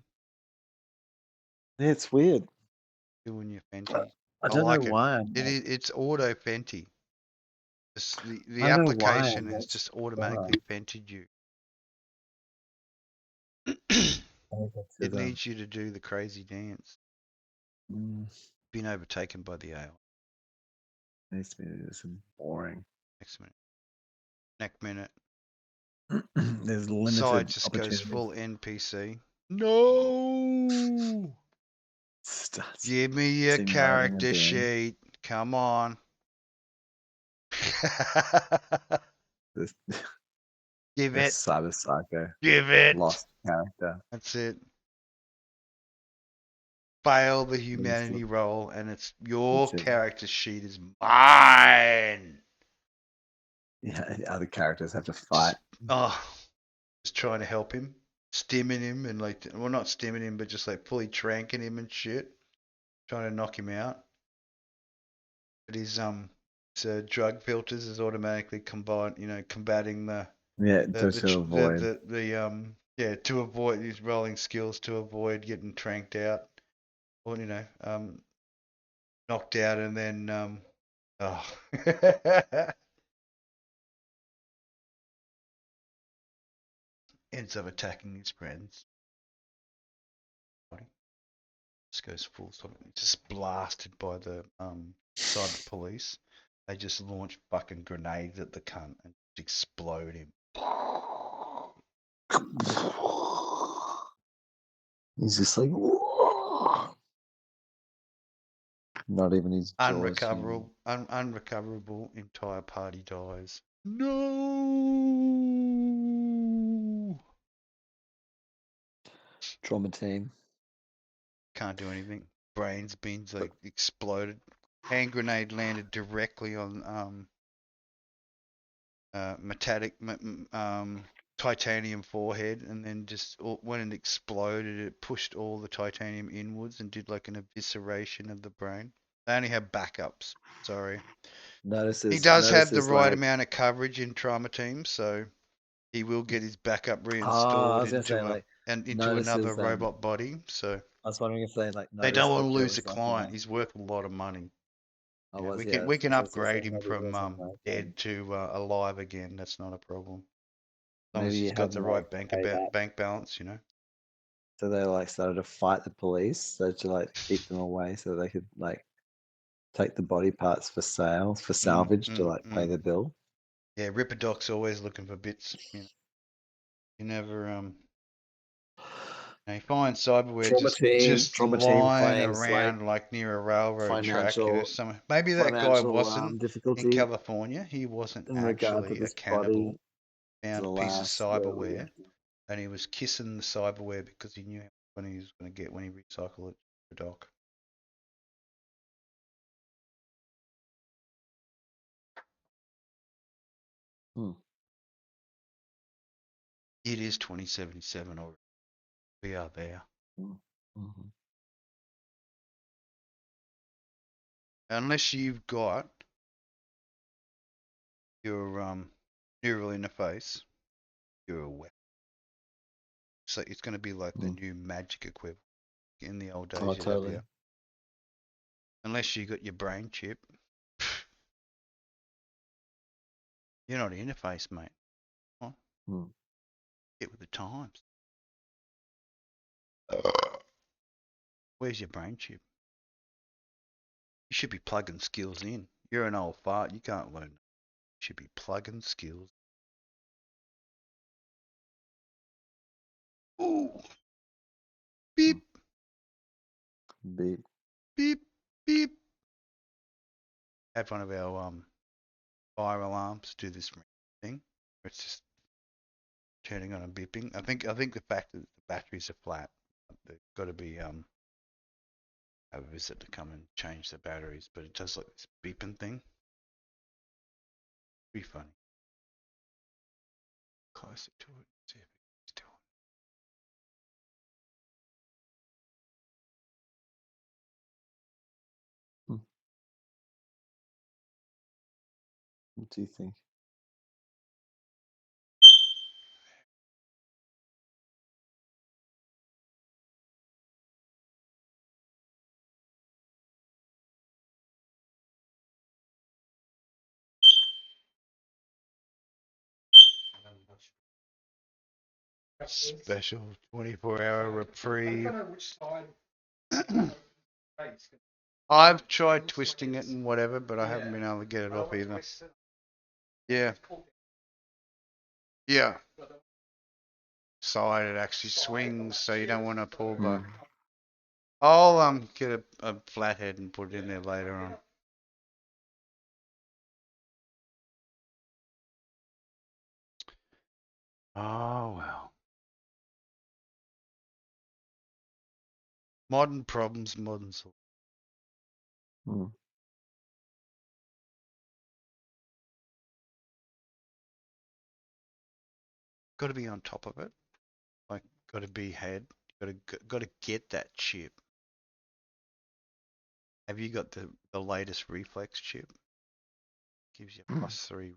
Yeah, it's weird. Doing your Fenty. I don't like know why. It's auto Fenty. The I don't know why application has just automatically Fented you. It needs you to do the crazy dance. Been overtaken by the ale. Needs to be some boring. Next minute. Next minute. There's limited Side just goes full NPC. No! Give me your character sheet. Come on. Give it. Cyber Psycho. Give it. Lost character. That's it. Fail the humanity roll, and it's your character sheet is mine. Yeah, other characters have to fight. Just trying to help him, stimming him, and like, well, not stimming him, but just like fully tranking him and shit, trying to knock him out. But his drug filters is automatically combating the to avoid these rolling skills to avoid getting tranked out, or knocked out, and then ends up attacking his friends. Just goes full sort of just blasted by the cyber police. They just launch fucking grenades at the cunt and explode him. He's just like not even his unrecoverable. Unrecoverable. Entire party dies. No. Trauma team. Can't do anything. Brains been like exploded. Hand grenade landed directly on metallic titanium forehead, and then just when it exploded, it pushed all the titanium inwards and did like an evisceration of the brain. They only have backups. Sorry. He does have the right amount of coverage in trauma teams, so he will get his backup reinstalled and into another robot body. So I was wondering if they they don't want to lose the like client. He's worth a lot of money. yeah, We can so it's upgrade him maybe from there's some like, dead to alive again. That's not a problem. As long as maybe he's you got have the them, right like, pay that. bank balance, you know. So they like started to fight the police, so to like keep them away, so they could like take the body parts for sale, for salvage, to like pay the bill. Yeah, Ripper Doc's always looking for bits. You know, you never you find cyberware just Trauma team lying claims around like near a railroad track, you know. financial Maybe that guy wasn't in difficulty California. He wasn't in regard to actually a this body. cannibal. Found a piece of cyberware, and he was kissing the cyberware because he knew when he was going to get when he recycled it for Doc. It is 2077 already. We are there. Mm-hmm. Unless you've got your neural interface, you're a weapon. So it's going to be like the new magic equivalent in the old days. Oh, totally. Unless you got your brain chip, you're not an interface, mate. Huh? Get with the times. Where's your brain chip? You should be plugging skills in. You're an old fart. You can't learn. You should be plugging skills. Ooh. Beep. Beep. Beep. Beep. Had one of our fire alarms do this thing. It's just turning on and beeping. I think the fact that the batteries are flat, they've got to be have a visit to come and change the batteries, but it does like this beeping thing. Pretty funny. Closer to it. See if it's doing. What do you think? Special 24-hour reprieve. I've tried twisting it and whatever, but I haven't been able to get it off either. Yeah. Yeah. Side it actually swings, so you don't want to pull back. I'll get a flathead and put it in there later on. Oh well. Modern problems, modern solutions. Got to be on top of it. Like, got to be head. Got to get that chip. Have you got the latest reflex chip? Gives you +3.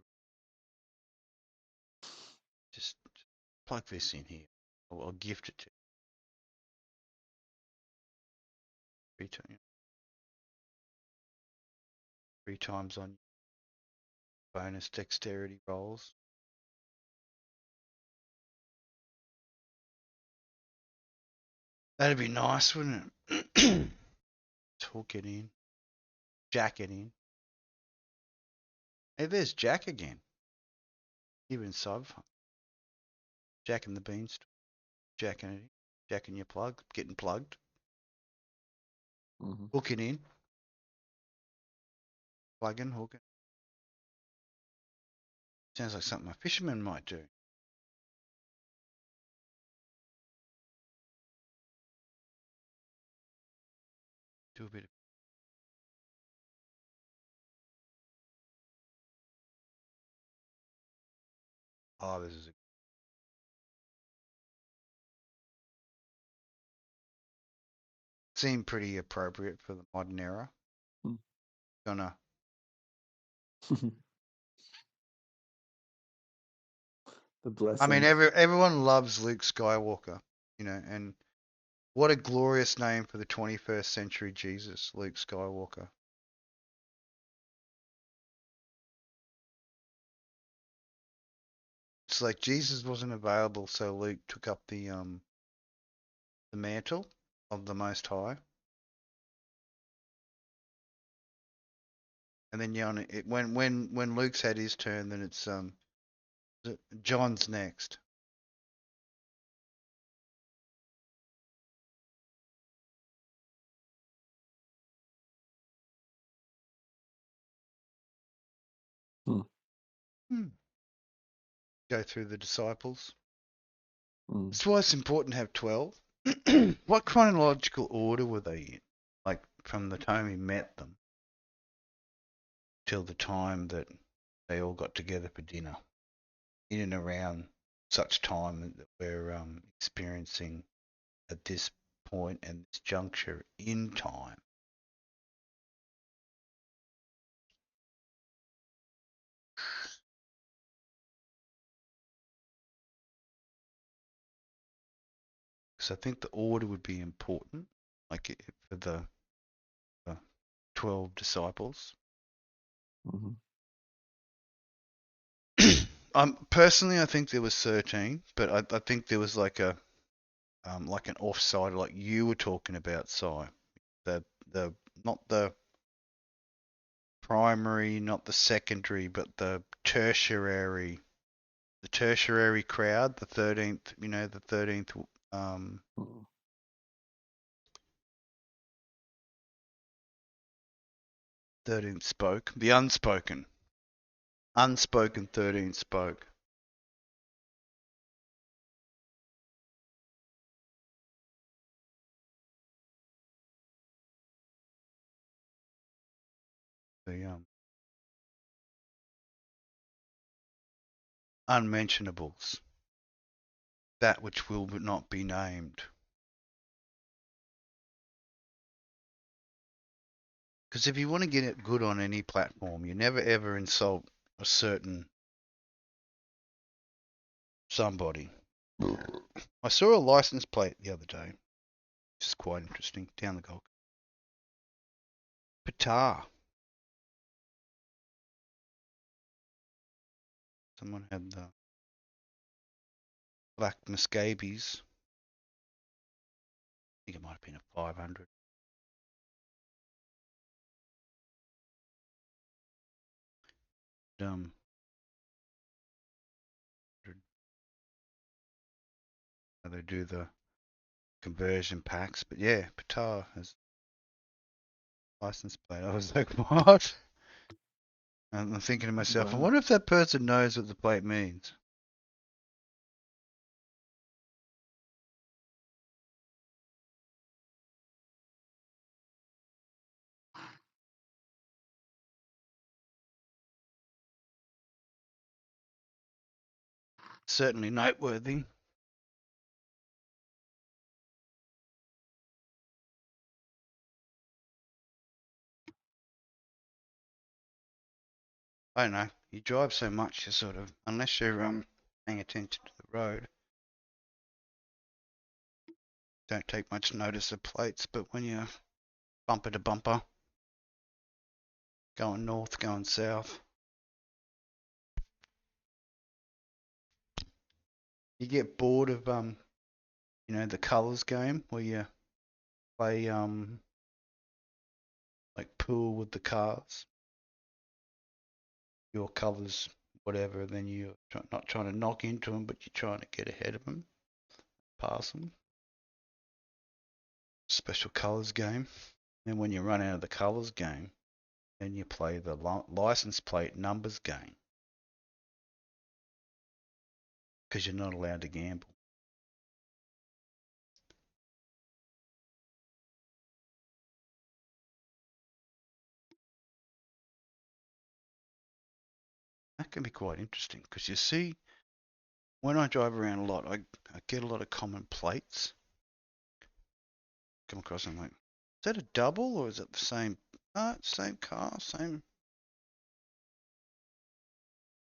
Just plug this in here. I'll gift it to you. 3 times on bonus dexterity rolls. That'd be nice, wouldn't it? Hook it in. Jack it in. Hey, there's Jack again. Even Cyberpunk. Jacking the beanstalk. Jacking it in. Jacking your plug. Getting plugged. Hooking in. Plugging, hooking. Sounds like something a fisherman might do. Do a bit of... Oh, this is a... Seemed pretty appropriate for the modern era. Gonna... The blessing. I mean, everyone loves Luke Skywalker. and what a glorious name for the 21st century Jesus, Luke Skywalker. It's like Jesus wasn't available, so Luke took up the mantle of the Most High. And then when Luke's had his turn, then it's John's next. Go through the disciples. That's why it's important to have 12. What chronological order were they in? Like from the time he met them till the time that they all got together for dinner, in and around such time that we're experiencing at this point and this juncture in time. So I think the order would be important, like for the 12 disciples. Personally, I think there was 13, but I think there was like an offside, like you were talking about, Si. The not the primary, not the secondary, but the tertiary crowd, the 13th, the 13th 13th spoke, the unspoken 13th spoke. The unmentionables, that which will not be named. Because if you want to get it good on any platform, you never ever insult a certain somebody. I saw a license plate the other day, which is quite interesting, down the Gold. Patar. Someone had the black Muscabies. I think it might have been a 500. They do the conversion packs, but yeah, Patar has license plate. I was like, what? And I'm thinking to myself, I wonder if that person knows what the plate means. Certainly noteworthy. I don't know. You drive so much, you sort of, unless you're paying attention to the road, don't take much notice of plates. But when you're bumper to bumper, going north, going south, you get bored of the colours game where you play like pool with the cars, your colours, whatever. And then you're not trying to knock into them, but you're trying to get ahead of them, pass them. Special colours game. And when you run out of the colours game, then you play the license plate numbers game, because you're not allowed to gamble. That can be quite interesting, because you see, when I drive around a lot, I get a lot of common plates. Come across and I'm like, is that a double or is it the same? Same car, same.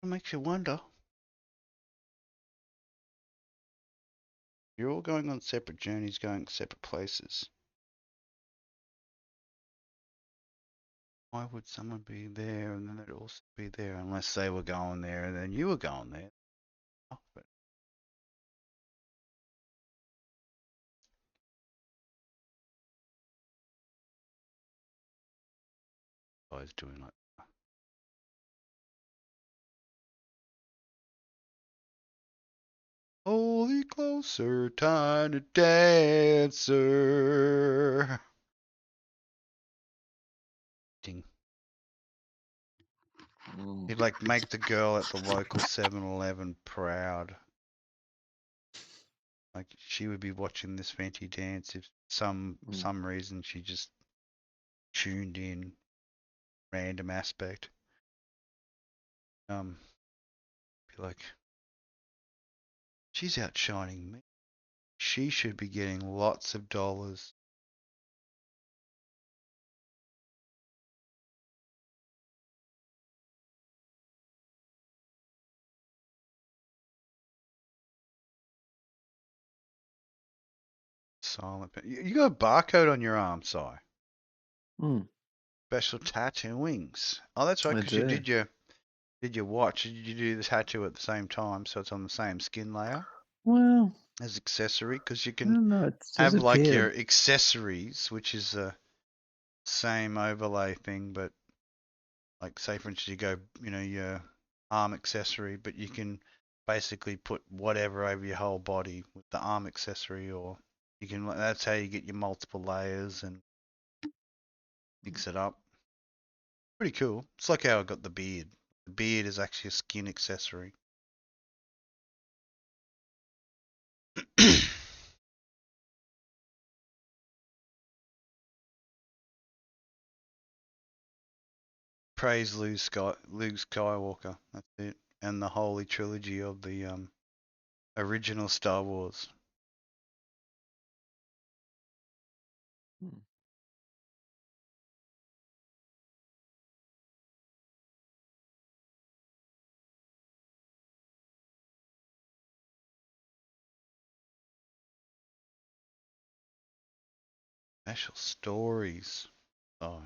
It makes you wonder. You're all going on separate journeys, going separate places. Why would someone be there and then they'd also be there unless they were going there and then you were going there? Oh, but I was doing like Holy closer, tiny dancer. Ding. He'd like make the girl at the local 7-Eleven proud. Like she would be watching this fancy dance if some reason she just tuned in, random aspect. Be like, she's outshining me. She should be getting lots of dollars. Silent. You got a barcode on your arm, Si. Special tattooings. Oh, that's right, because you did your watch. Did you do the tattoo at the same time, so it's on the same skin layer? Well, as accessory, because you I can don't know. It's have like your disappeared. accessories, which is a same overlay thing, but like say for instance you go, your arm accessory, but you can basically put whatever over your whole body with the arm accessory, or you can. That's how you get your multiple layers and mix it up. Pretty cool. It's like how I got the beard. The beard is actually a skin accessory. Praise Luke Skywalker. That's it. And the holy trilogy of the original Star Wars. Special stories. Oh.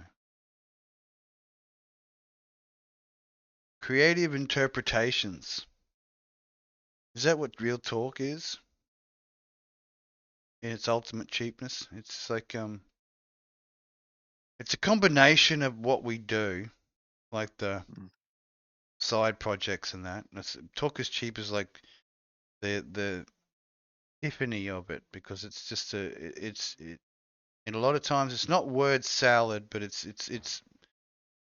Creative interpretations. Is that what real talk is? In its ultimate cheapness? It's like it's a combination of what we do, like the side projects and that. Talk is cheap is like the epiphany of it, because it's just and a lot of times it's not word salad, but it's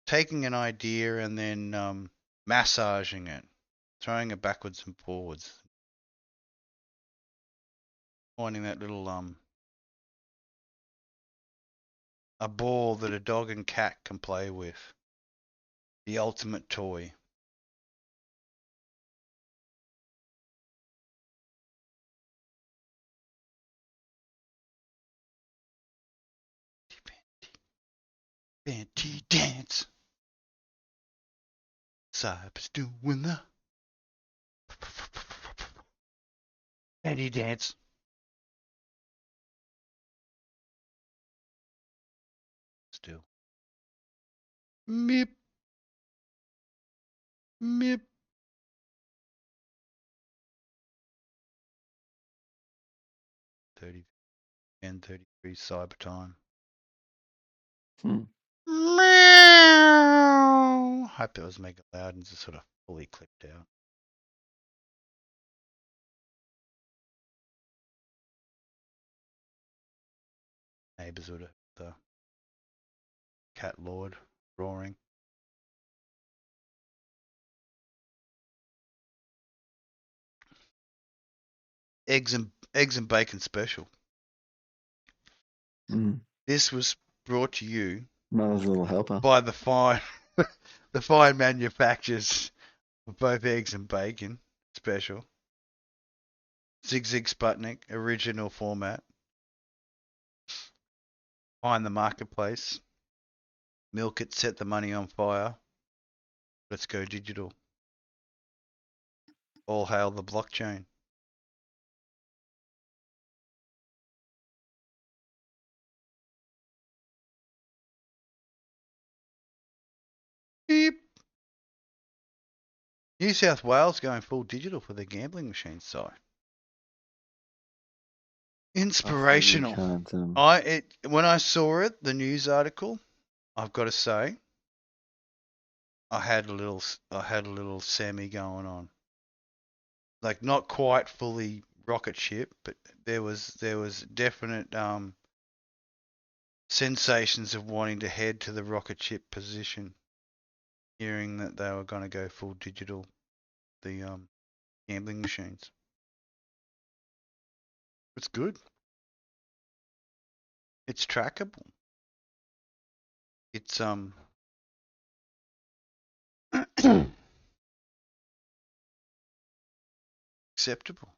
taking an idea and then massaging it, throwing it backwards and forwards, finding that little a ball that a dog and cat can play with, the ultimate toy. Fancy dance. Cyber's doing the fancy dance. Still. Meep. Meep. 30 and 33 cyber time. Meow. Hope that was mega loud and just sort of fully clipped out. Neighbors would have the cat lord roaring. Eggs and bacon special. This was brought to you Mother's little helper by the fine the fine manufacturers of both eggs and bacon special. Zig Zig Sputnik original format. Find the marketplace. Milk it, set the money on fire. Let's go digital. All hail the blockchain. Cheep. New South Wales going full digital for their gambling machines. So inspirational. When I saw it, the news article, I've got to say, I had a little Sammy going on. Like not quite fully rocket ship, but there was definite sensations of wanting to head to the rocket ship position, hearing that they were going to go full digital, the gambling machines. It's good. It's trackable. It's acceptable.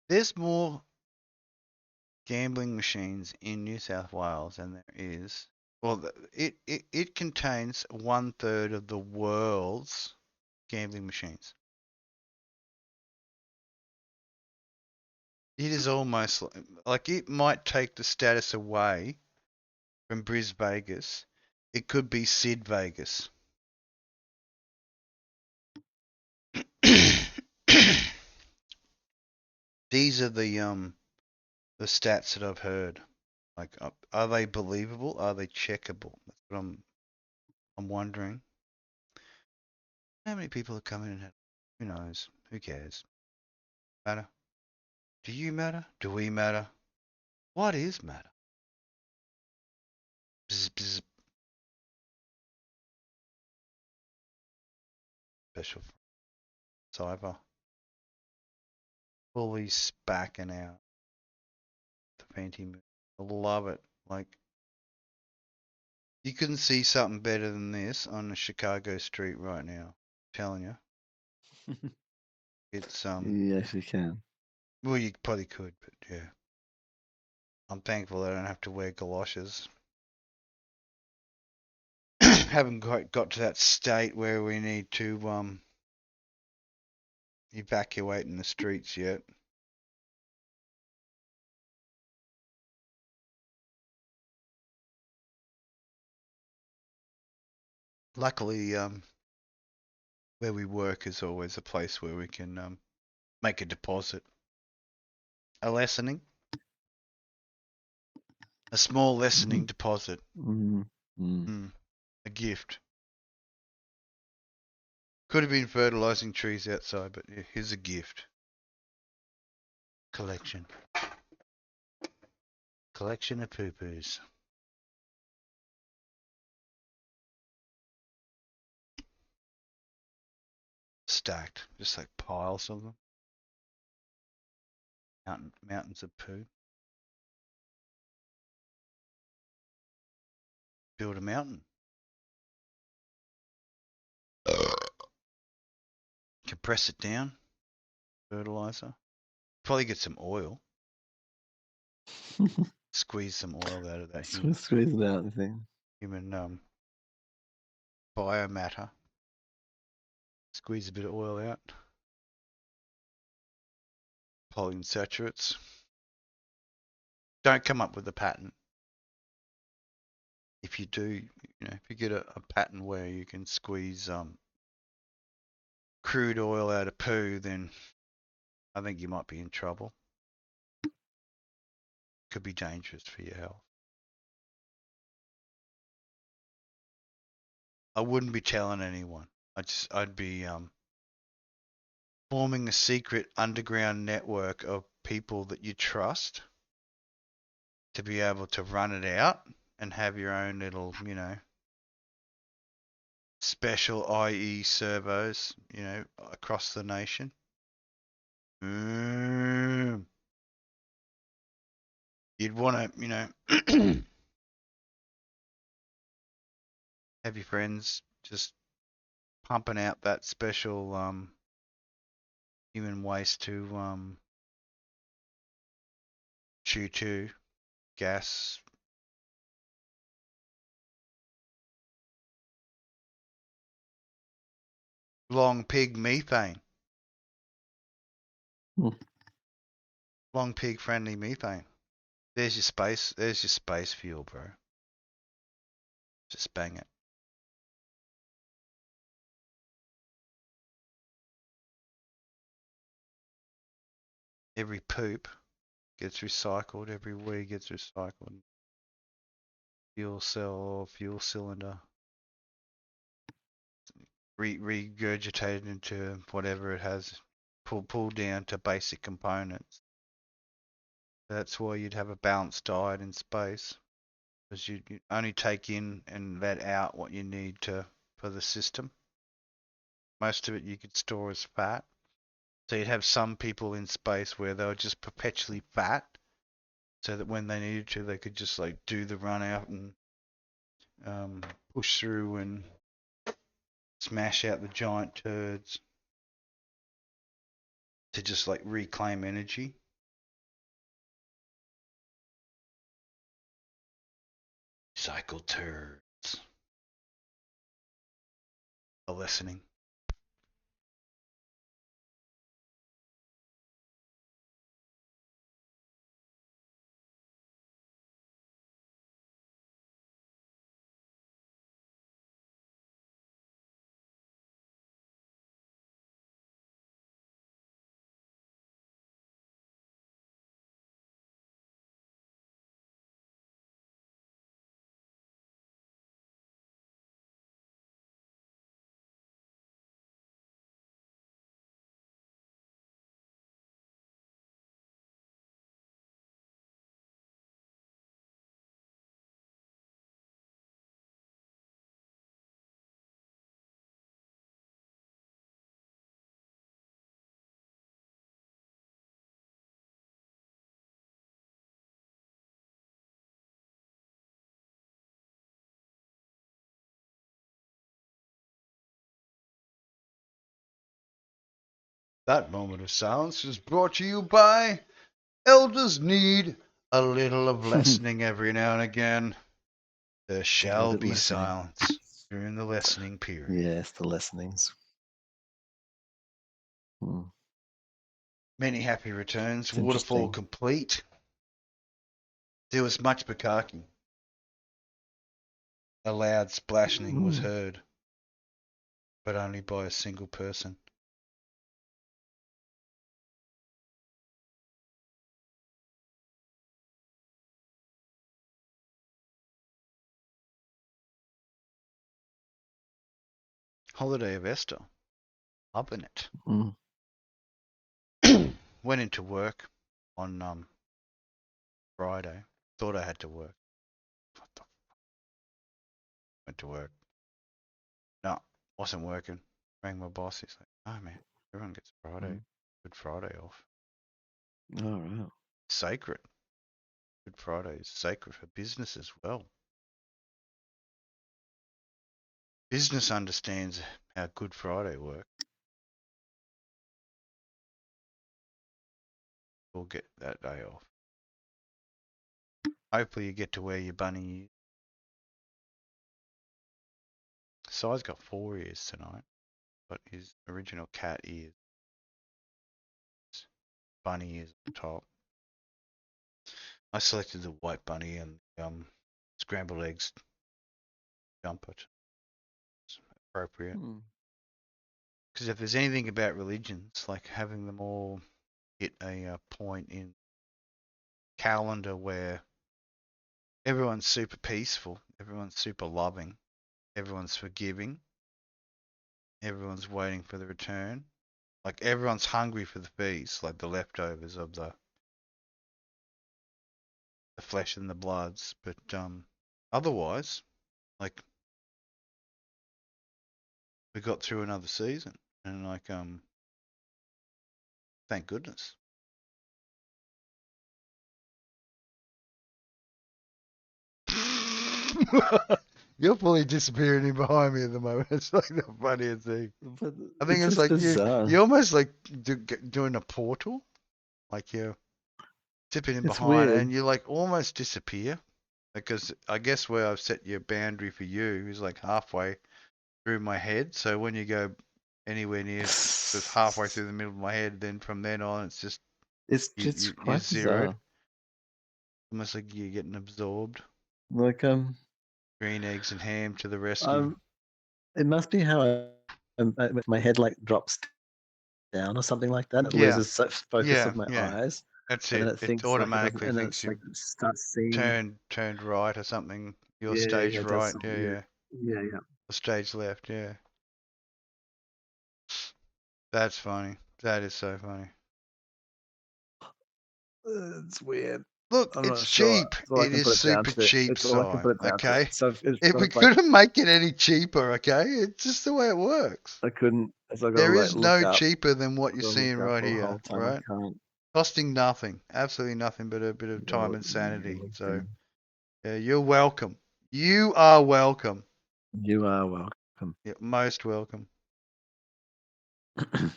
There's more gambling machines in New South Wales than there is. Well, it contains 1/3 of the world's gambling machines. It is almost like it might take the status away from Bris Vegas. It could be Sid Vegas. These are the stats that I've heard. Like, are they believable? Are they checkable? That's what I'm wondering. How many people are coming in? Who knows? Who cares? Matter? Do you matter? Do we matter? What is matter? Bzz, bzz. Special cyber. Fully spacking out the Phantom. I love it. Like, you couldn't see something better than this on a Chicago street right now. I'm telling you. It's Yes, you can. well, you probably could, but yeah. I'm thankful I don't have to wear galoshes. Haven't quite got to that state where we need to evacuate in the streets yet. Luckily, where we work is always a place where we can make a deposit. A lessening. A small lessening deposit. A gift. Could have been fertilizing trees outside, but yeah, here's a gift. Collection. Collection of poo-poos. Stacked. Just like piles of them. Mountains of poo. Build a mountain. Compress it down. Fertilizer. Probably get some oil. Squeeze some oil out of that Squeeze it out, I think. Human biomatter. Squeeze a bit of oil out. Polyunsaturates. Don't come up with a pattern. If you do, if you get a pattern where you can squeeze crude oil out of poo, then I think you might be in trouble. Could be dangerous for your health. I wouldn't be telling anyone. I'd be forming a secret underground network of people that you trust to be able to run it out and have your own little, special IE servos, across the nation. You'd want to, have your friends just pumping out that special human waste to chew to gas. Long pig methane. Long pig friendly methane. There's your space. There's your space fuel, bro. Just bang it. Every poop gets recycled. Every wee gets recycled. Fuel cell, fuel cylinder. Regurgitated into whatever it has. Pulled down to basic components. That's why you'd have a balanced diet in space, because you only take in and let out what you need for the system. Most of it you could store as fat. So you'd have some people in space where they were just perpetually fat, so that when they needed to, they could just like do the run out and push through and smash out the giant turds to just like reclaim energy. Cycle turds. A lessening. That moment of silence is brought to you by Elders Need a little of lessening every now and again. There shall be silence during the lessening period. Yes, the lessenings. Many happy returns. It's Waterfall interesting. complete. There was much bukkake. A loud splashing was heard, but only by a single person. Holiday of Ester. Loving it. Went into work on Friday. Thought I had to work. What the fuck? Went to work. No, wasn't working. Rang my boss. He's like, "Oh man, everyone gets Good Friday off. All right. Sacred. Good Friday is sacred for business as well. Business understands how Good Friday works. We'll get that day off. Hopefully you get to wear your bunny ears. Si's got 4 ears tonight, but his original cat ears. Bunny ears on top. I selected the white bunny and scrambled eggs jumper. It's appropriate. Because if there's anything about religions, like having them all hit a point in calendar where everyone's super peaceful, everyone's super loving, everyone's forgiving, everyone's waiting for the return. Like everyone's hungry for the feast, like the leftovers of the flesh and the bloods. But otherwise, like we got through another season, and like thank goodness. You're fully disappearing behind me at the moment. It's like the funniest thing. But I think it's like you're almost like doing a portal, like you're tipping in behind, and you like almost disappear. Because I guess where I've set your boundary for you is like halfway through my head. So when you go anywhere near sort of halfway through the middle of my head. Then from then on, it's just just you're quite zeroed. bizarre. Almost like you're getting absorbed. Like Green eggs and ham to the rescue. it must be how my head like drops down or something like that. It loses focus of my eyes. That's And then it. it It thinks like it doesn't, automatically and then thinks it's like you've it starts seeing. turned right or something. You're Yeah, stage it does right. something. Yeah, yeah, yeah. Or stage left. Yeah. That's funny. That is so funny. It's weird. Look, I'm it's not sure. cheap. It's all I It can is put it down super to. cheap, It's all I can Si. put it down to. Okay. So it's If sort we of like couldn't make it any cheaper, okay, it's just the way it works. I couldn't. So I got to There like is look no up. cheaper than what I you're got to seeing look up right the here, whole time. I right? can't. Costing nothing, absolutely nothing but a bit of time and You sanity. look So, in. yeah, you're welcome. You are welcome. You are welcome. You're most welcome. The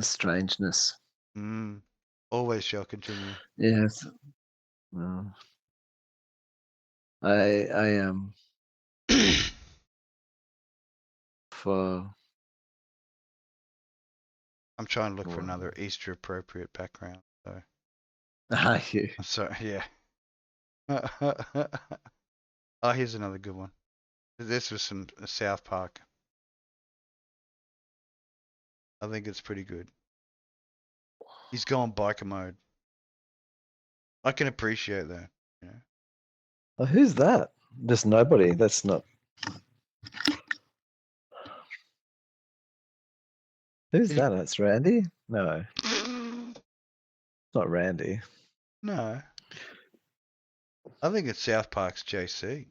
strangeness. Always shall continue. Yes. Well, I am for. I'm trying to look for another Easter appropriate background. So. Are you? So yeah. Oh, here's another good one. This was some South Park. I think it's pretty good. He's gone biker mode. I can appreciate that. You know? Oh, who's that? Just nobody. That's not. Who's that? That's Randy? No. It's not Randy. No. I think it's South Park's JC.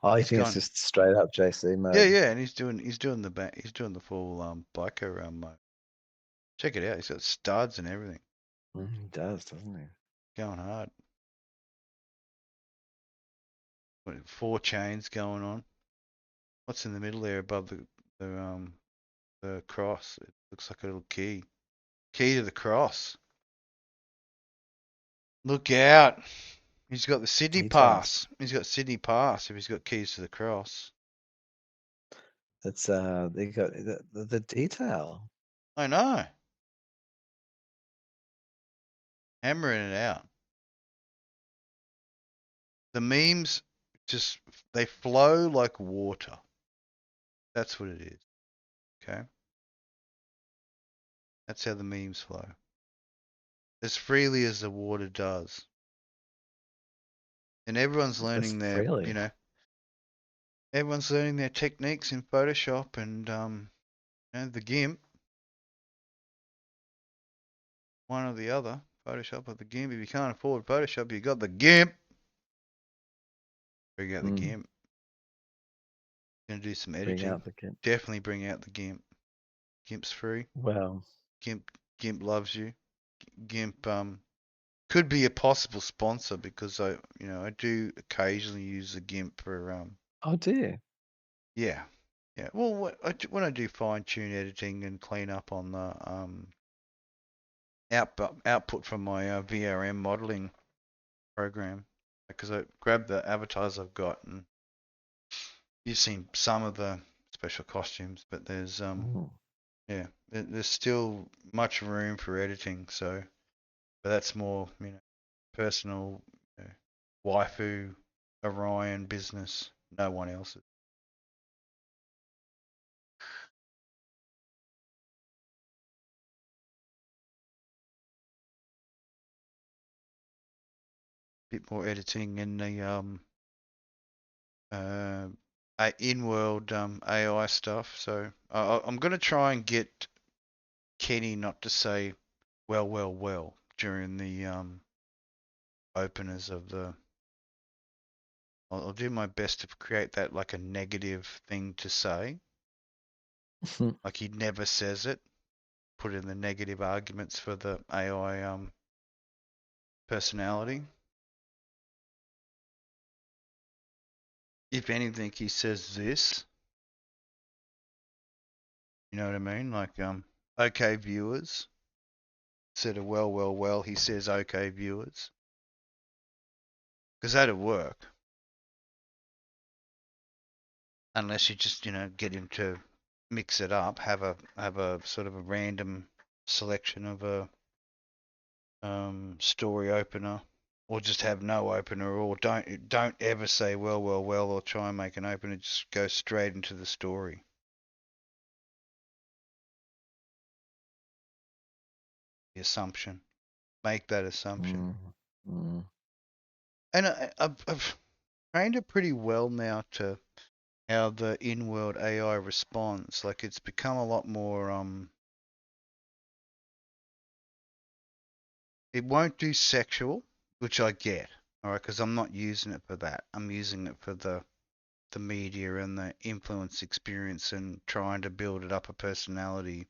Oh, you think it's just straight up JC mode? Yeah, and he's doing the full biker mode. Check it out. He's got studs and everything. He does, doesn't he? Going hard. 4 chains going on. What's in the middle there above the cross? It looks like a little key. Key to the cross. Look out. He's got the Sydney pass. He's got Sydney pass if he's got keys to the cross. It's they got the detail. I know. Hammering it out. The memes they flow like water. That's what it is. Okay? That's how the memes flow. As freely as the water does. And everyone's learning everyone's learning their techniques in Photoshop and the GIMP. One or the other. Photoshop or the GIMP. If you can't afford Photoshop, you got the GIMP. Bring out the GIMP. Gonna do some editing. Bring out the GIMP. Definitely bring out the GIMP. GIMP's free. Well. GIMP loves you. GIMP could be a possible sponsor because I do occasionally use the GIMP for Oh dear. Yeah. Well, when I do fine tune editing and clean up on the output from my VRM modeling program, because I grabbed the avatars I've got, and you've seen some of the special costumes, but there's there's still much room for editing. So, but that's more personal waifu Orion business. No one else's. Bit more editing in the in-world AI stuff. So I'm gonna try and get Kenny not to say well during the openers of the. I'll do my best to create that like a negative thing to say. Like he never says it. Put in the negative arguments for the AI personality. If anything, he says this. You know what I mean? Like okay viewers. Instead of well, he says okay viewers. Because that'd work. unless you just get him to mix it up, have a sort of a random selection of a story opener, or just have no opener, or don't ever say well, or try and make an opener. Just go straight into the story. The assumption. Make that assumption. And I've trained it pretty well now to how the in-world AI responds. Like it's become a lot more it won't do sexual, which I get, all right, because I'm not using it for that. I'm using it for the media and the influence experience and trying to build it up a personality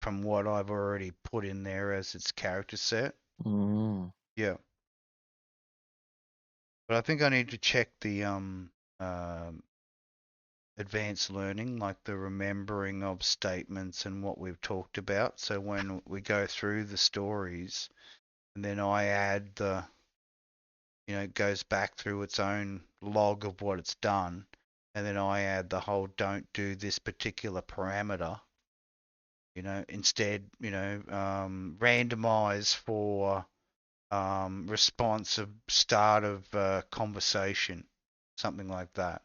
from what I've already put in there as its character set. Yeah. But I think I need to check the advanced learning, like the remembering of statements and what we've talked about. So when we go through the stories and then I add the, it goes back through its own log of what it's done, and then I add the whole don't do this particular parameter, instead, randomize for response of start of conversation, something like that.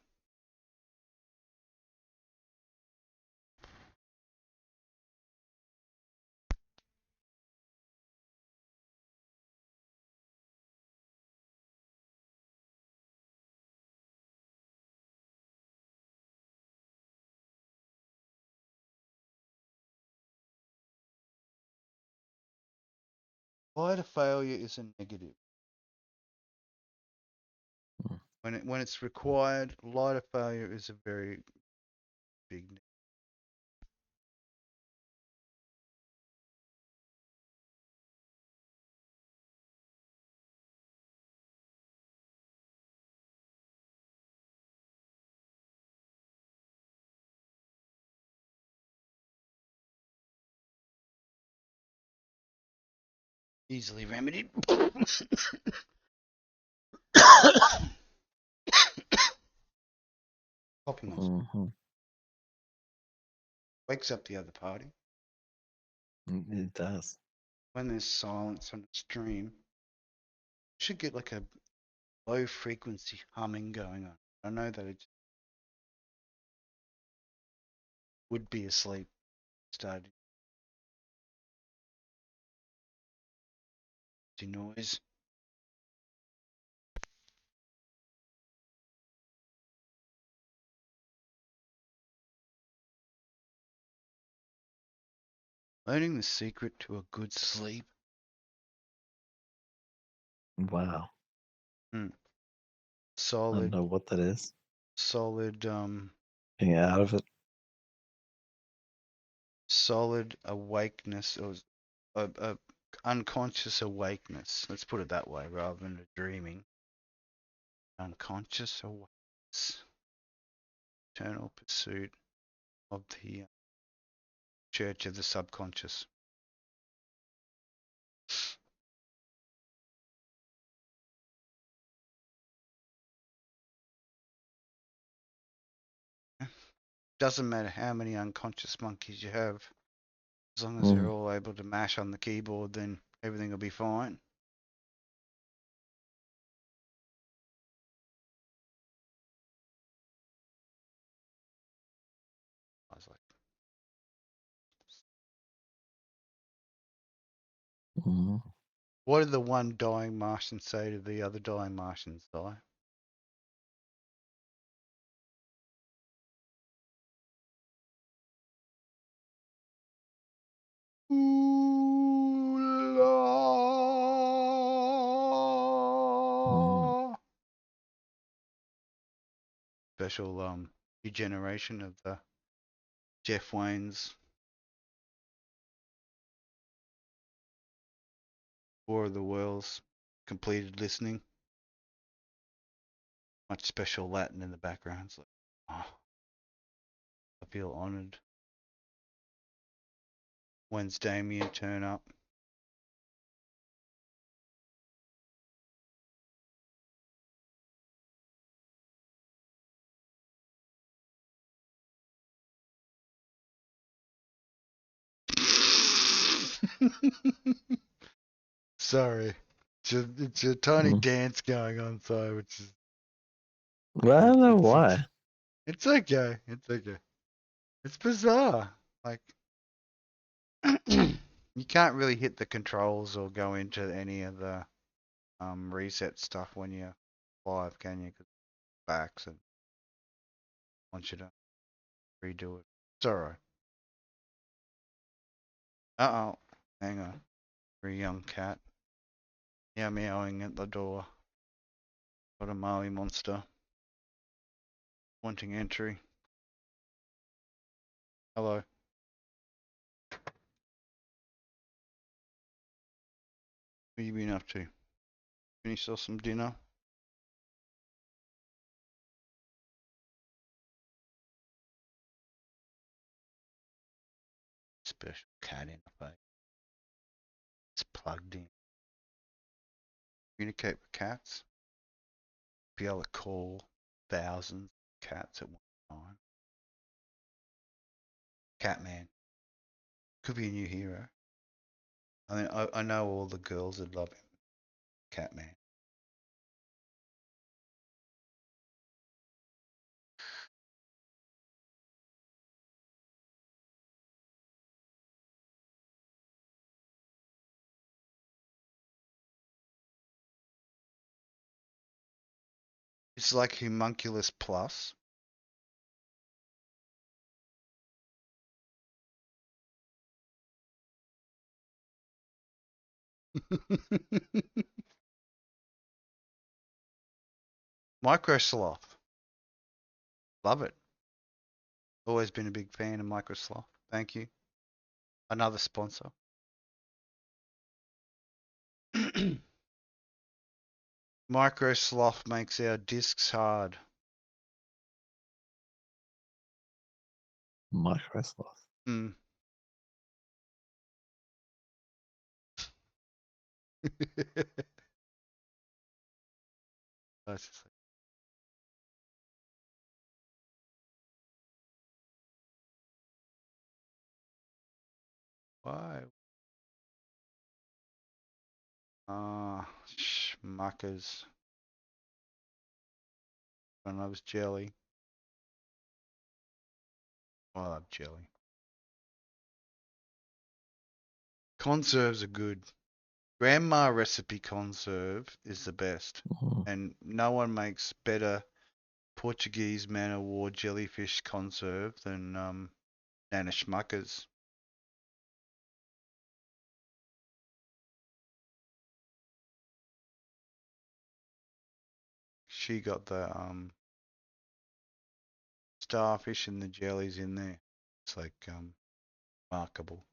Light of failure is a negative. When it's required, light of failure is a very big negative. Easily remedied. Popping on. Wakes up the other party. It does. When there's silence on the stream, you should get like a low frequency humming going on. I know that it would be asleep. Started to noise. Learning the secret to a good sleep. Wow. I Solid. don't know what that is. Solid. Getting out of it. Solid awakeness, or a unconscious awakeness. Let's put it that way, rather than a dreaming. Unconscious awakeness. Eternal pursuit of the church of the subconscious. Doesn't matter how many unconscious monkeys you have, as long as they're all able to mash on the keyboard, then everything will be fine. I was like, what did the one dying Martian say to the other dying Martians, Di? Special regeneration of the Jeff Wayne's War of the Worlds completed listening. Much special Latin in the background. It's like, oh, I feel honoured. When's Damien turn up? Sorry. It's a tiny dance going on, so which is. Well, I don't know why. It's okay. It's okay. It's bizarre. Like you can't really hit the controls or go into any of the reset stuff when you're live, can you? Because backs and wants you to redo it. It's alright. Uh oh. Hang on. Very young cat. Yeah, meowing at the door. Got a Maui monster. Wanting entry. Hello. What you been up to? Finish off some dinner? Special cat interface. It's plugged in. Communicate with cats. Be able to call thousands of cats at one time. Catman. Could be a new hero. I mean, I know all the girls that love him. Catman. It's like Homunculus Plus. Microsloth. Love it. Always been a big fan of Microsloth. Thank you. Another sponsor. Microsloth makes our discs hard. Microsloth. Mm. That's just like, why? Schmuckers. When I was jelly. I love jelly. Conserves are good. Grandma recipe conserve is the best. And no one makes better Portuguese man o' war jellyfish conserve than Nana Schmuckers. She got the starfish and the jellies in there. It's like remarkable.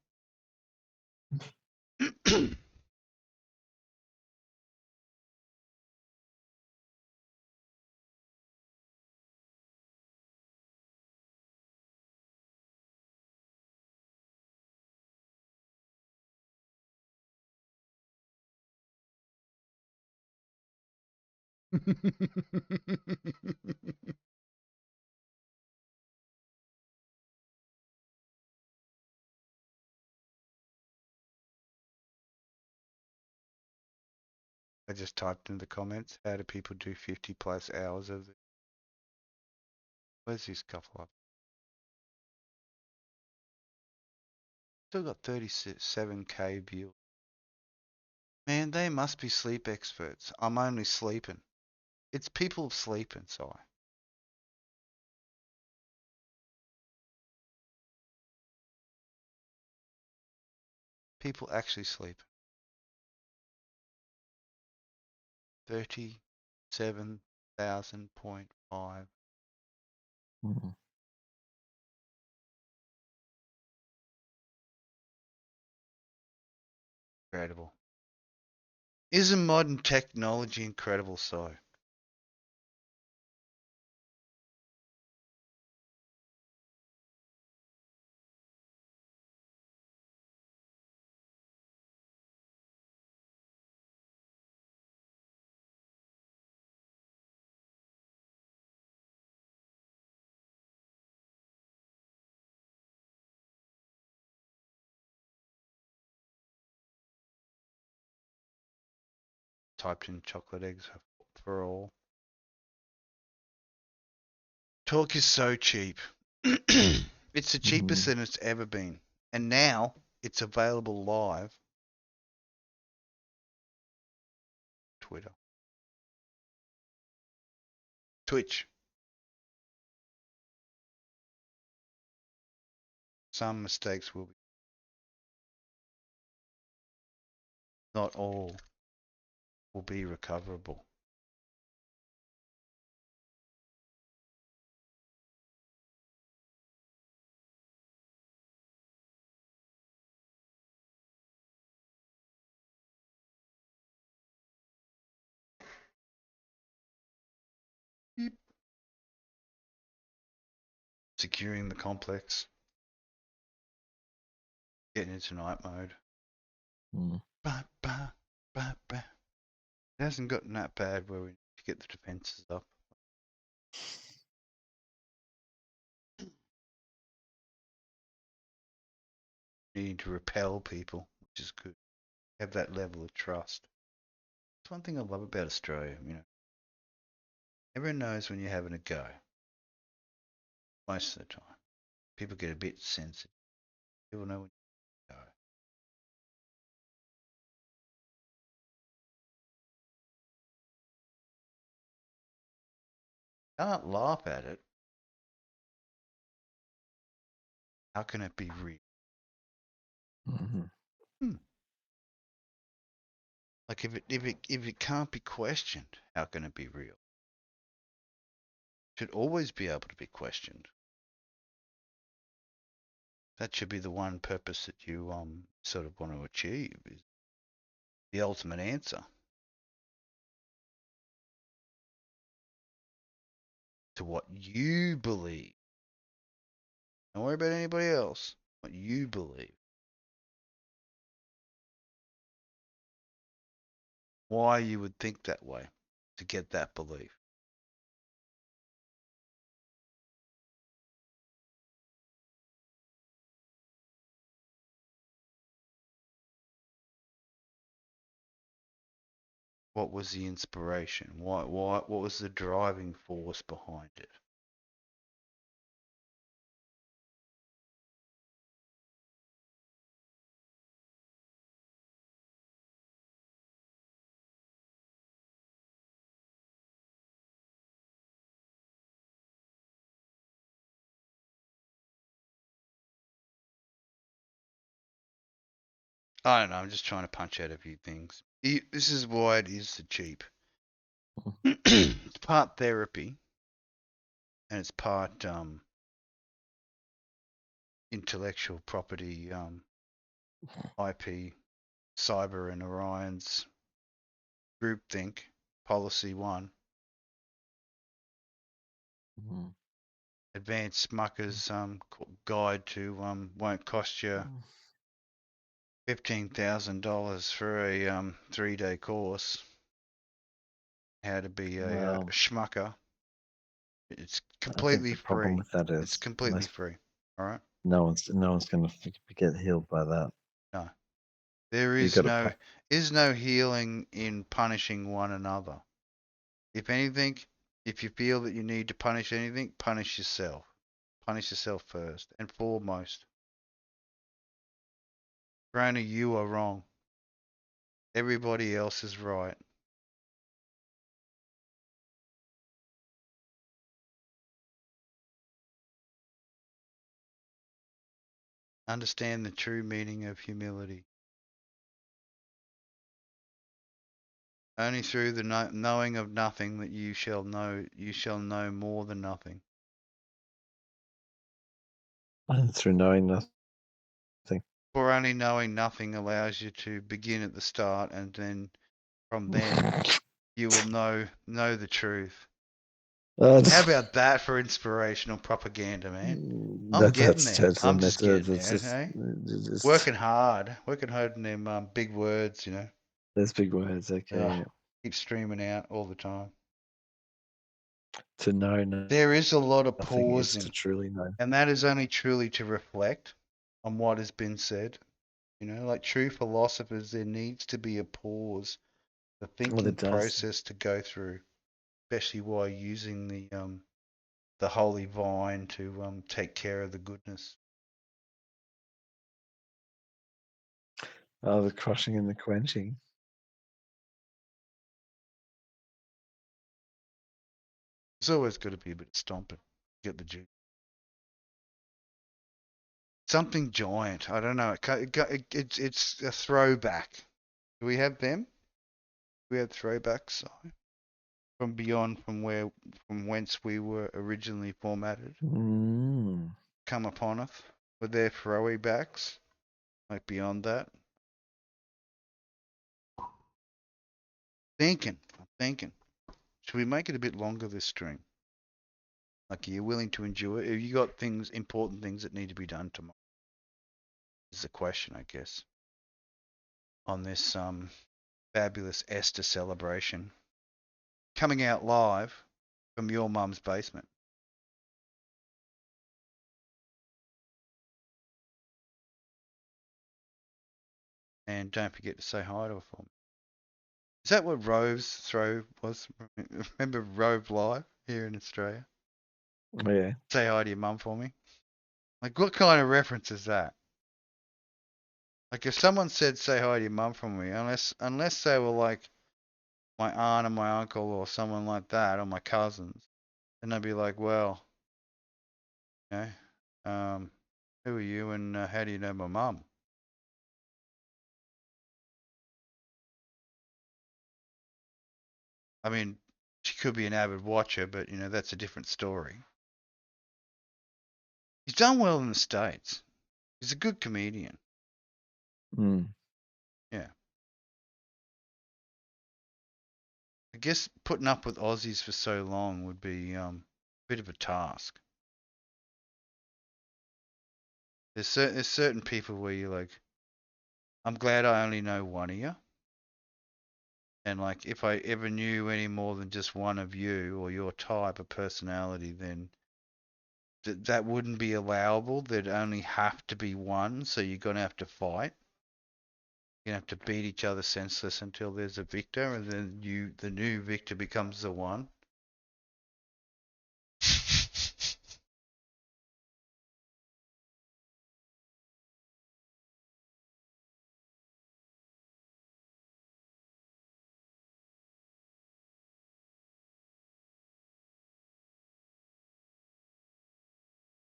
I just typed in the comments, how do people do 50 plus hours of this? Where's this couple up? Still got 37k views. Man, they must be sleep experts. I'm only sleeping. It's people sleeping, sorry. People actually sleep. 37,000.5. Incredible. Isn't modern technology incredible, so? typed in chocolate eggs for all. Talk is so cheap. It's the cheapest than it's ever been. And now it's available live. Twitter. Twitch. Some mistakes will be. Not all will be recoverable. Beep. Securing the complex. Getting into night mode. Bah, bah, bah, bah. It hasn't gotten that bad where we need to get the defenses up. Need to repel people, which is good. Have that level of trust. It's one thing I love about Australia, you know. Everyone knows when you're having a go. Most of the time. People get a bit sensitive. People know when you go. Can't laugh at it. How can it be real? Like if it can't be questioned, how can it be real? It should always be able to be questioned. That should be the one purpose that you sort of want to achieve, is the ultimate answer to what you believe. Don't worry about anybody else. What you believe. Why you would think that way to get that belief. What was the inspiration? What was the driving force behind it? I don't know. I'm just trying to punch out a few things. This is why it is the cheap. It's part therapy, and it's part intellectual property, IP, Cyber and Orion's groupthink, policy 1. Advanced Mucker's guide to won't cost you $15,000 for a 3-day course. How to be a schmucker. It's completely free. Problem with that is it's completely free. All right. No one's going to get healed by that. No, there is no healing in punishing one another. If anything, if you feel that you need to punish anything, punish yourself. Punish yourself first and foremost. Rona, you are wrong. Everybody else is right. Understand the true meaning of humility. Only through the knowing of nothing that you shall know more than nothing. And through knowing nothing. For only knowing nothing allows you to begin at the start, and then from then you will know the truth. How about that for inspirational propaganda, man? I'm getting there. I'm just getting there. Okay? Working hard in them big words, you know. There's big words, okay. Keep streaming out all the time. To know there is a lot of pausing, to truly know, and that is only truly to reflect on what has been said. You know, like true philosophers, there needs to be a pause the Well, thinking it does. process to go through, especially while using the holy vine to take care of the goodness. Oh, the crushing and the quenching. There's always got to be a bit of stomping. Get the juice. Something giant. I don't know. It's a throwback. Do we have them? We had throwbacks from beyond from whence we were originally formatted. Come upon us. Were there throwbacks? Like beyond that? I'm thinking. Should we make it a bit longer this stream? Like, are you willing to endure it? Have you got important things that need to be done tomorrow? This is a question, I guess. On this fabulous Ester celebration. Coming out live from your mum's basement. And don't forget to say hi to her for me. Is that what Rove's throw was? Remember Rove Live here in Australia? Oh, yeah. Say hi to your mum for me. Like, what kind of reference is that? Like, if someone said say hi to your mum for me, unless they were like my aunt and my uncle or someone like that, or my cousins, then I'd be like, well, you know, who are you and how do you know my mum? I mean, she could be an avid watcher, but you know, that's a different story. He's done well in the States. He's a good comedian. Yeah. I guess putting up with Aussies for so long would be a bit of a task. There's certain people where you're like, I'm glad I only know one of you. And like, if I ever knew any more than just one of you or your type of personality, then that wouldn't be allowable. There'd only have to be one, so you're gonna have to fight. You're gonna have to beat each other senseless until there's a victor, and then the new victor becomes the one.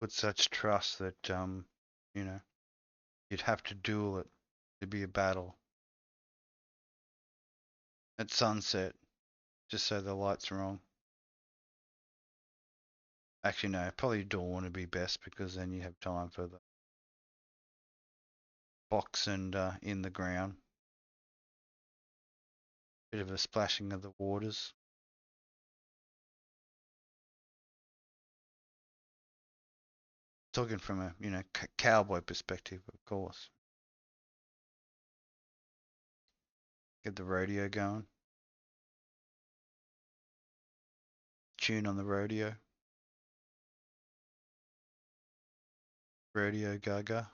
With such trust that you know, you'd have to duel it. It'd be a battle at sunset, just so the lights are on. Actually, no, probably dawn would be best because then you have time for the box and in the ground. Bit of a splashing of the waters. Talking from a cowboy perspective, of course. Get the rodeo going. Tune on the rodeo. Rodeo Gaga.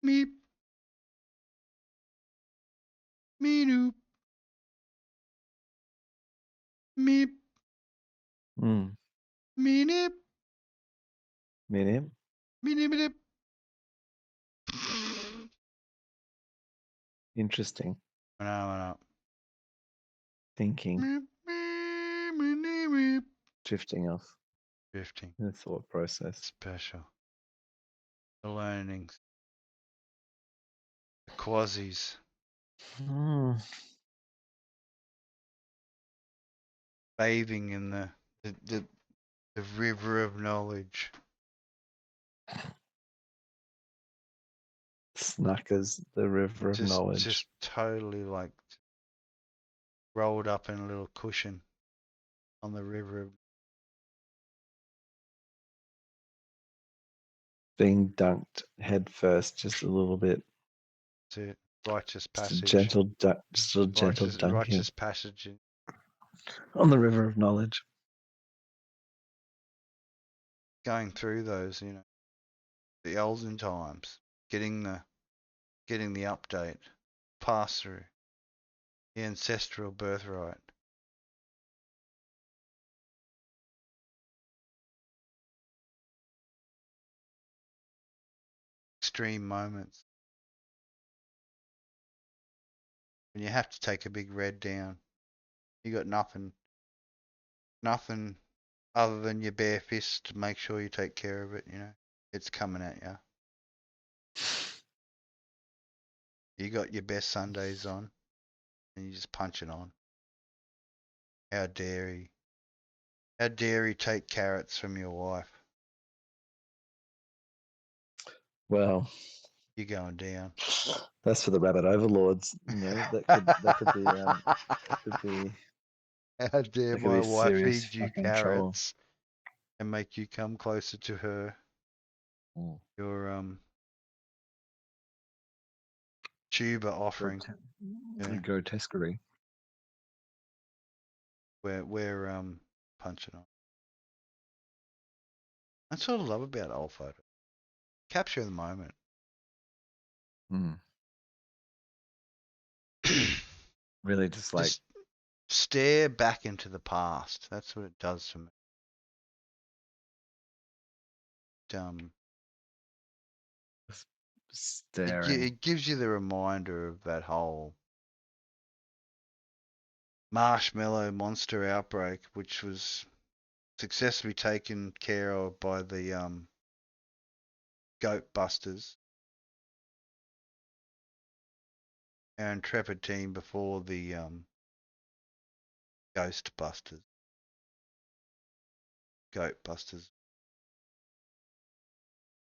Meep. Meenoop. Meep. Meenoop. Meep. Meenoop. Interesting. No. Thinking. Meep. Drifting off. Drifting. The thought process. Special. The learnings. The quasis. Bathing in the river of knowledge. Snuckers, the river of knowledge. Just totally like rolled up in a little cushion on the river of being dunked head first, just a little bit. righteous passage. Just a gentle dunking. Righteous passage. On the river of knowledge. Going through those, you know, the olden times, getting the update, pass through, the ancestral birthright. Extreme moments when you have to take a big red down. You got nothing other than your bare fist to make sure you take care of it. You know, it's coming at you. You got your best Sundays on, and you just punch it on. How dare he? How dare he take carrots from your wife? Well, You're going down. that's for the rabbit overlords. You know, that could be How dare my wife serious feed you fucking trouble. carrots and make you come closer to her? Mm. Your tuber offering. Yeah. Grotesquerie. We're punching on. That's what I love about old photos. Capture the moment. Mm. Really just like Just stare back into the past. That's what it does for me. staring. It gives you the reminder of that whole marshmallow monster outbreak, which was successfully taken care of by the goat busters, our intrepid team before the ghost busters, goat busters.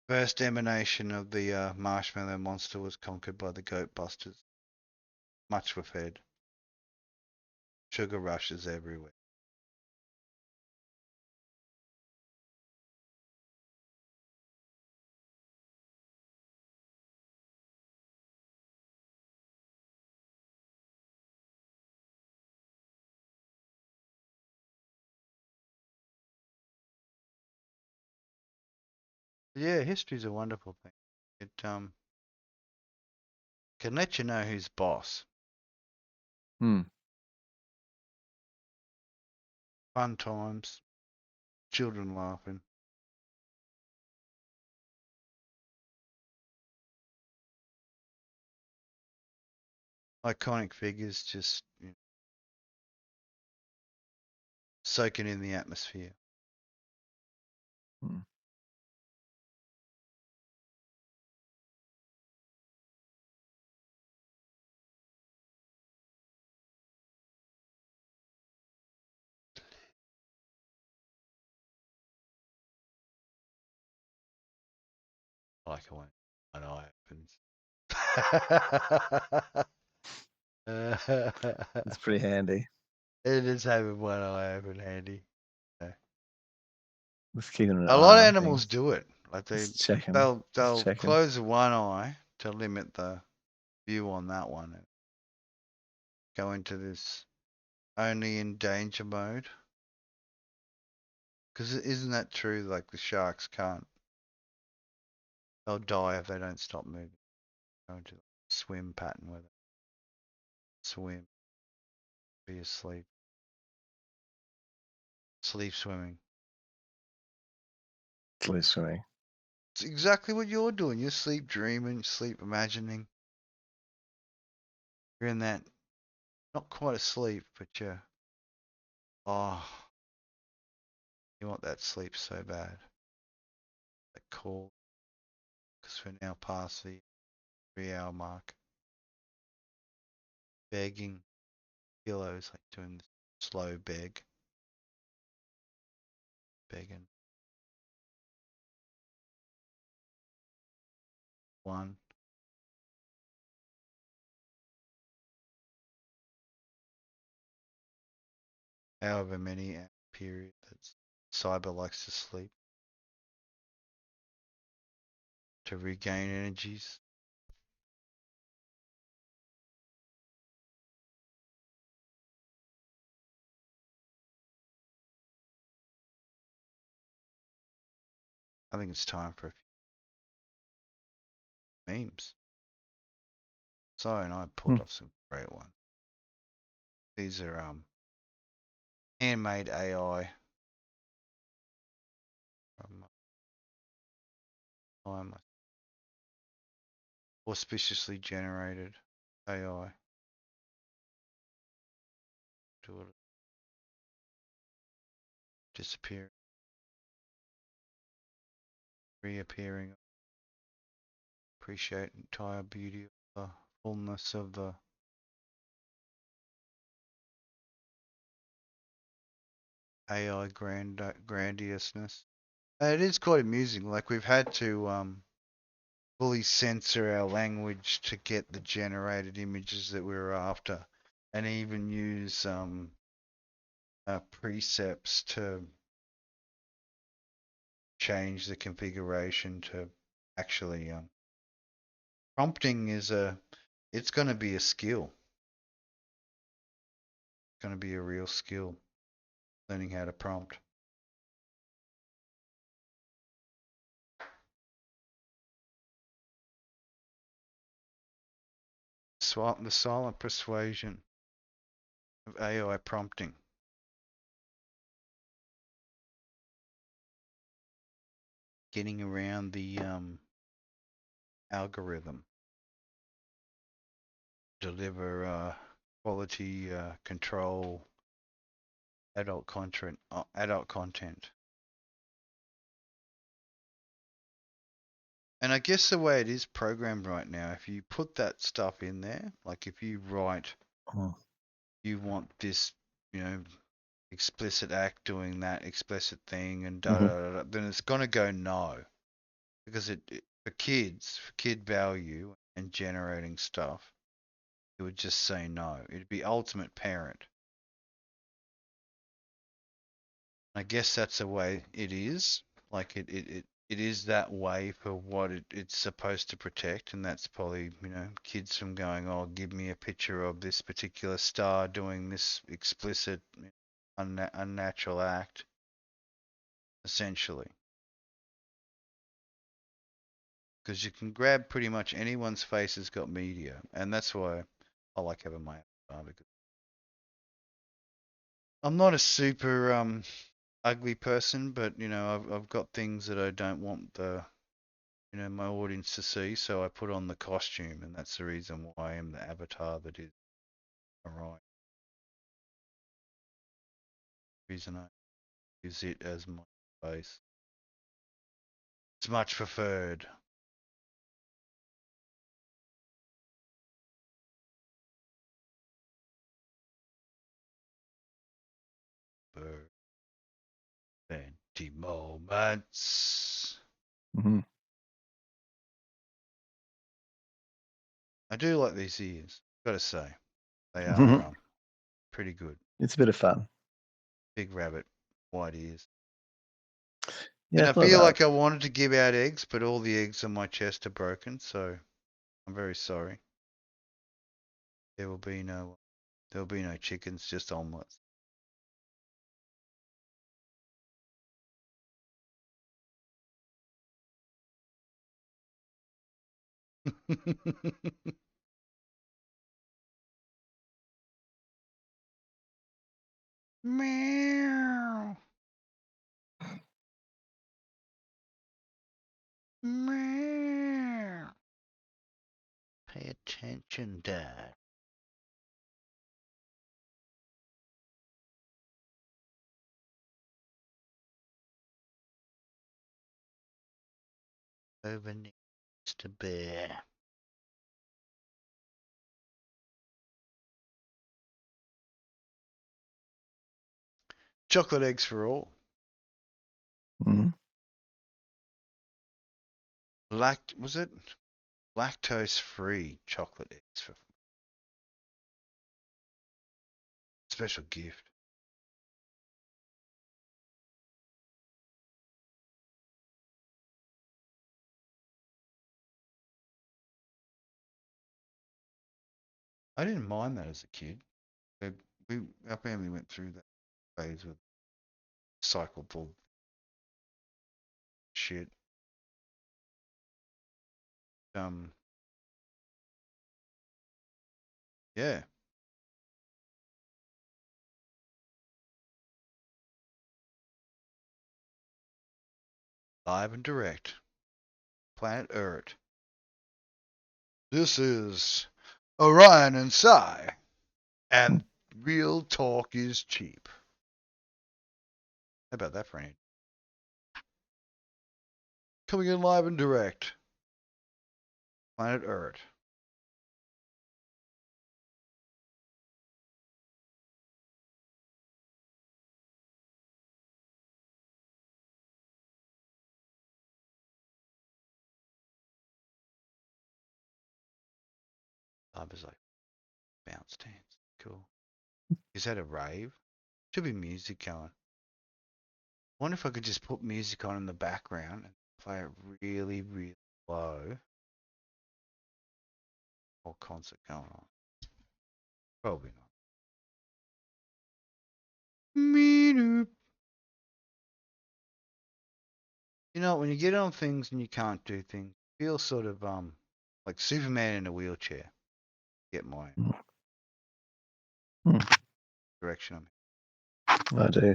First emanation of the marshmallow monster was conquered by the goat busters. Much were fed. Sugar rushes everywhere. Yeah, history's a wonderful thing. It can let you know who's boss. Hmm. Fun times, children laughing. Iconic figures just soaking in the atmosphere. Hmm. Like it when one eye opens. It's pretty handy. It is having one eye open handy. Just keeping an A lot eye of on animals things. do it. Like Just checking. they'll close one eye to limit the view on that one and go into this only in danger mode. Because isn't that true? Like the sharks can't. They'll die if they don't stop moving. Go into a swim pattern where they swim, be asleep, sleep swimming. Sleep swimming. It's exactly what you're doing. You're sleep dreaming, sleep imagining. You're in that, not quite asleep, but you're, oh, you want that sleep so bad. That call, because we're now past the 3 hour mark. Begging pillows, like doing the slow begging. 1. However many hour period that Cyber likes to sleep to regain energies. I think it's time for a few memes. So, and I pulled off some great ones. These are handmade AI. Auspiciously generated AI. Disappearing. Reappearing. Appreciate entire beauty of the fullness of the AI grandiousness. It is quite amusing. Like we've had to fully censor our language to get the generated images that we were after, and even use precepts to change the configuration to actually prompting is it's going to be a skill. It's going to be a real skill, learning how to prompt. The silent persuasion of AI prompting. Getting around the algorithm. Deliver quality control adult content. And I guess the way it is programmed right now, if you put that stuff in there, like if you write, you want this, explicit act doing that explicit thing, and then it's gonna go no, because for kids, for kid value and generating stuff, it would just say no. It'd be ultimate parent. I guess that's the way it is. Like it is that way for what it's supposed to protect, and that's probably, kids from going, oh, give me a picture of this particular star doing this explicit, unnatural act, essentially. Because you can grab pretty much anyone's face has got media, and that's why I like having my avatar, because I'm not a super ugly person, but I've got things that I don't want my audience to see, so I put on the costume, and that's the reason why I am the avatar that is. Alright. Reason I use it as my face. It's much preferred. For 20 moments. I do like these ears, gotta say. They are pretty good. It's a bit of fun. Big rabbit, white ears. Yeah, and I feel like I wanted to give out eggs, but all the eggs on my chest are broken, so I'm very sorry. There will be no chickens, just omelets. Meow. Meow. Pay attention, Dad. Over next to bear. Chocolate eggs for all. Was it lactose-free chocolate eggs for special gift? I didn't mind that as a kid. Our family went through that phase with cycle full shit. yeah. Live and direct. Planet Earth. This is Orion and Psy. And real talk is cheap. How about that, friend? Coming in live and direct. Planet Earth. Bob is like, bounce dance. Cool. Is that a rave? Should be music going. I wonder if I could just put music on in the background and play it really, really low. Whole concert going on. Probably not. You know, when you get on things and you can't do things, you feel sort of like Superman in a wheelchair. Get my direction on me. I do.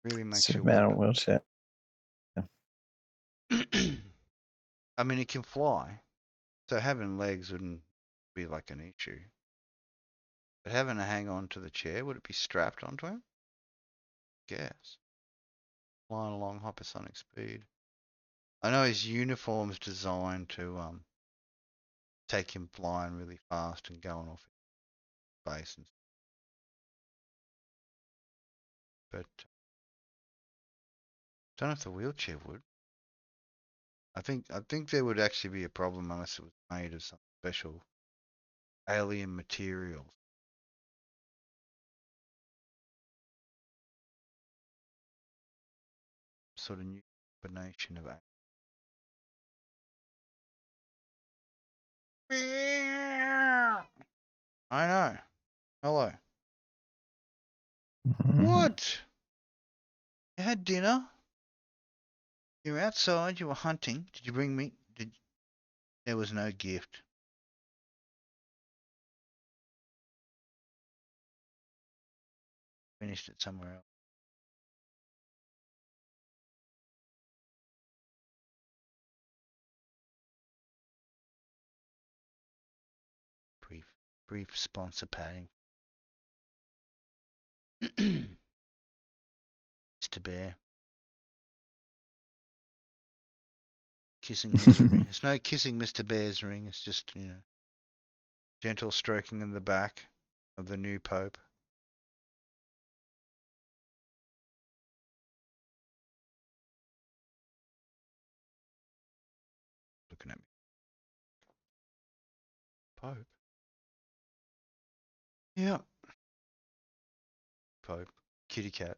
Really makes you Superman wonder. in wheelchair. I mean, he can fly, so having legs wouldn't be like an issue. But having to hang on to the chair, would it be strapped onto him? Guess. Flying along hypersonic speed. I know his uniform's designed to take him flying really fast and going off base and stuff. But don't know if the wheelchair would. I think there would actually be a problem unless it was made of some special alien materials. Sort of new combination of I know. Hello. What? You had dinner? You were outside, you were hunting. Did you bring me? There was no gift. Finished it somewhere else. Brief sponsor padding. Mr. Bear. Kissing his ring. It's no kissing Mr. Bear's ring. It's just, gentle stroking in the back of the new Pope. Looking at me. Pope? Yeah. Pope. Kitty cat.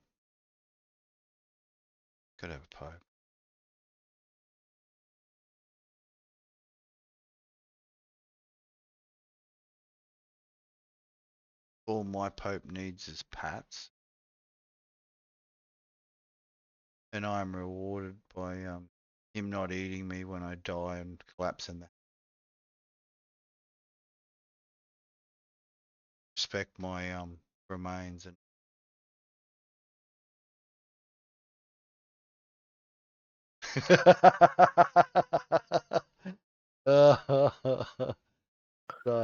Gotta have a Pope. All my Pope needs is pats. And I'm rewarded by him not eating me when I die and collapse in the respect my remains and oh,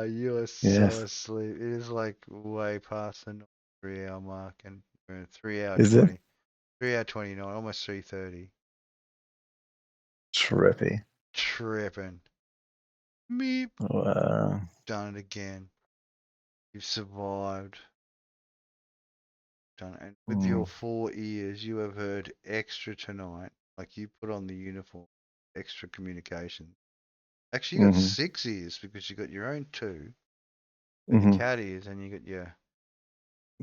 you are so asleep. It is like way past the 3 hour mark and we're at 3 hour Is 20. it? 3 hour 29, almost 3:30. Trippy. Tripping. Meep. Wow. Done it again. You've survived. Done it. And with your 4 ears, you have heard Eggstra tonight. Like you put on the uniform. Extra communication. Actually, you got 6 ears because you got your own 2. Got your cat ears and you got your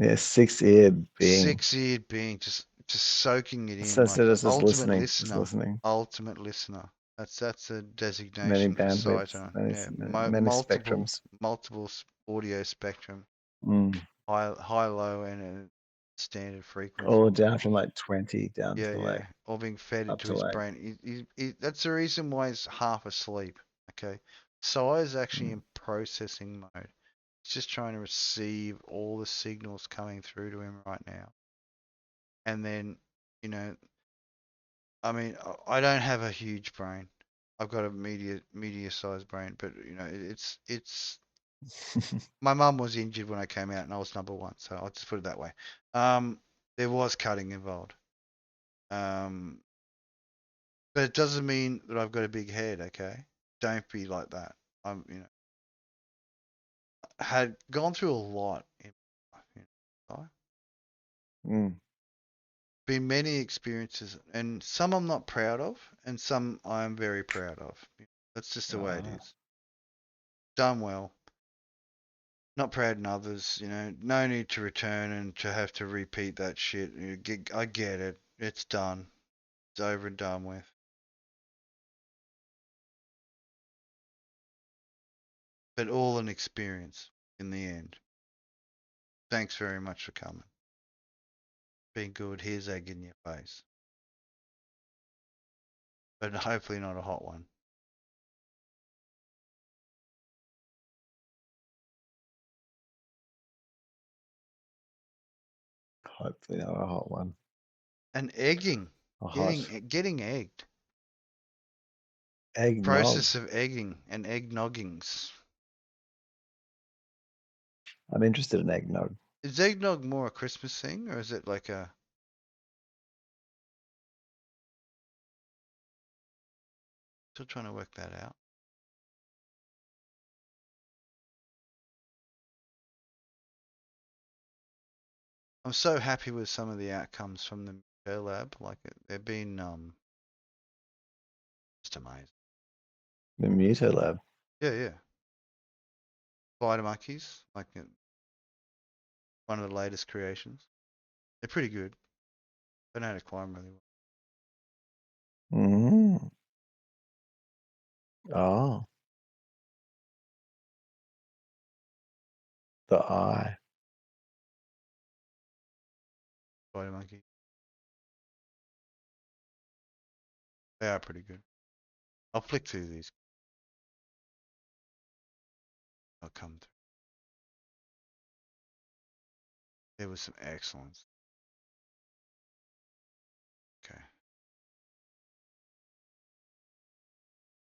6-eared being. 6-eared being just soaking it in So like it's just ultimate listening. Just listener. listening. Ultimate listener. That's a Many designation for bandwidths, Saito. many, Yeah, many multiple spectrums. audio spectrum, Mm. high, low, and standard frequency. Or down from like 20 down Yeah, to yeah. like Or being fed up into to his like. brain. That's the reason why he's half asleep. Okay. Sai is actually Mm. in processing mode. He's just trying to receive all the signals coming through to him right now. And then, you know, I mean, I don't have a huge brain. I've got a media sized brain, but you know, it's. My mum was injured when I came out, and I was number one, so I'll just put it that way. There was cutting involved. Um, but it doesn't mean that I've got a big head. Okay, don't be like that. You know, had gone through a lot in my life. You know, Mm. been many experiences, and some I'm not proud of, and some I'm very proud of. That's just the way it Ah. is. Done well. Not proud in others, you know. No need to return and to have to repeat that shit. I get it. It's done. It's over and done with. But all an experience in the end. Thanks very much for coming. Been good. Here's egg in your face. But hopefully not a hot one. Hopefully not a hot one. And egging. A hot Getting egged. eggnog. Process of egging and egg noggings. I'm interested in eggnog. Is eggnog more a Christmas thing, or is it like a... Still trying to work that out. I'm so happy with some of the outcomes from the Muto lab. Like they've been just amazing. The Muto Lab. Yeah, yeah. Spider monkeys, like one of the latest creations. They're pretty good. They know how to climb really well. Mm. Oh, the eye. Spider monkeys. They are pretty good. I'll flick through these. I'll come through. There was some excellence. Okay.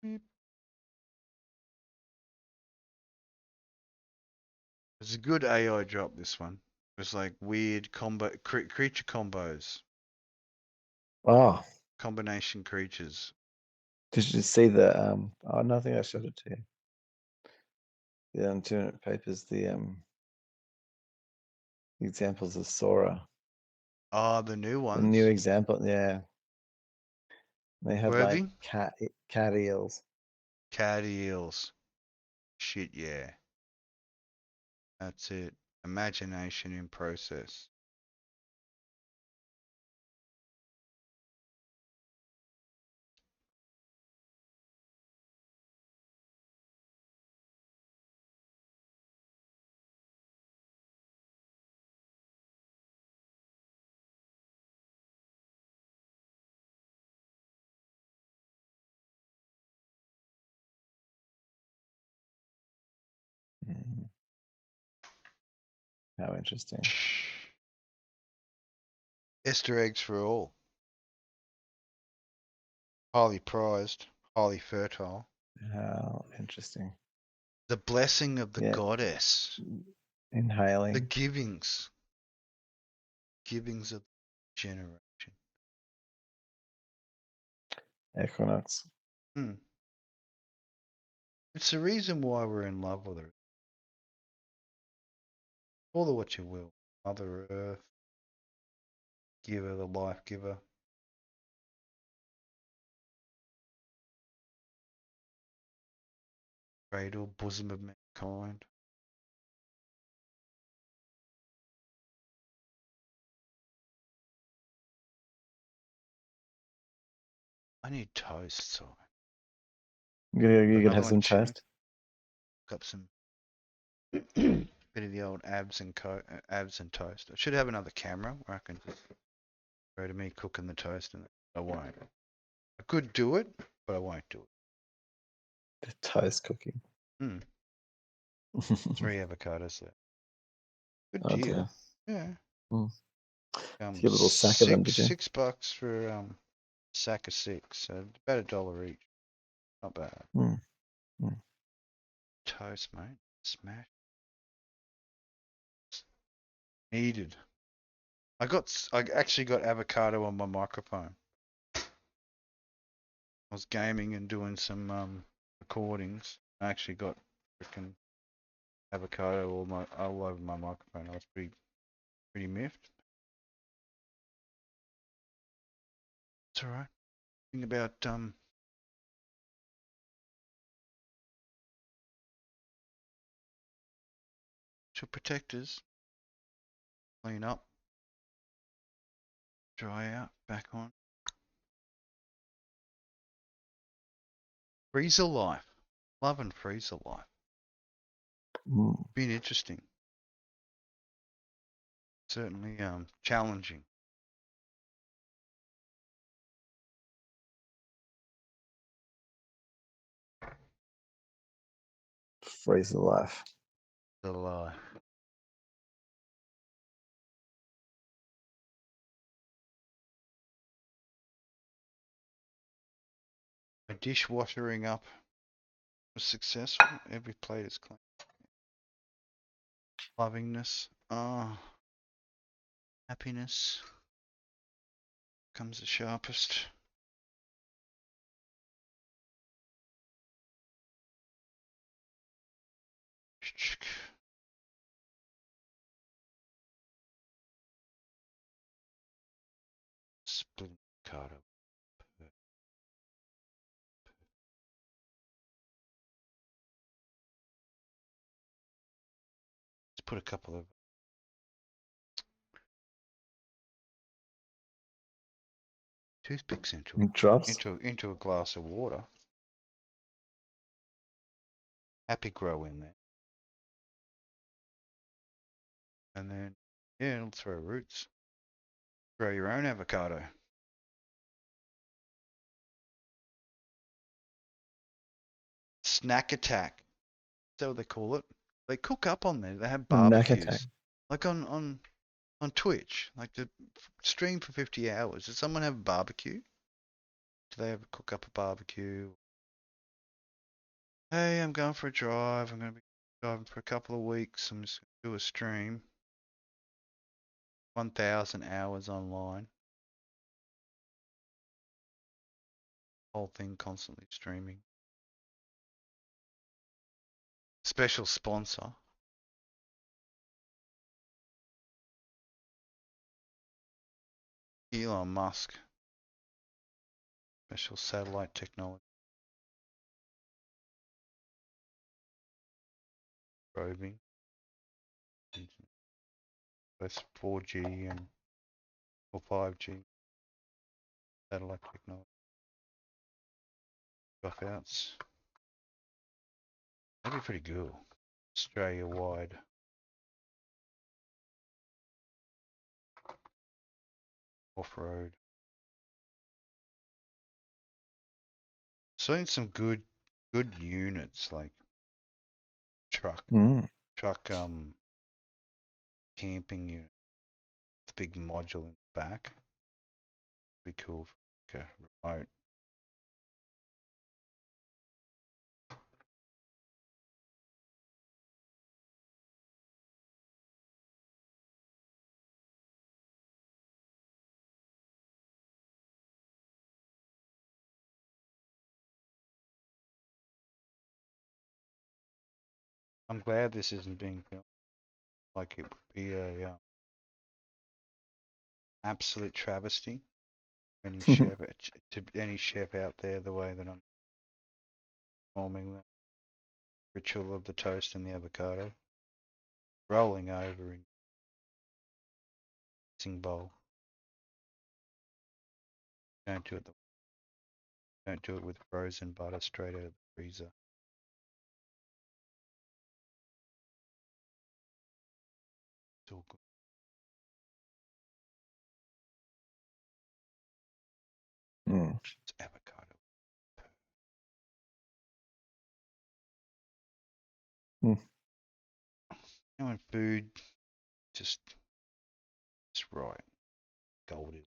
Beep. It's a good AI drop, this one. It was like weird creature combos. Oh, Combination creatures. did you see the oh no, I think I showed it to you. The 200 papers, the examples of Sora. Oh, the new The ones. new example, yeah. They had like Worthy? cat eels. Cat eels. Shit, yeah. That's it. Imagination in process. Mm, how interesting. Ester eggs for all. Highly prized, highly fertile. How interesting. The blessing of the Yeah, goddess. The inhaling. givings. Givings of generation. Equinox. Hmm. It's the reason why we're in love with her. Call her what you will. Mother Earth. Giver, the life giver. Cradle, bosom of mankind. I need toast, so You gonna another have one some chewing. toast? Up some. Bit of the old abs and toast. I should have another camera where I can just go to me cooking the toast, and I won't. I could do it, but I won't do it. The toast cooking. 3 avocados there. Good Oh deal. dear. Yeah. Mm. Get a little sack of them, did you? $6 for sack of 6, so about $1 each. Not bad. Mm. Mm. Toast, mate. Smash. Needed. I actually got avocado on my microphone. I was gaming and doing some recordings. I actually got freaking avocado all over my microphone. I was pretty miffed. It's alright. Think about your protectors. Clean up. Dry out. Back on. Freezer life. Loving freezer life. Mm. Been interesting. Certainly challenging. Freezer life. Little my dishwashering up was successful. Every plate is clean. Lovingness. Oh, happiness comes the sharpest. Split avocado. Let's put a couple of toothpicks into it. Drops. Into a glass of water. Happy grow in there. And then, yeah, it'll throw roots. Grow your own avocado. Snack attack. That's what they call it. They cook up on there. They have Knack attack. barbecues. Like on Twitch. Like the stream for 50 hours. Does someone have a barbecue? Do they ever cook up a barbecue? Hey, I'm going for a drive. I'm going to be driving for a couple of weeks. I'm just going to do a stream. 1,000 hours online. Whole thing constantly streaming. Special sponsor. Elon Musk. Special satellite technology. Probing. Both 4G or 5G satellite technology. Dropouts. That'd be pretty cool. Australia wide. Off-road. Seen some good units like truck camping unit with a big module in the back. Be cool for like a remote. I'm glad this isn't being filmed. Like it would be a absolute travesty. Any chef out there, the way that I'm performing the ritual of the toast and the avocado, rolling over in a mixing bowl. Don't do it with frozen butter straight out of the freezer. all good. It's avocado. You know, in food, just right. Gold is.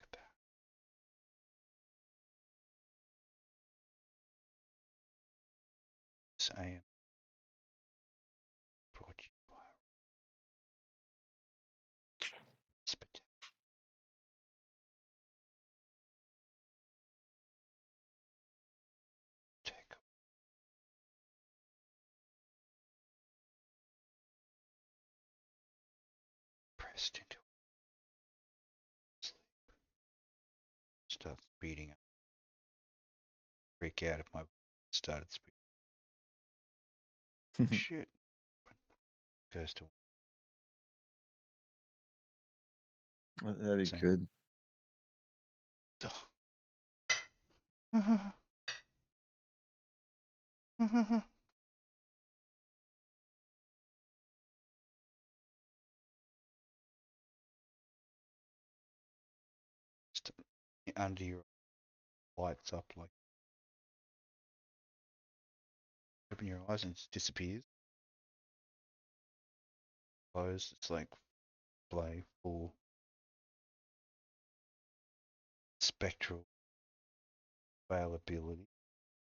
Look at that. It's AM. Brought to you by Spectacular. Tech. Pressed into sleep. Starts beating up. Freak out if my started speaking. Shit. Goes to That'd be same. good. Just under your lights up like open your eyes and it disappears. Close, it's like play full spectral availability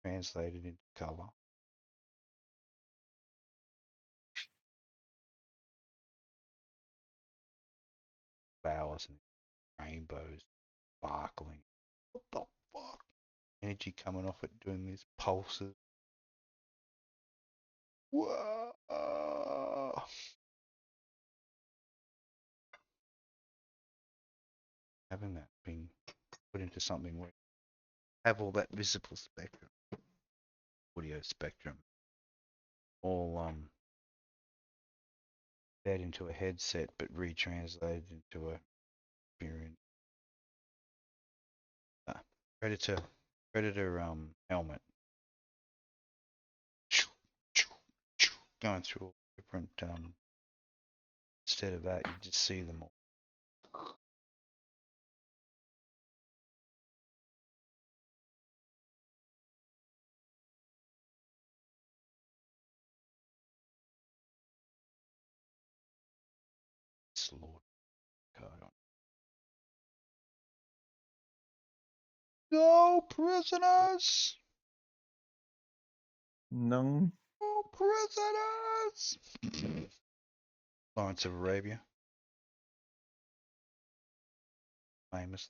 translated into color. Flowers and rainbows sparkling. What the fuck? Energy coming off it doing these pulses. Whoa! Having that being put into something where you have all that visible spectrum, audio spectrum, all fed into a headset but retranslated into a experience. Predator helmet. Going through all different instead of that you just see them all. Slaughter card on. No prisoners! No. No prisoners! Lawrence of Arabia. Famous.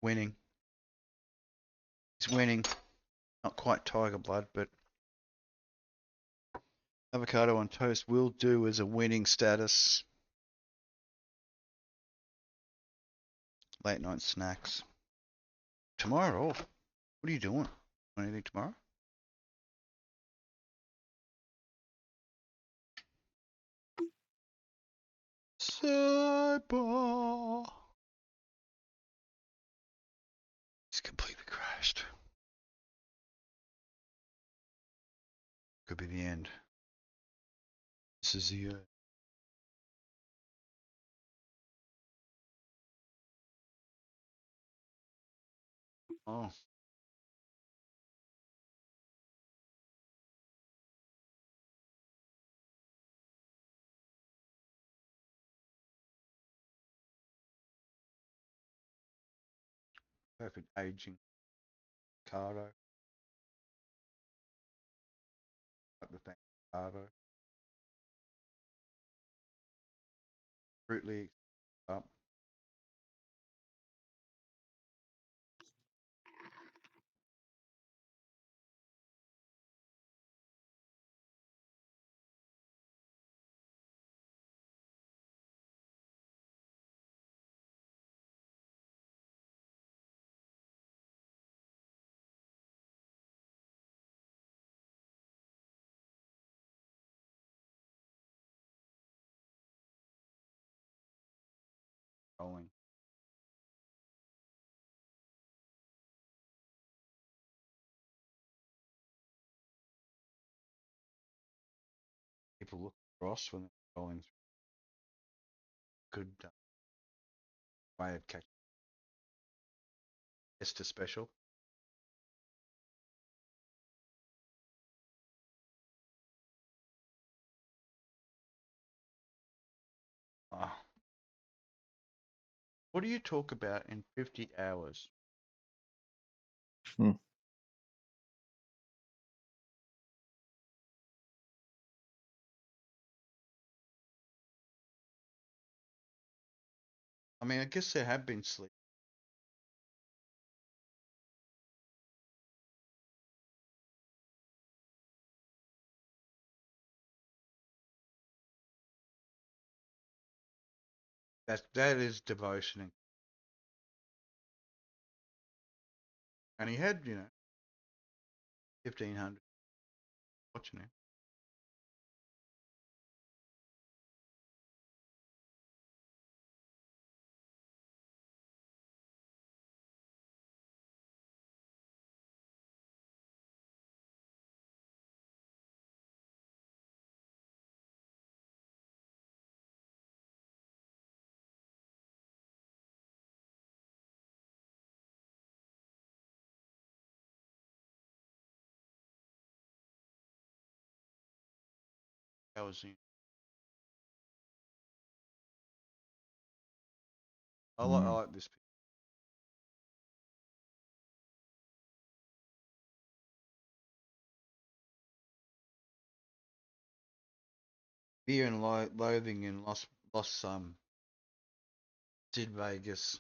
Winning. He's winning. Not quite tiger blood, but avocado on toast will do as a winning status. Late night snacks. Tomorrow off. What are you doing? Anything tomorrow? Sidebar. It's completely crashed. Could be the end. This is the end. Oh. Perfect aging. Cardo. Like the thing. Cardo. Fruit League. Up. rolling. People look across when they're rolling through. Good way of catching. Ester special. Oh. What do you talk about in 50 hours? I mean, I guess there have been sleep. That is devotion. And he had, 1,500 watching him. That was him. I like this picture. Fear and loathing in Los Sid Vegas.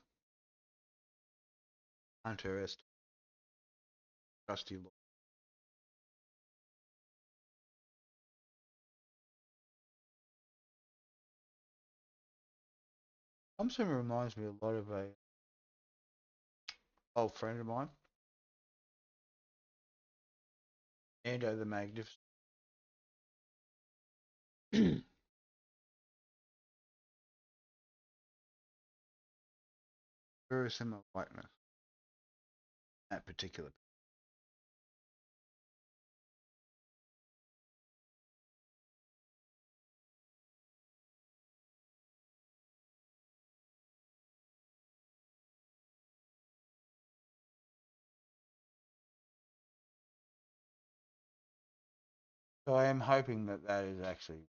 Hunter Ester. Trusty Law. Thompson reminds me a lot of a old friend of mine, Ando the Magnificent. Very similar likeness. That particular. So I am hoping that that is actually.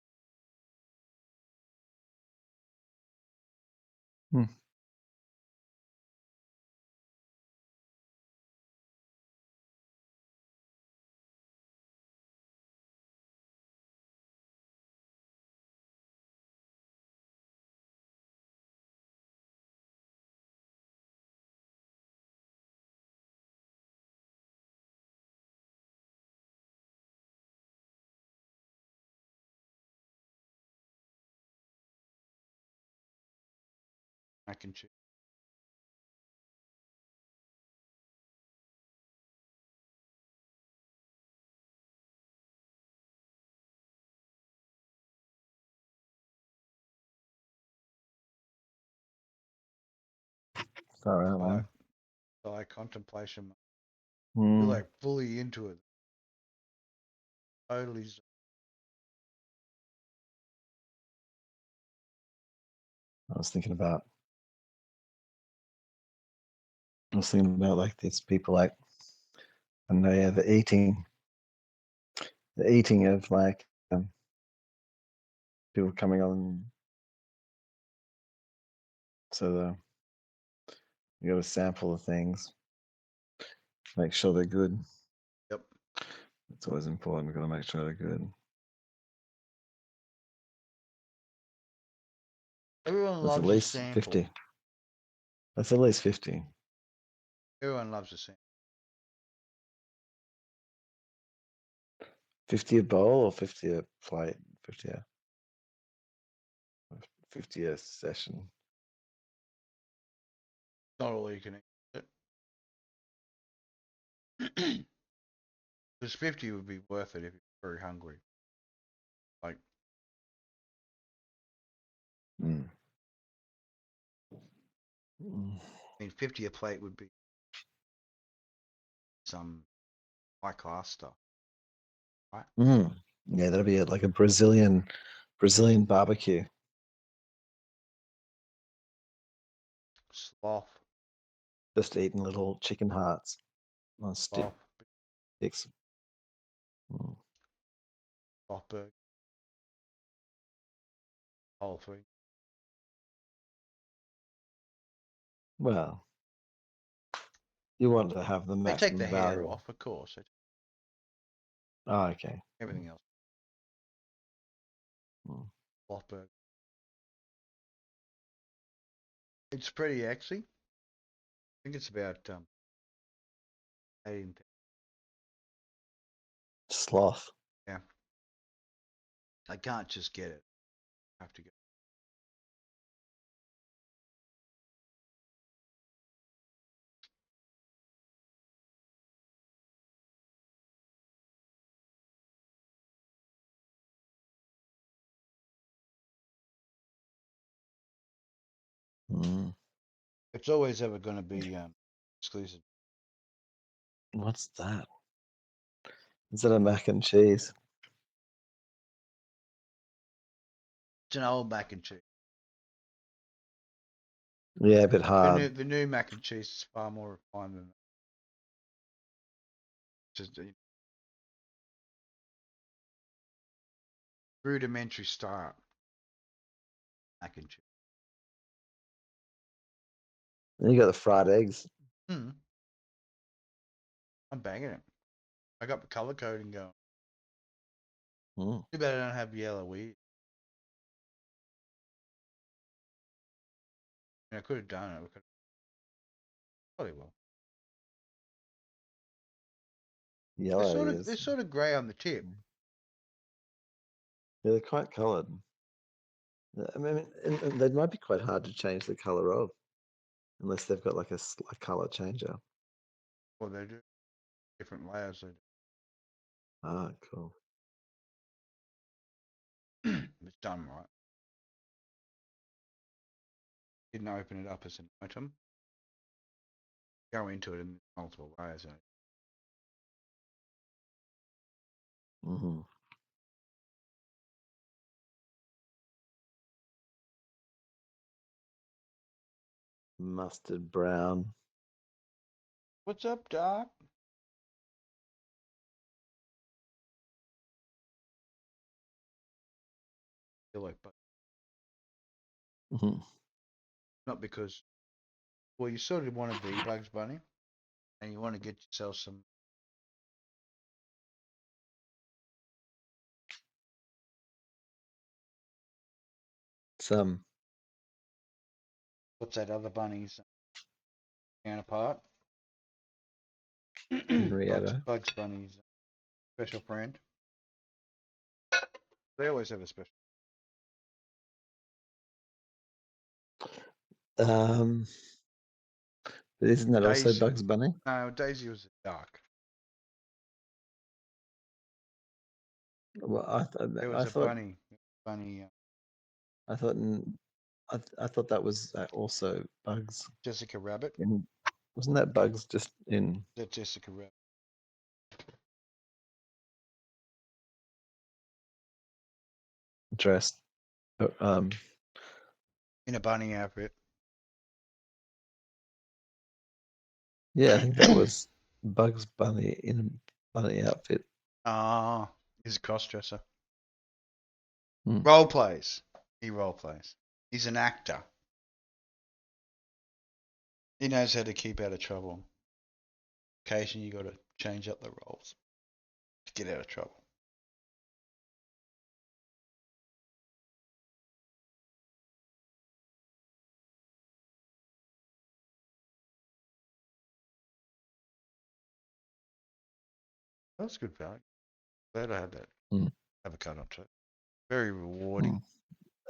I can choose. Sorry, man. By contemplation. Mm. You're like fully into it. Totally. I was thinking about like these people like, and yeah, the eating of like people coming on. So you got to sample the things, make sure they're good. Yep. It's always important. We've got to make sure they're good. Everyone That's at loves a least sample. 50. That's at least 50. Everyone loves a sample. 50 a bowl or 50 a plate? 50 a session. Not all you can eat. Because 50 would be worth it if you're very hungry. Like, Mm. I mean, 50 a plate would be some high class stuff, right? Mm. Yeah, that'd be like a Brazilian barbecue. Sloth, Just eating little chicken hearts on sloth, sticks. Mm. sloth burger, whole food. Well, you want to have the They take the maximum hair value. off, of course. Oh, okay. Everything else, Mm. sloth burger. It's pretty actually. I think it's about 18. Sloth. Yeah, I can't just get it. I have to go. Mm. It's always ever going to be exclusive. What's that? Is that a mac and cheese? It's an old mac and cheese. Yeah, a bit hard. The new mac and cheese is far more refined than just rudimentary style mac and cheese. And you got the fried eggs. Hmm. I'm banging it. I got the color coding going. Mm. Too bad I don't have yellow weed. I could have done it. Probably will. Yellow They're is. sort of grey on the tip. Yeah, they're quite coloured. I mean, and they might be quite hard to change the colour of, unless they've got like a colour changer. Well, they do different layers. They Ah, cool. do. It's done right. Didn't open it up as an item. Go into it in multiple layers. Mm-hmm. Mustard brown. What's up, Doc? Feel like, but Mm-hmm. not because. Well, you sort of want to be Bugs Bunny, and you want to get yourself some. Some What's that other bunny's counterpart? Henrietta. Bugs Bunny's special friend. They always have a special. Um, but isn't that also Daisy. Bugs Bunny? No, Daisy was dark. Well, There I was a thought bunny. Bunny. I thought I thought that was also Bugs. Jessica Rabbit. In wasn't that Bugs just in That Jessica Rabbit. dressed? In a bunny outfit. Yeah, I think that was Bugs Bunny in a bunny outfit. Ah, he's a crossdresser. Hmm. Role plays. He role plays. He's an actor. He knows how to keep out of trouble. Occasionally, you got to change up the roles to get out of trouble. That's good value. Glad I had that Hmm. avocado on toast. Very Hmm. rewarding.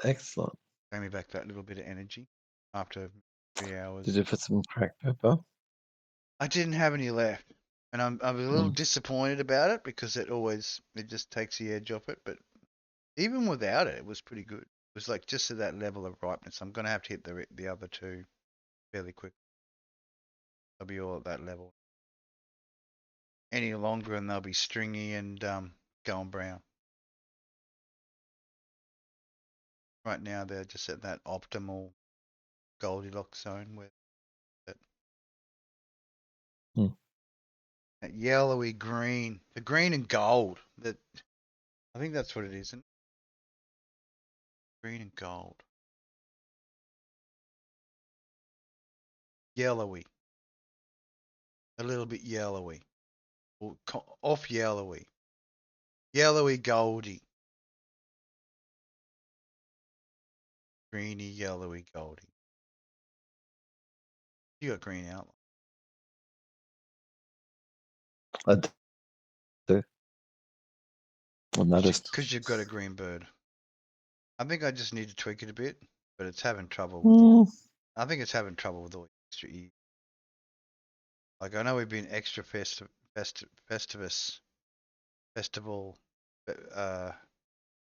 Excellent. Gave me back that little bit of energy after 3 hours. Did you put some cracked pepper? I didn't have any left, and I was a little Hmm. disappointed about it because it just takes the edge off it. But even without it, it was pretty good. It was like just at that level of ripeness. I'm gonna have to hit the other two fairly quick. They'll be all at that level. Any longer and they'll be stringy and going brown. Right now they're just at that optimal Goldilocks zone where that yellowy green, the green and gold. That I think that's what it is, isn't it? Green and gold. Yellowy. A little bit yellowy. Or off yellowy. Yellowy goldy. Greeny, yellowy, goldy. You got green outline. I do. I noticed. Because you've got a green bird. I think I just need to tweak it a bit, but it's having trouble with all. I think it's having trouble with all the extra E. Like I know we've been extra festivus, festival,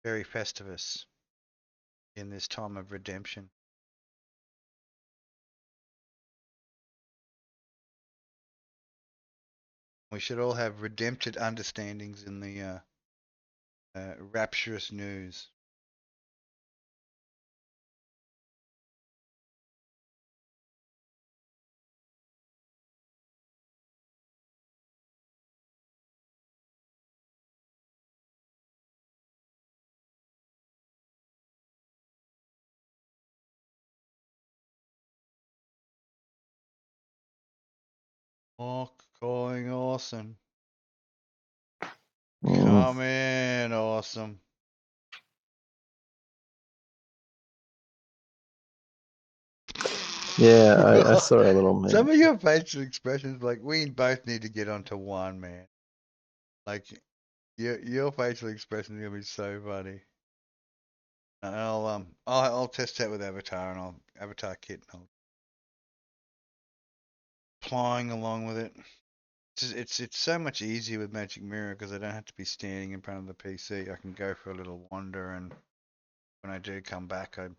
very festivus in this time of redemption. We should all have redempted understandings in the rapturous news. Oh, calling awesome. Come in, awesome. Yeah, I saw a little meme. Some of your facial expressions, like we both need to get onto one, man. Like your facial expressions are gonna be so funny. And I'll test that with Avatar and I'll Avatar Kit and I'll plying along with it. It's so much easier with Magic Mirror because I don't have to be standing in front of the PC. I can go for a little wander, and when I do come back, I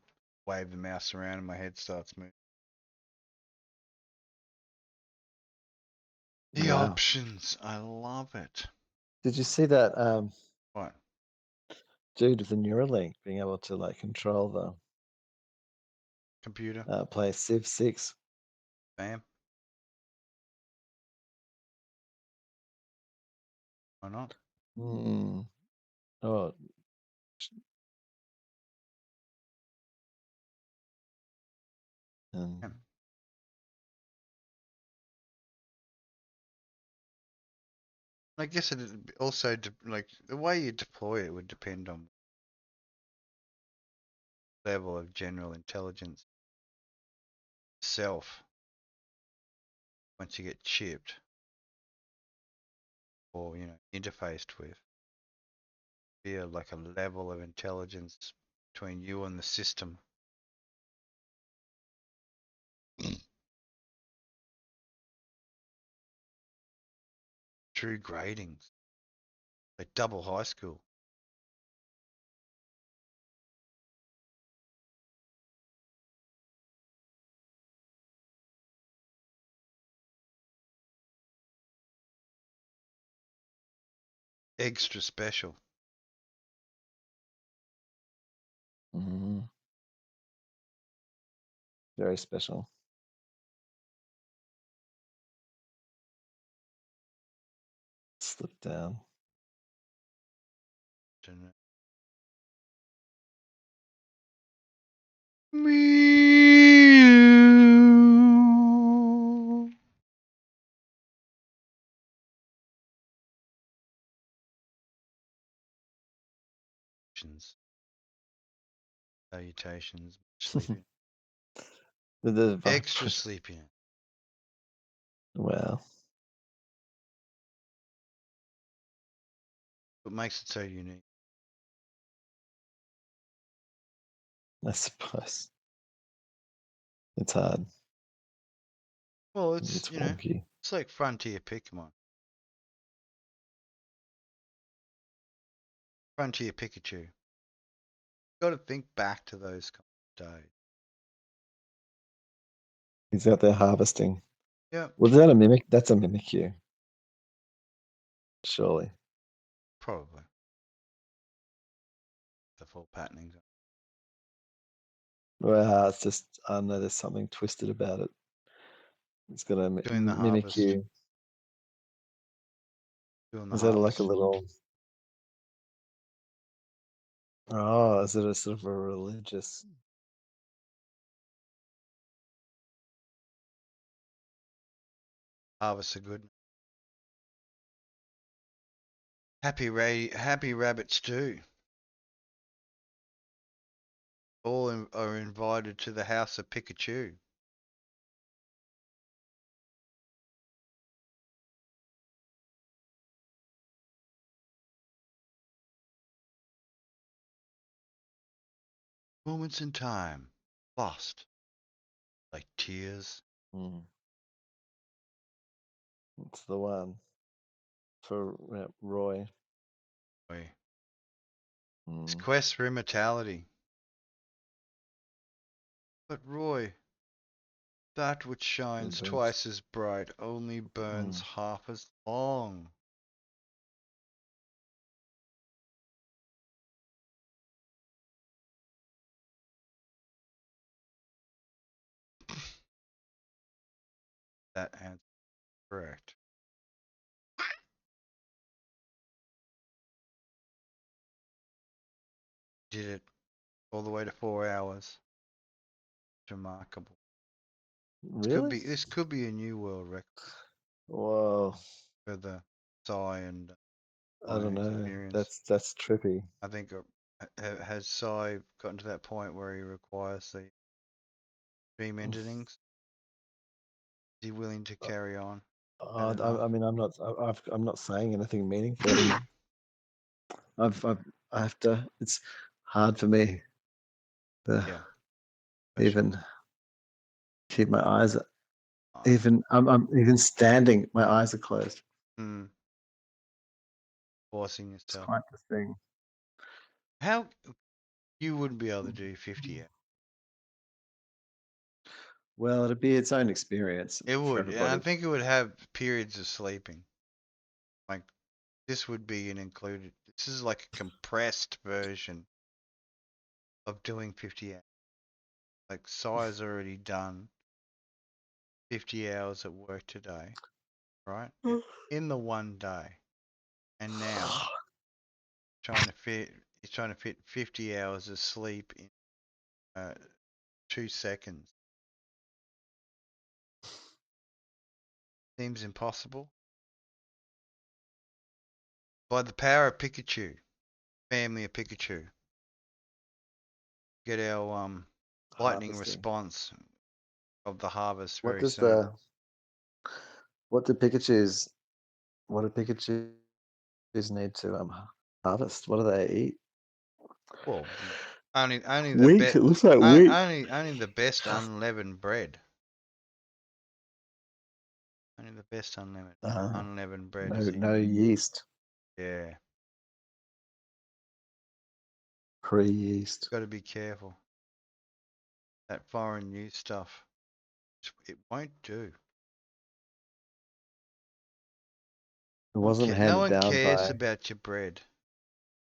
wave the mouse around and my head starts moving. The options, I love it. Did you see that What? dude with the Neuralink being able to like control the Computer? play Civ 6? Bam. Why not? Oh, Yeah. I guess it also like the way you deploy it would depend on level of general intelligence itself. Once you get chipped or interfaced with, be like a level of intelligence between you and the system. True gradings, like double high school. Extra special. Very special. Slip down. Meow. Salutations. Sleeping. Extra sleeping. Wow. What makes it so unique? I suppose. It's hard. Well, it's wonky. it's like Frontier Pokemon. Frontier Pikachu. Got to think back to those kind of days. He's out there harvesting. Yep. Was that a mimic? That's a mimicue. Surely. Probably. The full patterning. Well, it's just, I don't know, there's something twisted about it. It's got a Doing the harvest. mimicue. Doing the Is that like a harvest. little... Oh, is it a sort of a religious... Harvest are good. Happy rabbits too. All are invited to the house of Pikachu. Moments in time, lost, like tears. It's the one for Roy. His quest for immortality. But Roy, that which shines twice as bright only burns half as long. That answer is correct. Did it all the way to 4 hours. It's remarkable. Really? This could be a new world record. Whoa. For the Psy and I don't know. experience. That's trippy. I think has Psy gotten to that point where he requires the dream endings? Is he willing to carry on? I mean, I'm not saying anything meaningful. I have to. It's hard for me to even keep my eyes. Even I'm even standing. My eyes are closed. Forcing yourself. It's quite the thing. How you wouldn't be able to do 50 hours? Well, it'd be its own experience. It would, for and I think it would have periods of sleeping. Like this would be an included. This is like a compressed version of doing 50 hours. Like Psy's already done 50 hours at work today, right? In the one day, and now he's trying to fit 50 hours of sleep in 2 seconds. Seems impossible. By the power of Pikachu, family of Pikachu, get our lightning response of the harvest very soon. What do Pikachus need to harvest? What do they eat? Well, only the Wheat. It looks like wheat. only the best unleavened bread. Only the best unleavened bread. No yeast. Yeah. Pre-yeast. Got to be careful. That foreign yeast stuff, it won't do. It wasn't handed no one down cares by about your bread.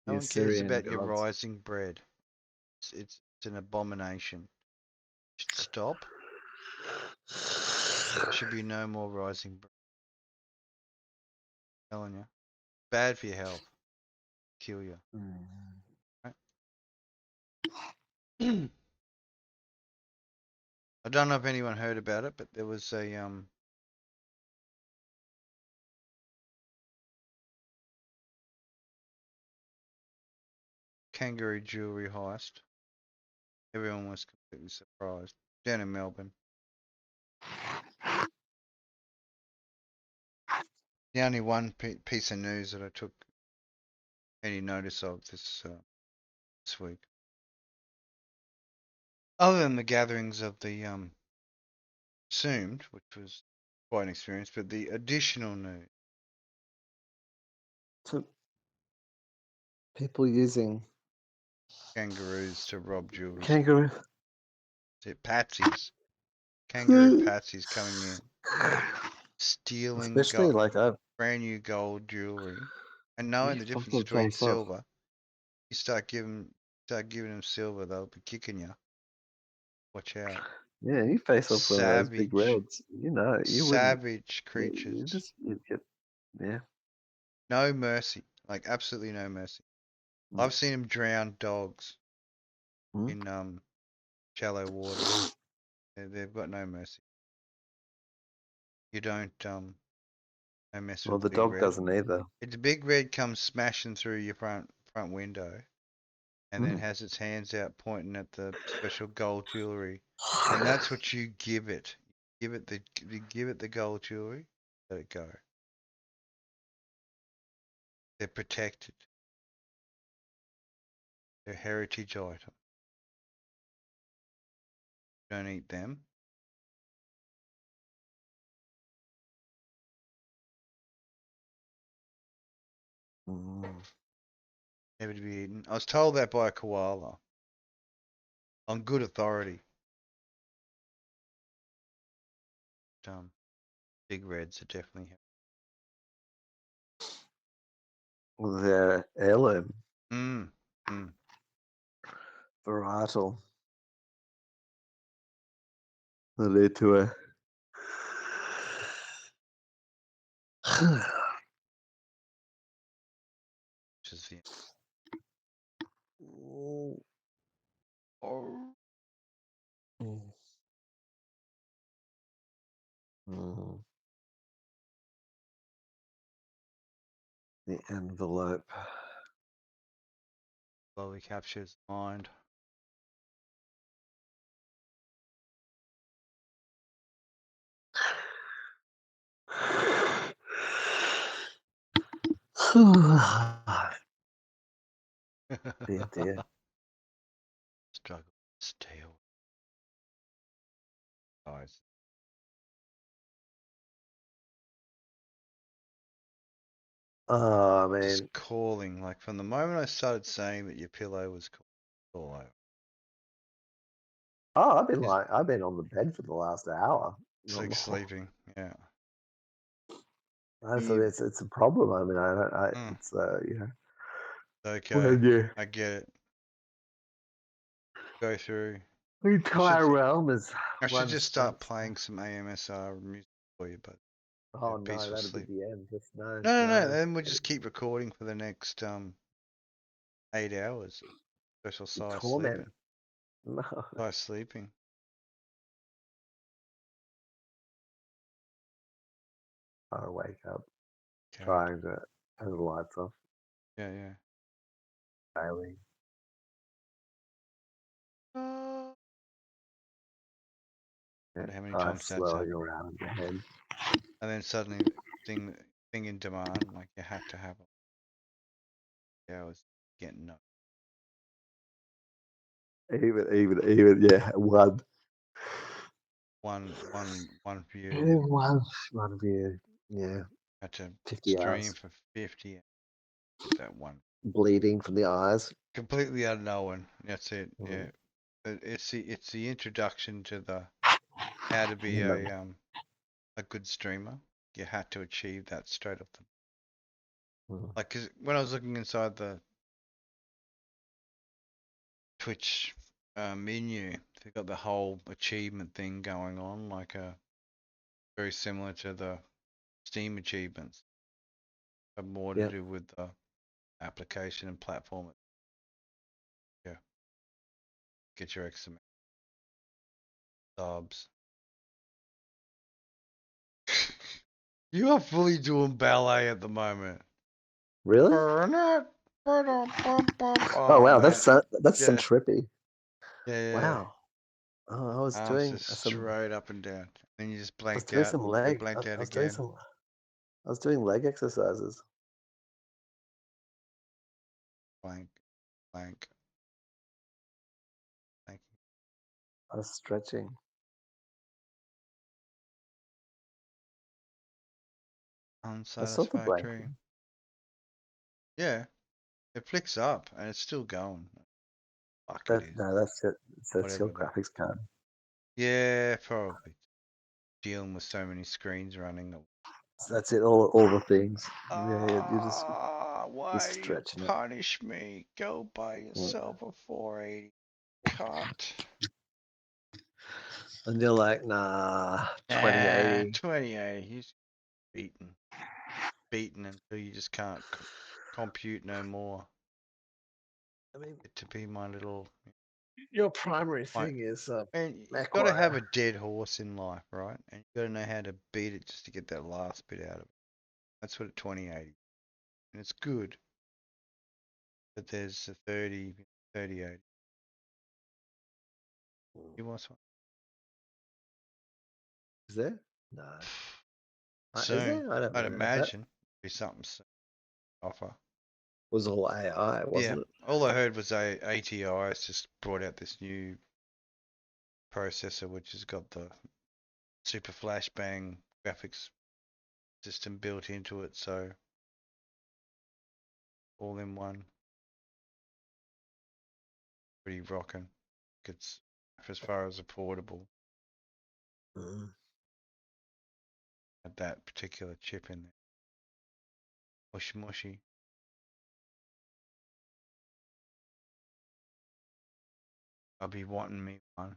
No the one cares Assyrian about your gods. rising bread. It's an abomination. It should stop. There should be no more rising bread. I'm telling you. Bad for your health. Kill you. Right? I don't know if anyone heard about it, but there was a kangaroo jewelry heist. Everyone was completely surprised. Down in Melbourne. The only one piece of news that I took any notice of this week, other than the gatherings of the assumed, which was quite an experience, but the additional news. So people using Kangaroos to rob jewelry. kangaroo. Patsies. Kangaroo Patsy's coming in, stealing Especially like I've brand new gold jewelry, and knowing you the difference fucking between face off. silver. You start giving them silver, they'll be kicking you. Watch out. Yeah, you face off one of those big Savage. reds. You know, you wouldn't. Savage creatures. You'd get, yeah. No mercy. Like absolutely no mercy. I've seen him drown dogs in shallow waters. They've got no mercy. You don't mess Well, with the the big dog red. doesn't either. If the big red comes smashing through your front window, and then has its hands out pointing at the special gold jewelry, then that's what you give it. You give it the gold jewelry. Let it go. They're protected. They're heritage item. Don't eat them. Never to be eaten. I was told that by a koala. On good authority. Big reds are definitely. They're heirloom. Mm. Varietal. They lead to a. Which is the. The envelope. Slowly captures mind. Dear. Struggle. Stay away. Guys. Oh man. Just calling. Like from the moment I started saying that your pillow was all over. Oh, I've been on the bed for the last hour. It's like sleeping. Yeah. So it's a problem. I mean, it's you know. Okay. I get it. Go through. The entire realm is. I should just start playing some AMSR music for you, but oh no, peaceful that'd sleep. be the end. Just no. No. Then we'll just keep recording for the next 8 hours. Special size Torment. sleeping. No. Size sleeping. I wake up Okay. trying to turn the lights off. Yeah. Daily. How many times that's swirling happened? around in your head. And then suddenly thing in demand, like you had to have it. Yeah, I was getting no. Even yeah, one view. One view. Yeah. Had to 50 stream hours. for 50 that one. Bleeding from the eyes. Completely unknown. That's it. Yeah. It's the introduction to the how to be a good streamer. You had to achieve that straight off the like, 'cause when I was looking inside the Twitch menu, they've got the whole achievement thing going on, like very similar to the Steam achievements, but more to do with the application and platform. Yeah, get your X amount subs. You are fully doing ballet at the moment. Really? Oh wow, man. that's some trippy. Yeah. Wow. Oh, I was Arms doing just some. straight up and down. Then you just I was blanked doing out. some You leg. blanked I out was doing again. some. I was doing leg exercises. Blank. I was stretching. Unsatisfactory. Yeah. It flicks up and it's still going. Fuck it is. No, that's it. That's your Whatever. graphics card. Yeah, probably. Dealing with so many screens running. That's it. All the things. Yeah, you're just Why do you stretching it. punish me? Go buy yourself a 480 cut. And you're like, nah, 2080. 2080. He's beaten until you just can't compute no more. I mean, To be my little. your primary thing is And you got to macro. have a dead horse in life, right? And you got to know how to beat it just to get that last bit out of it. That's what a 2080. And it's good. But there's a 3080. You want one? Is there? No. Is Soon. there? I don't I'd know about that. imagine be something soon offer. Was all AI, wasn't it? All I heard was ATI has just brought out this new processor which has got the super flashbang graphics system built into it, so all in one. Pretty rocking. It's as far as a portable. Had that particular chip in there. Mushy mushy. I'll be wanting me one.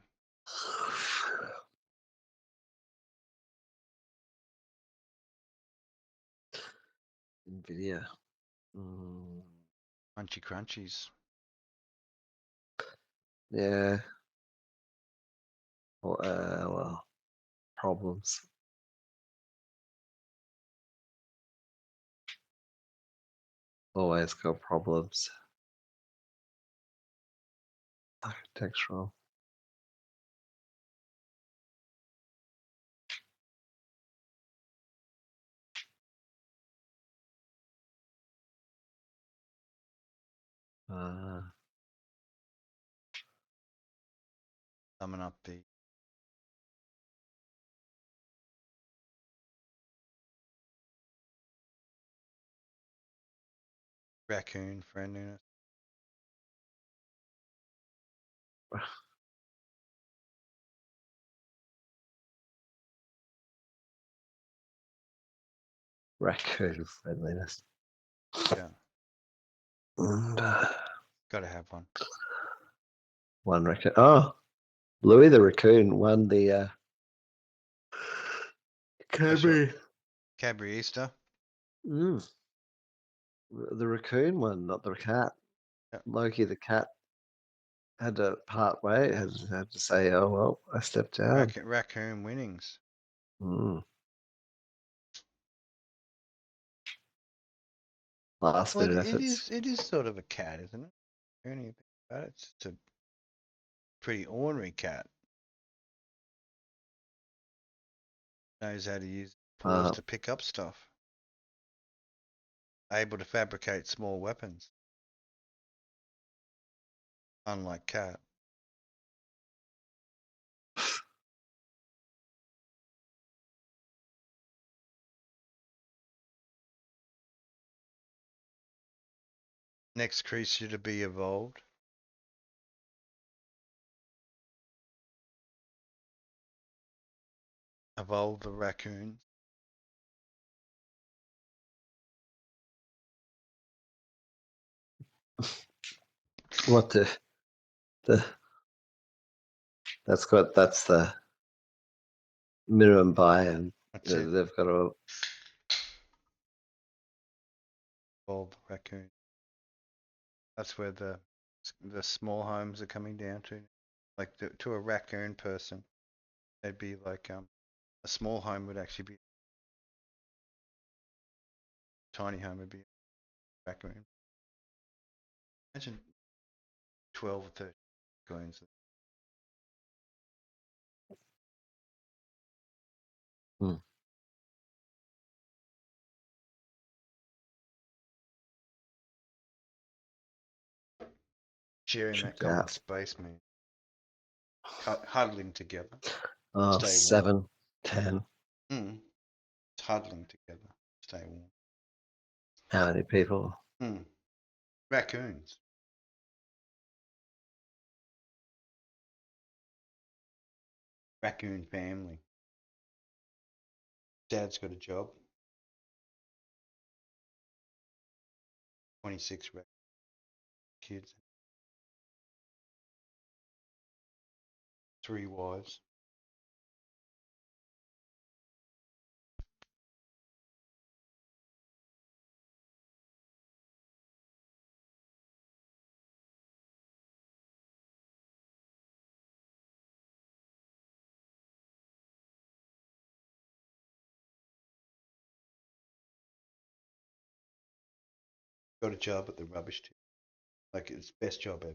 Nvidia. Crunchy crunchies. Yeah. Well, problems. Always got problems. Architectural. Summing up the raccoon friendliness. Raccoon friendliness. Yeah. And, Gotta have one. one raccoon. Oh, Louis the Raccoon won the Cadbury. Easter. The raccoon one, not the cat. Yep. Loki the cat had to part way. Had to say, "Oh well, I stepped down." Raccoon winnings. Last Well, minute efforts. it is sort of a cat, isn't it? Anything about it? It's a pretty ornery cat. Knows how to use paws to pick up stuff. Able to fabricate small weapons. Unlike cat. Next creature to be evolved. Evolve the raccoon. What the that's the minimum buy-in. That's it. They've got to Evolve the raccoon. That's where the small homes are coming down to. Like to a raccoon person, they'd be like a small home would actually be a tiny home would be a raccoon. Imagine 12 or 13 raccoons. Sharing that common space, man. Huddling together. Oh, Stay 7, warm. 10. Huddling together. Stay warm. How many people? Raccoons. raccoon family. Dad's got a job. 26 kids, 3 wives. Got a job at the rubbish tip. Like it's best job ever.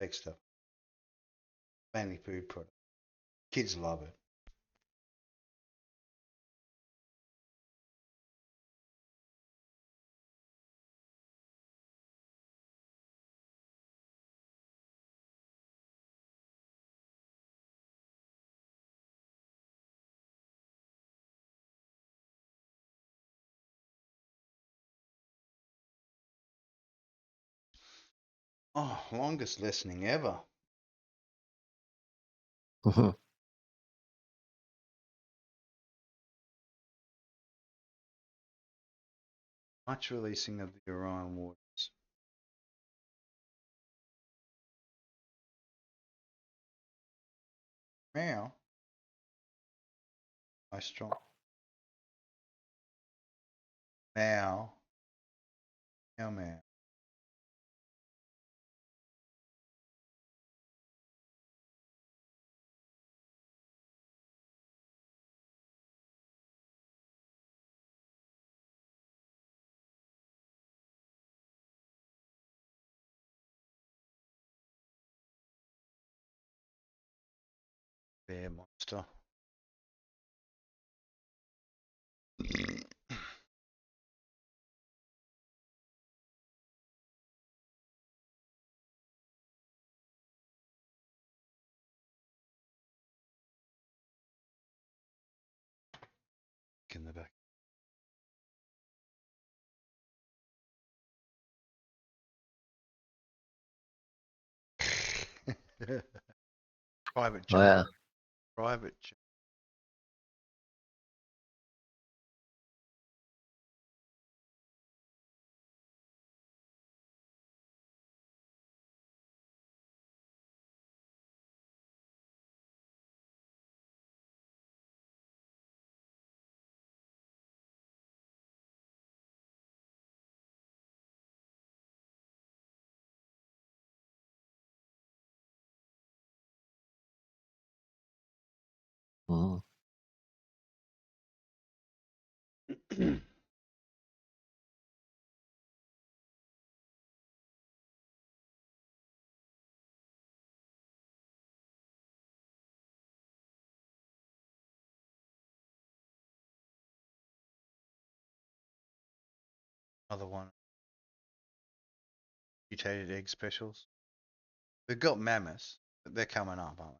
Take stuff. Mainly food products. Kids love it. Oh, longest listening ever. Much releasing of the Orion waters. Meow. I strong. Meow. Meow meow. Bear monster. In the back. Private joke. Wow. Private joke. Mm. Another one. Mutated egg specials. We've got mammoths, but they're coming up, aren't we?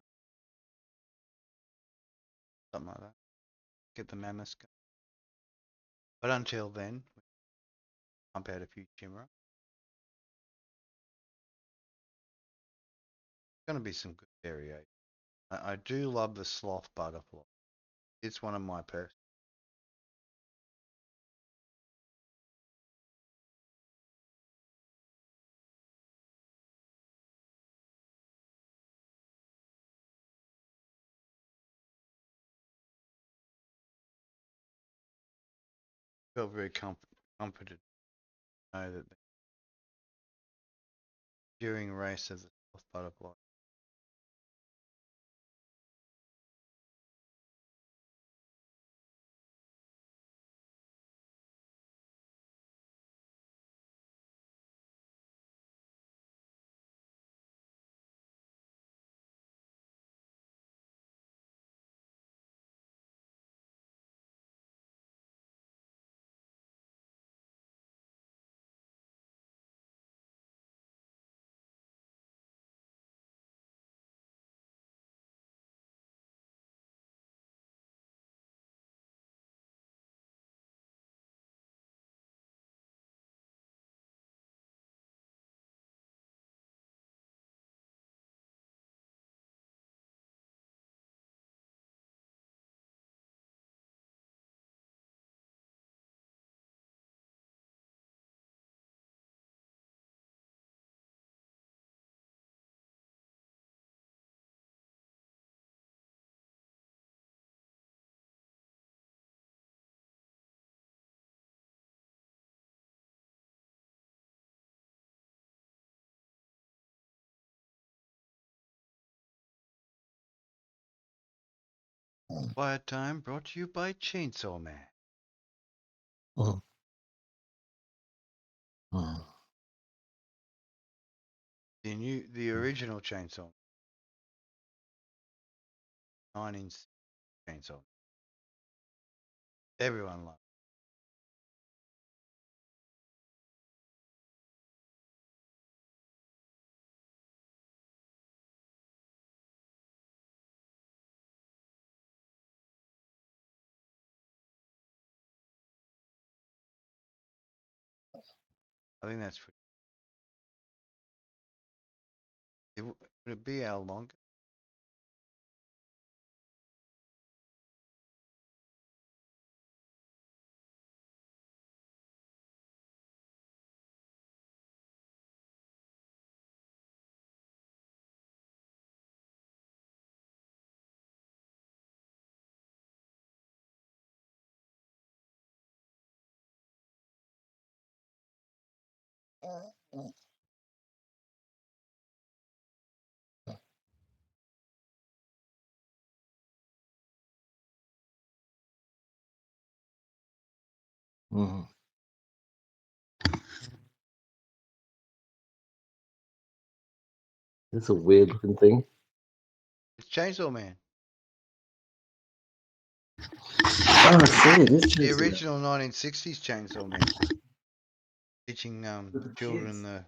Something like that. Get the mammoths going. But until then, we pump out a few chimera. Going to be some good variation. I do love the sloth butterfly. It's one of my pets. Felt very comforted to know that the during race of the sloth butterfly. Funtime brought to you by Chainsaw Man. Mm. Mm. The original Chainsaw, 19 Chainsaw. Everyone loved. I think that's pretty. Would it be our longest? Mm. It's a weird looking thing. It's Chainsaw Man. Oh, I see. It is The Chainsaw Man. original 1960s Chainsaw Man. Teaching With the children kids.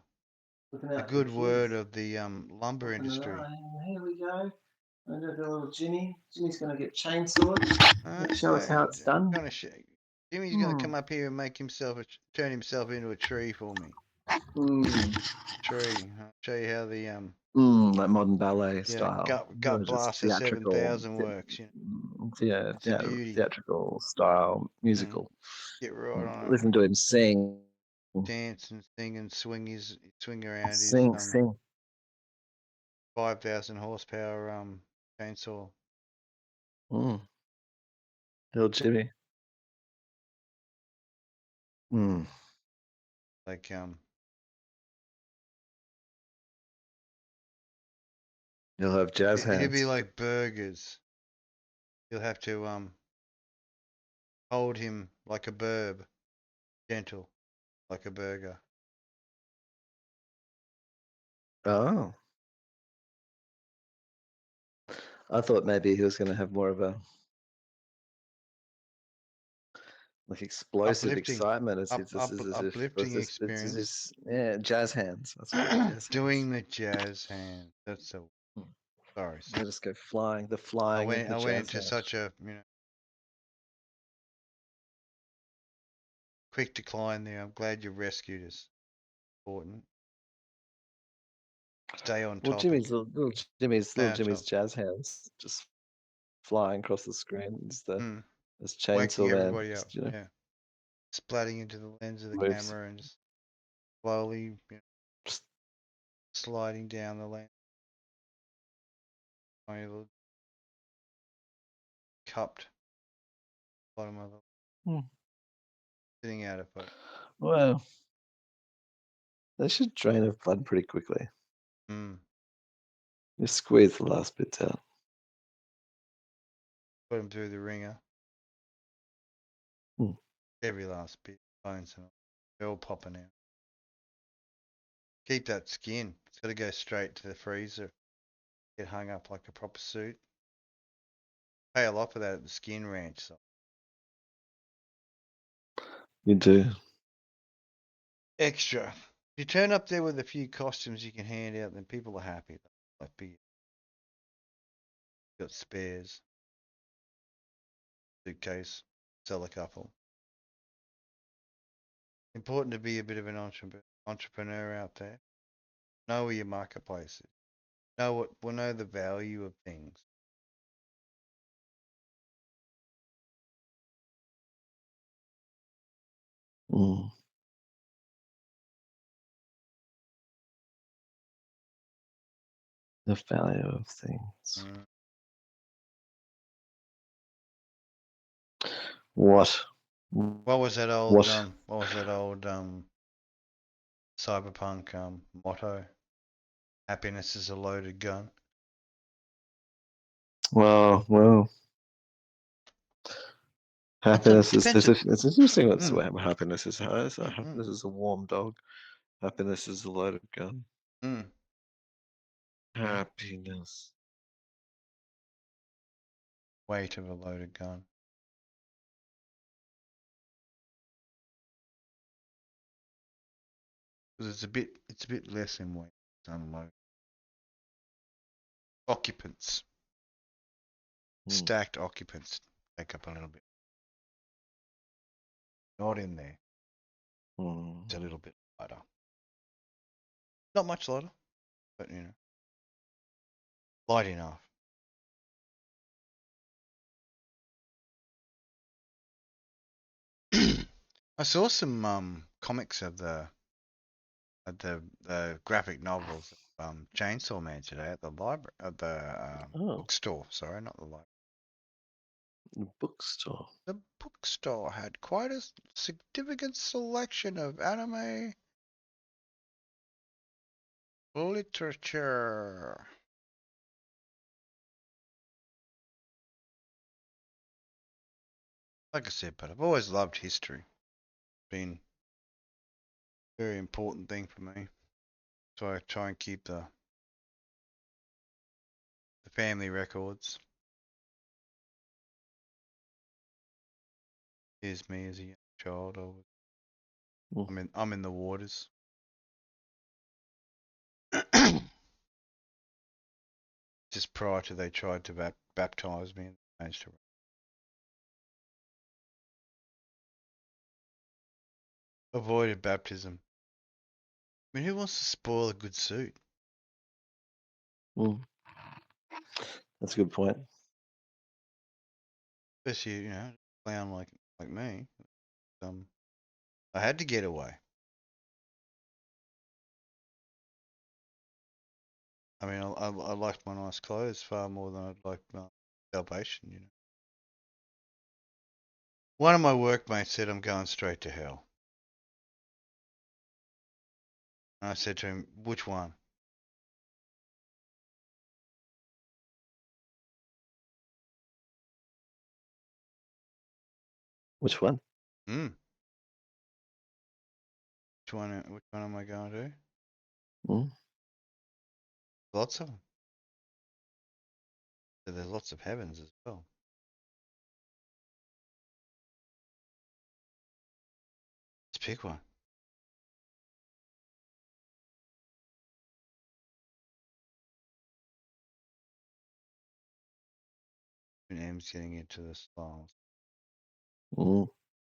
the good word of the lumber industry. Here we go. And little Jimmy. Jimmy's going to get chainsawed. Show us how it's done. Jimmy's going to come up here and make turn himself into a tree for me. Tree. I'll show you how the like modern ballet style. Gut Blaster 7000 works. You know. Yeah, It's a beauty. theatrical style musical. Get right on Listen to him sing. Dance and sing and swing around Sing. 5,000 horsepower chainsaw. Little Jimmy. Like He'll have jazz hands. He'll be like burgers. You'll have to hold him like a burb, gentle, like a burger. Oh. I thought maybe he was going to have more of a explosive excitement as if uplifting experience. Jazz hands. That's what jazz Doing the jazz hand. That's so. Sorry. They just go flying. The flying. I went into such a quick decline there. I'm glad you rescued us. Important. Stay on top. Little Jimmy's jazz hands just flying across the screen. It's this Chainsaw Man. Everybody up. Yeah. Splatting into the lens of the camera and just slowly sliding down the lens. Cupped bottom of the sitting out of it. Well, they should drain of blood pretty quickly. You squeeze the last bits out. Put them through the ringer. Every last bit, bones and all. They're all popping out. Keep that skin. It's got to go straight to the freezer. Get hung up like a proper suit. Pay a lot for that at the skin ranch. So. You do. Extra. If you turn up there with a few costumes you can hand out, then people are happy. Like big. Got spares. Suitcase. Sell a couple. Important to be a bit of an entrepreneur out there. Know where your marketplace is. Know the value of things. The value of things. What? What was that old cyberpunk motto? Happiness is a loaded gun. Well, Happiness is depends. it's interesting what's Mm, what happiness is. mm, Happiness is a warm dog. Happiness is a loaded gun. mm. Happiness. Weight of a loaded gun. Because it's a bit less in weight than unloaded. Occupants, stacked occupants take up a little bit. Not in there. It's a little bit lighter. Not much lighter, but light enough. I saw some comics of the graphic novels of Chainsaw Man today at the library at the bookstore. Sorry, not the library. Bookstore. The bookstore had quite a significant selection of anime literature. Like I said, but I've always loved history. Been a very important thing for me. So I try and keep the family records. Here's me as a young child. I'm in the waters. Just prior to they tried to baptize me and managed to. Avoided baptism. I mean, who wants to spoil a good suit? That's a good point. Especially, a clown like me. I had to get away. I mean, I liked my nice clothes far more than I'd like my salvation. One of my workmates said I'm going straight to hell. And I said to him, which one? Which one? Which one am I going to? Lots of them. So there's lots of heavens as well. Let's pick one. M's getting into the styles.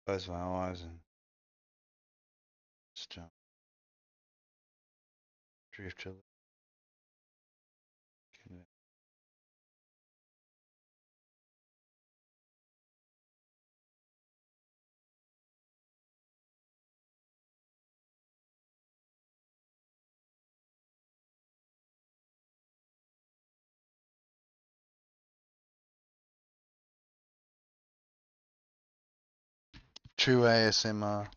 Close my eyes and just drift a little. True ASMR.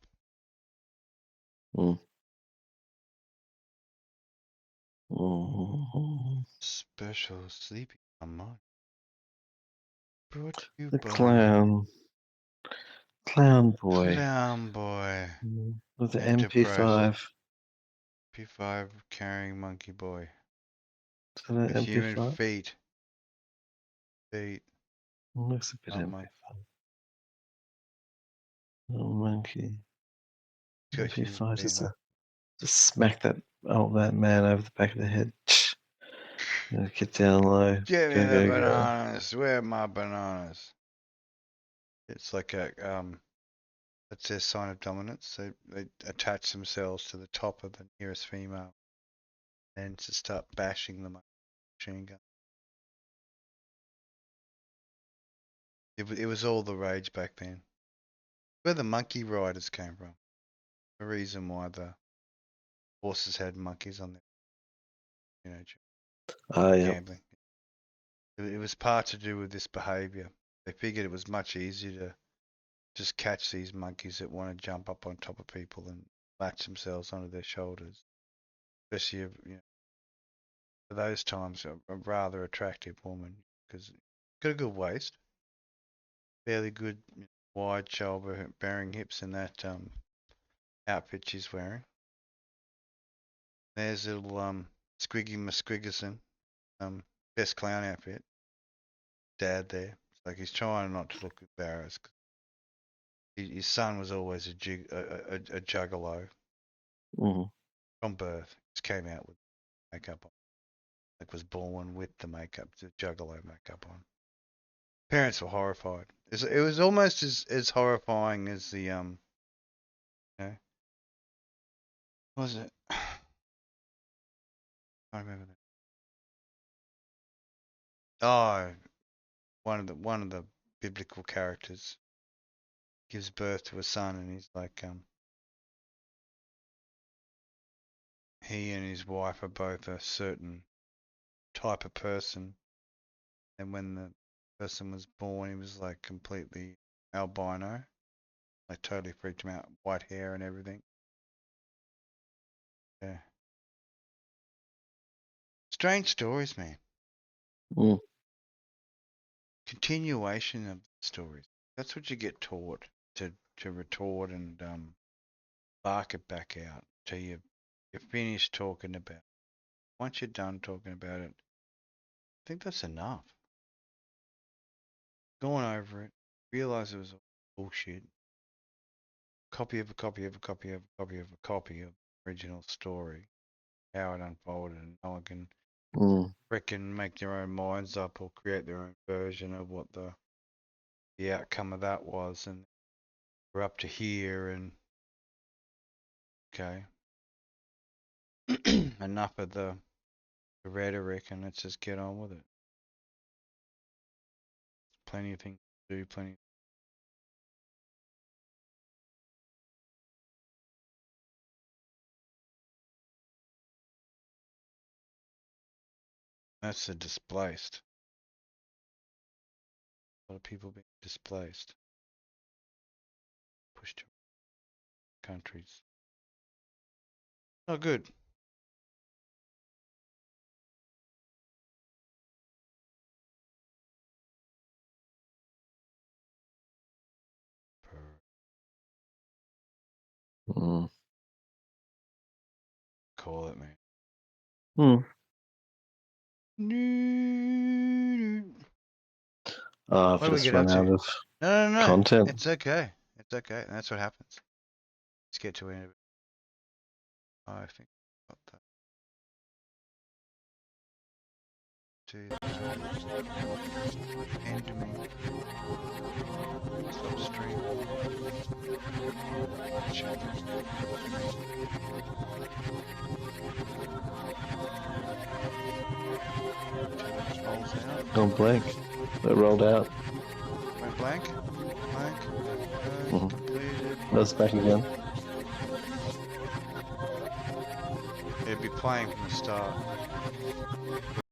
Special sleepy mind. Brought to you The by clown boy. Clown Boy. With the Enterprise. MP5. MP5 carrying monkey boy. Is that With an human MP5? feet. Looks a bit MP5. Little monkey. MP5 just smack that man over the back of the head. Get down low. Give me the Go. bananas. Where are my bananas? It's like that's their sign of dominance. They attach themselves to the top of the nearest female and to start bashing them with a machine gun. It was all the rage back then. Where the monkey riders came from. The reason why the horses had monkeys on their gambling. It was part to do with this behavior. They figured it was much easier to just catch these monkeys that want to jump up on top of people and latch themselves onto their shoulders. Especially, for those times, a rather attractive woman because got a good waist, fairly good wide shoulder bearing hips and that outfit she's wearing. There's little Squiggy McSquiggerson, best clown outfit. Dad there. It's like he's trying not to look embarrassed. His son was always a juggalo. Mm. From birth. Just came out with makeup on. Like was born with the makeup, the juggalo makeup on. Parents were horrified. It was almost as horrifying as the you know, what was it? I remember that. Oh, one of the biblical characters gives birth to a son, and he's like he and his wife are both a certain type of person, and when the person was born, he was like completely albino, like totally freaked him out, white hair and everything. Yeah. Strange stories, man. Mm. Continuation of the stories. That's what you get taught to retort and bark it back out till you're finished talking about it. Once you're done talking about it, I think that's enough. Going over it, realize it was bullshit. Copy of a copy of a copy of a copy of a copy of the original story. How it unfolded, and no one can freaking make their own minds up or create their own version of what the outcome of that was, and we're up to here, and okay. Enough of the rhetoric, and let's just get on with it. Plenty of things to do, plenty. That's the displaced. A lot of people being displaced, pushed to countries. Oh, good. Call it, man. I've What do we just get run up to? out of No. content. It's okay. It's okay. That's what happens. Let's get to it. I think about that. End me. Stop stream. Gone blank. It rolled out. Went blank? Blank. Completed. That's back again. It'd be playing from the start.